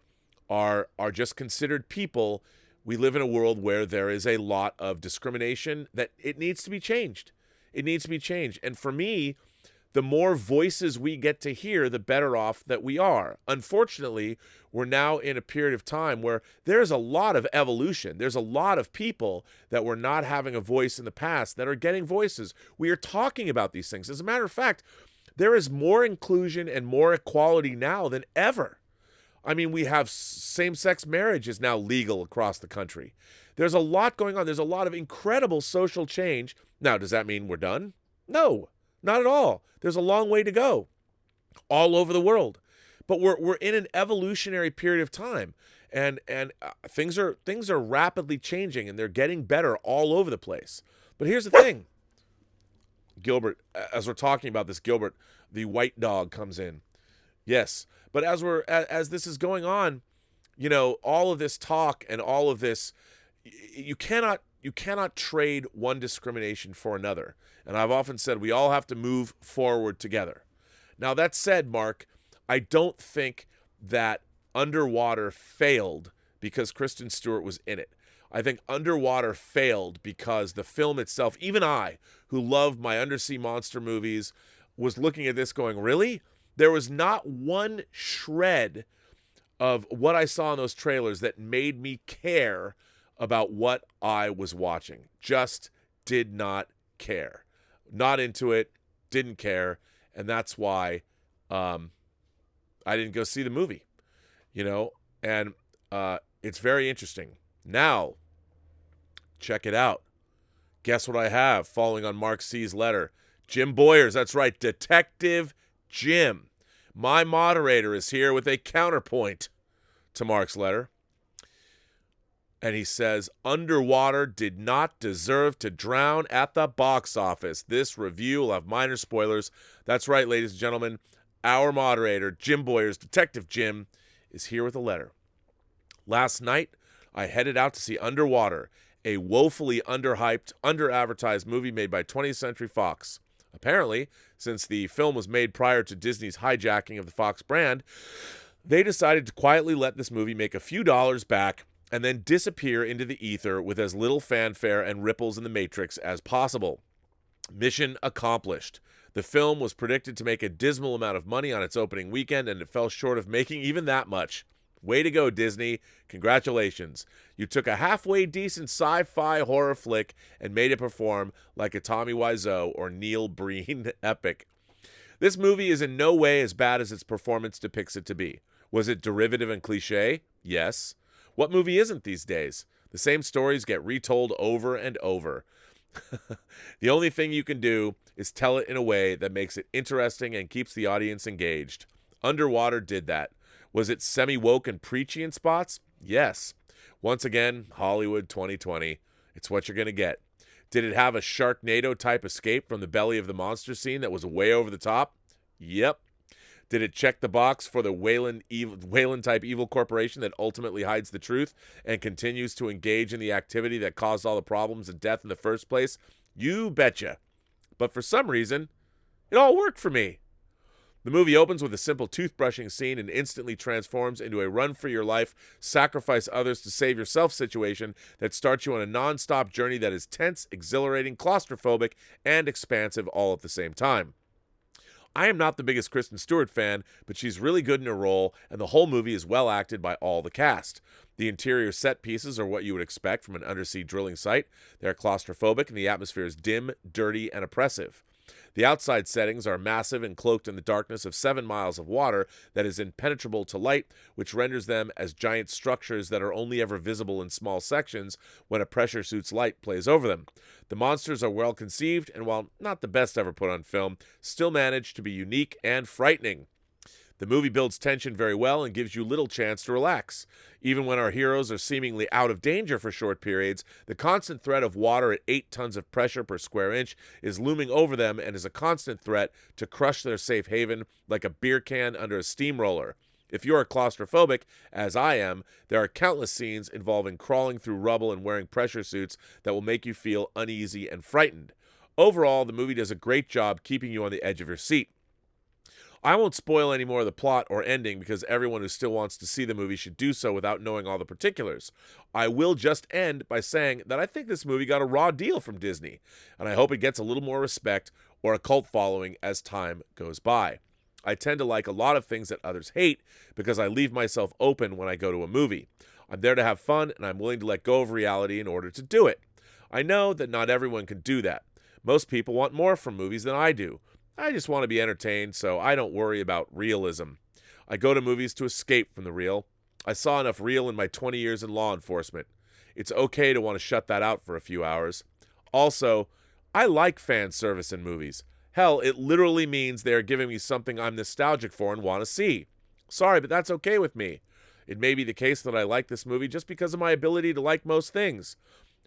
are just considered people. We live in a world where there is a lot of discrimination that it needs to be changed. It needs to be changed. And for me, the more voices we get to hear, the better off that we are. Unfortunately, we're now in a period of time where there's a lot of evolution. There's a lot of people that were not having a voice in the past that are getting voices. We are talking about these things. As a matter of fact, there is more inclusion and more equality now than ever. I mean, we have same-sex marriage is now legal across the country. There's a lot going on. There's a lot of incredible social change. Now, does that mean we're done? No, not at all. There's a long way to go all over the world. But we're in an evolutionary period of time, and things are rapidly changing, and they're getting better all over the place. But here's the thing. Gilbert, as we're talking about this, Gilbert, the white dog comes in. Yes, but as this is going on, you know, all of this talk and all of this, you cannot trade one discrimination for another. And I've often said we all have to move forward together. Now, that said, Mark, I don't think that Underwater failed because Kristen Stewart was in it. I think Underwater failed because the film itself, even I, who loved my undersea monster movies, was looking at this going, really? There was not one shred of what I saw in those trailers that made me care about what I was watching. Just did not care. Not into it, didn't care, and that's why I didn't go see the movie. You know, and it's very interesting. Now, check it out. Guess what I have following on Mark C's letter? Jim Boyers, that's right, Detective Jim. My moderator is here with a counterpoint to Mark's letter. And he says, Underwater did not deserve to drown at the box office. This review will have minor spoilers. That's right, ladies and gentlemen. Our moderator, Jim Boyers, Detective Jim, is here with a letter. Last night, I headed out to see Underwater, a woefully underhyped, under-advertised movie made by 20th Century Fox. Apparently, since the film was made prior to Disney's hijacking of the Fox brand, they decided to quietly let this movie make a few dollars back and then disappear into the ether with as little fanfare and ripples in the matrix as possible. Mission accomplished. The film was predicted to make a dismal amount of money on its opening weekend, and it fell short of making even that much. Way to go, Disney. Congratulations. You took a halfway decent sci-fi horror flick and made it perform like a Tommy Wiseau or Neil Breen epic. This movie is in no way as bad as its performance depicts it to be. Was it derivative and cliche? Yes. What movie isn't these days? The same stories get retold over and over. The only thing you can do is tell it in a way that makes it interesting and keeps the audience engaged. Underwater did that. Was it semi-woke and preachy in spots? Yes. Once again, Hollywood 2020. It's what you're going to get. Did it have a Sharknado-type escape from the belly of the monster scene that was way over the top? Yep. Did it check the box for the Wayland-type evil corporation that ultimately hides the truth and continues to engage in the activity that caused all the problems and death in the first place? You betcha. But for some reason, it all worked for me. The movie opens with a simple toothbrushing scene and instantly transforms into a run-for-your-life, sacrifice others to save yourself situation that starts you on a non-stop journey that is tense, exhilarating, claustrophobic, and expansive all at the same time. I am not the biggest Kristen Stewart fan, but she's really good in her role, and the whole movie is well acted by all the cast. The interior set pieces are what you would expect from an undersea drilling site. They are claustrophobic, and the atmosphere is dim, dirty, and oppressive. The outside settings are massive and cloaked in the darkness of 7 miles of water that is impenetrable to light, which renders them as giant structures that are only ever visible in small sections when a pressure suit's light plays over them. The monsters are well conceived, and while not the best ever put on film, still manage to be unique and frightening. The movie builds tension very well and gives you little chance to relax. Even when our heroes are seemingly out of danger for short periods, the constant threat of water at 8 tons of pressure per square inch is looming over them and is a constant threat to crush their safe haven like a beer can under a steamroller. If you are claustrophobic, as I am, there are countless scenes involving crawling through rubble and wearing pressure suits that will make you feel uneasy and frightened. Overall, the movie does a great job keeping you on the edge of your seat. I won't spoil any more of the plot or ending because everyone who still wants to see the movie should do so without knowing all the particulars. I will just end by saying that I think this movie got a raw deal from Disney, and I hope it gets a little more respect or a cult following as time goes by. I tend to like a lot of things that others hate because I leave myself open when I go to a movie. I'm there to have fun, and I'm willing to let go of reality in order to do it. I know that not everyone can do that. Most people want more from movies than I do. I just want to be entertained, so I don't worry about realism. I go to movies to escape from the real. I saw enough real in my 20 years in law enforcement. It's okay to want to shut that out for a few hours. Also, I like fan service in movies. Hell, it literally means they are giving me something I'm nostalgic for and want to see. Sorry, but that's okay with me. It may be the case that I like this movie just because of my ability to like most things.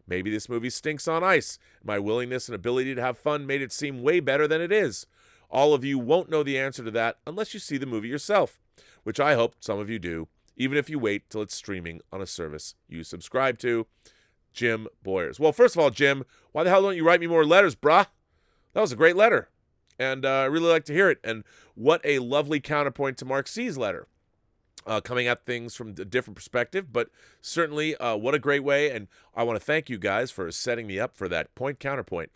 Maybe this movie stinks on ice. My willingness and ability to have fun made it seem way better than it is. All of you won't know the answer to that unless you see the movie yourself, which I hope some of you do, even if you wait till it's streaming on a service you subscribe to. Jim Boyers. Well, first of all, Jim, why the hell don't you write me more letters, brah? That was a great letter, and I really like to hear it. And what a lovely counterpoint to Mark C's letter. Coming at things from a different perspective, but certainly what a great way, and I want to thank you guys for setting me up for that point-counterpoint.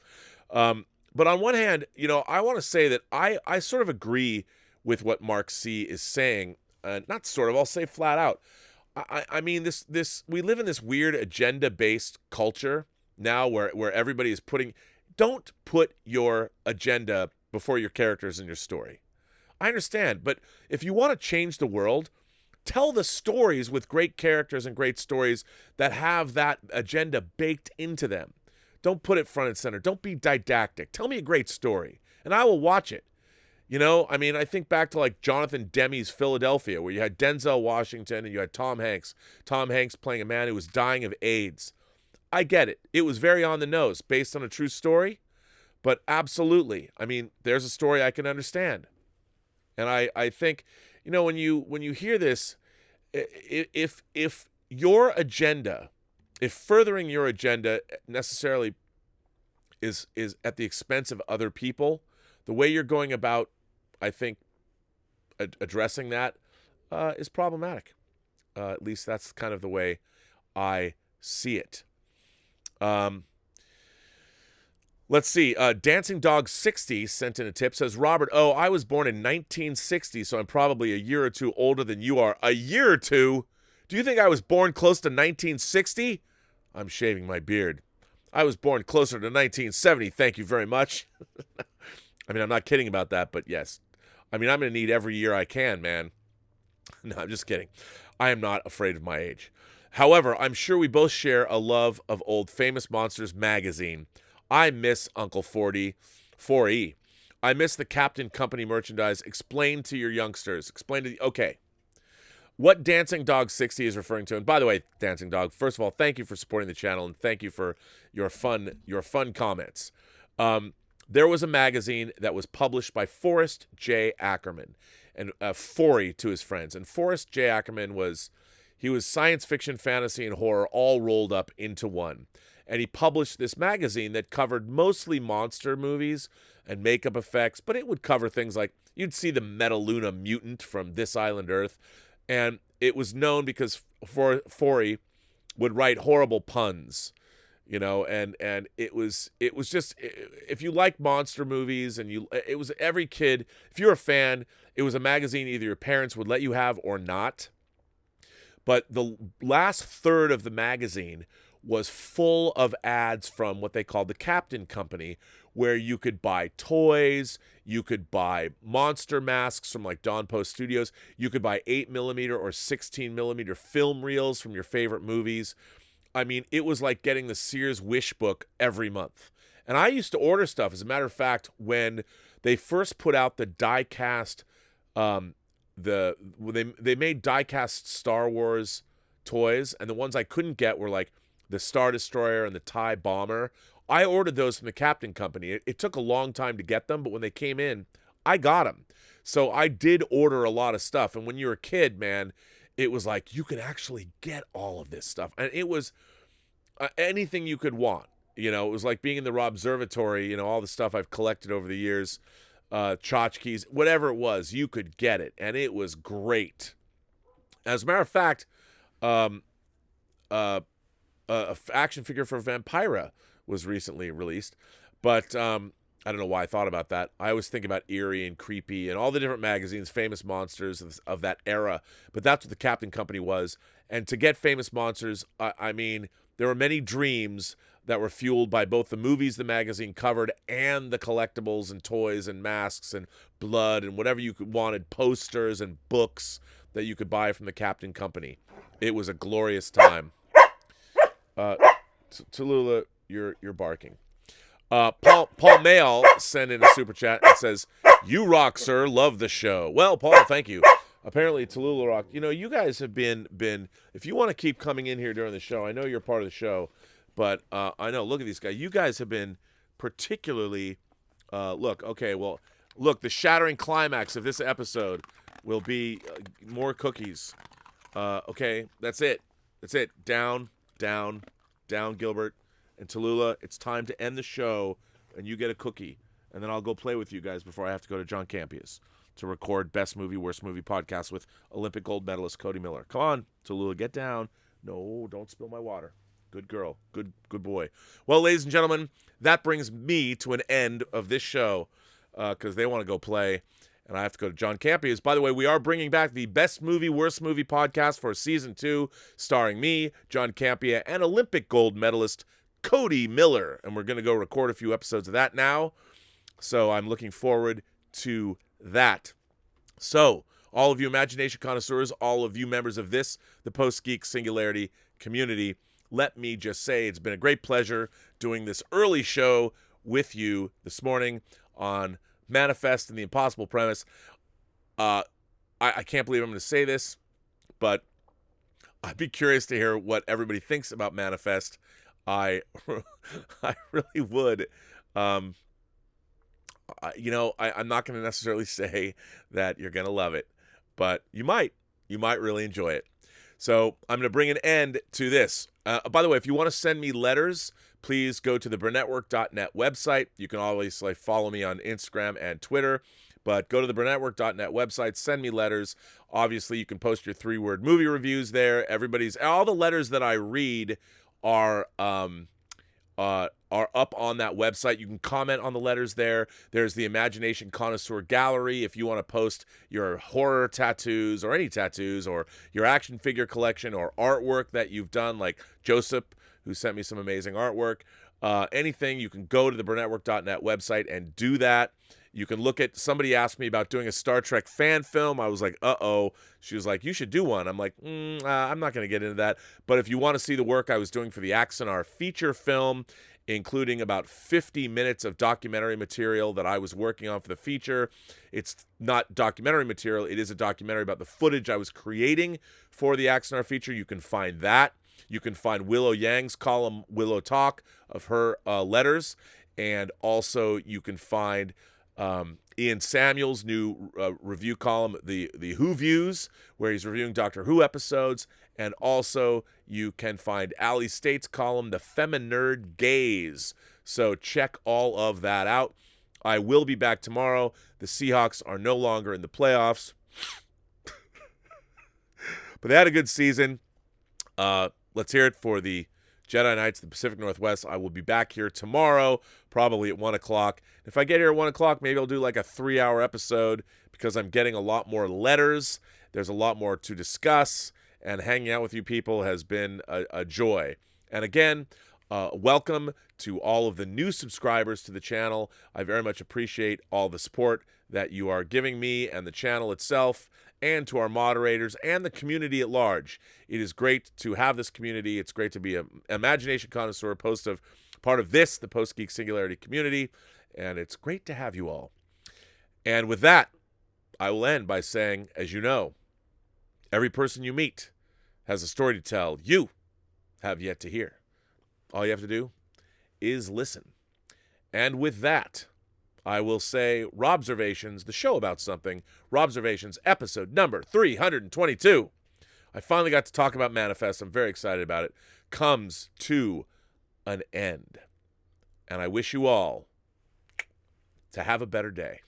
But on one hand, I want to say that I sort of agree with what Mark C is saying. Not sort of, I'll say flat out. I mean, this we live in this weird agenda-based culture now where everybody is don't put your agenda before your characters and your story. I understand, but if you want to change the world, tell the stories with great characters and great stories that have that agenda baked into them. Don't put it front and center. Don't be didactic. Tell me a great story, and I will watch it. I think back to like Jonathan Demme's Philadelphia, where you had Denzel Washington and you had Tom Hanks. Tom Hanks playing a man who was dying of AIDS. I get it. It was very on the nose, based on a true story, but absolutely. There's a story I can understand. And I think, when you hear this, if your agenda, if furthering your agenda necessarily is at the expense of other people, the way you're going about, I think, addressing that is problematic. At least that's kind of the way I see it. Let's see. Dancing Dog 60 sent in a tip, says, Robert, I was born in 1960, so I'm probably a year or two older than you are. A year or two? Do you think I was born close to 1960? I'm shaving my beard. I was born closer to 1970, thank you very much. I'm not kidding about that, but yes. I'm going to need every year I can, man. No, I'm just kidding. I am not afraid of my age. However, I'm sure we both share a love of old Famous Monsters magazine. I miss Uncle 4E. I miss the Captain Company merchandise. Explain to your youngsters. Okay. What Dancing Dog 60 is referring to, and by the way, Dancing Dog, first of all, thank you for supporting the channel, and thank you for your fun comments. There was a magazine that was published by Forrest J. Ackerman, and Forey to his friends. And Forrest J. Ackerman was science fiction, fantasy, and horror all rolled up into one. And he published this magazine that covered mostly monster movies and makeup effects, but it would cover things like, you'd see the Metaluna mutant from This Island Earth, and it was known because Forey would write horrible puns, and it was just, if you like monster movies and it was every kid, if you're a fan, it was a magazine either your parents would let you have or not. But the last third of the magazine was full of ads from what they called the Captain Company, where you could buy toys, you could buy monster masks from like Don Post Studios, you could buy 8mm or 16mm film reels from your favorite movies. It was like getting the Sears Wish book every month. And I used to order stuff. As a matter of fact, when they first put out the die-cast, they made die-cast Star Wars toys, and the ones I couldn't get were like the Star Destroyer and the TIE Bomber. I ordered those from the Captain Company. It took a long time to get them, but when they came in, I got them. So I did order a lot of stuff. And when you're a kid, man, it was like you could actually get all of this stuff. And it was anything you could want. It was like being in the Robservatory, all the stuff I've collected over the years. tchotchkes, whatever it was, you could get it, and it was great. As a matter of fact, action figure for Vampira was recently released, but I don't know why I thought about that. I always think about Eerie and Creepy and all the different magazines, famous monsters of that era, but that's what the Captain Company was. And to get famous monsters, I mean, there were many dreams that were fueled by both the movies the magazine covered and the collectibles and toys and masks and blood and whatever you wanted, posters and books that you could buy from the Captain Company. It was a glorious time. Tallulah, you're barking. Paul Mayall sent in a super chat and says, "You rock, sir. Love the show." Well, Paul, thank you. Apparently, Tallulah rock. You know, you guys have been. If you want to keep coming in here during the show, I know you're part of the show, but I know. Look at these guys. You guys have been particularly. Look, the shattering climax of this episode will be more cookies. Okay, that's it. That's it. Down, Gilbert. And Tallulah, it's time to end the show, and you get a cookie. And then I'll go play with you guys before I have to go to John Campia's to record Best Movie, Worst Movie podcast with Olympic gold medalist Cody Miller. Come on, Tallulah, get down. No, don't spill my water. Good girl. Good boy. Well, ladies and gentlemen, that brings me to an end of this show because they want to go play, and I have to go to John Campia's. By the way, we are bringing back the Best Movie, Worst Movie podcast for Season 2, starring me, John Campia, and Olympic gold medalist Cody Miller, and we're going to go record a few episodes of that now, so I'm looking forward to that. So, all of you imagination connoisseurs, all of you members of the Post-Geek Singularity community, let me just say it's been a great pleasure doing this early show with you this morning on Manifest and the Impossible Premise. I can't believe I'm going to say this, but I'd be curious to hear what everybody thinks about Manifest. I really would. I'm not going to necessarily say that you're going to love it, but you might really enjoy it. So I'm going to bring an end to this. By the way, if you want to send me letters, please go to the Burnettwork.net website. You can always follow me on Instagram and Twitter, but go to the Burnettwork.net website, send me letters. Obviously, you can post your 3-word movie reviews there. All the letters that I read are up on that website. You can comment on the letters there. There's the Imagination Connoisseur Gallery if you want to post your horror tattoos or any tattoos or your action figure collection or artwork that you've done, like Joseph, who sent me some amazing artwork. Anything, you can go to the Burnettwork.net website and do that. You can look at, somebody asked me about doing a Star Trek fan film. I was like, uh-oh. She was like, you should do one. I'm like, I'm not going to get into that. But if you want to see the work I was doing for the Axonar feature film, including about 50 minutes of documentary material that I was working on for the feature, it's not documentary material. It is a documentary about the footage I was creating for the Axonar feature. You can find that. You can find Willow Yang's column, Willow Talk, of her letters. And also you can find Ian Samuel's new review column, the Who Views, where he's reviewing Doctor Who episodes, and also you can find Ali State's column, The Feminerd Gaze. So check all of that out. I will be back tomorrow. The Seahawks are no longer in the playoffs, but they had a good season. Let's hear it for the Jedi Knights, the Pacific Northwest. I will be back here tomorrow, probably at 1 o'clock. If I get here at 1 o'clock, maybe I'll do like a 3-hour episode because I'm getting a lot more letters. There's a lot more to discuss, and hanging out with you people has been a joy. And again, welcome to all of the new subscribers to the channel. I very much appreciate all the support that you are giving me and the channel itself, and to our moderators and the community at large. It is great to have this community. It's great to be an imagination connoisseur, part of this, the Post-Geek Singularity community, and it's great to have you all. And with that, I will end by saying, as you know, every person you meet has a story to tell you have yet to hear. All you have to do is listen. And with that, I will say Robservations, the show about something, Robservations, episode number 322. I finally got to talk about Manifest. I'm very excited about it. Comes to an end. And I wish you all to have a better day.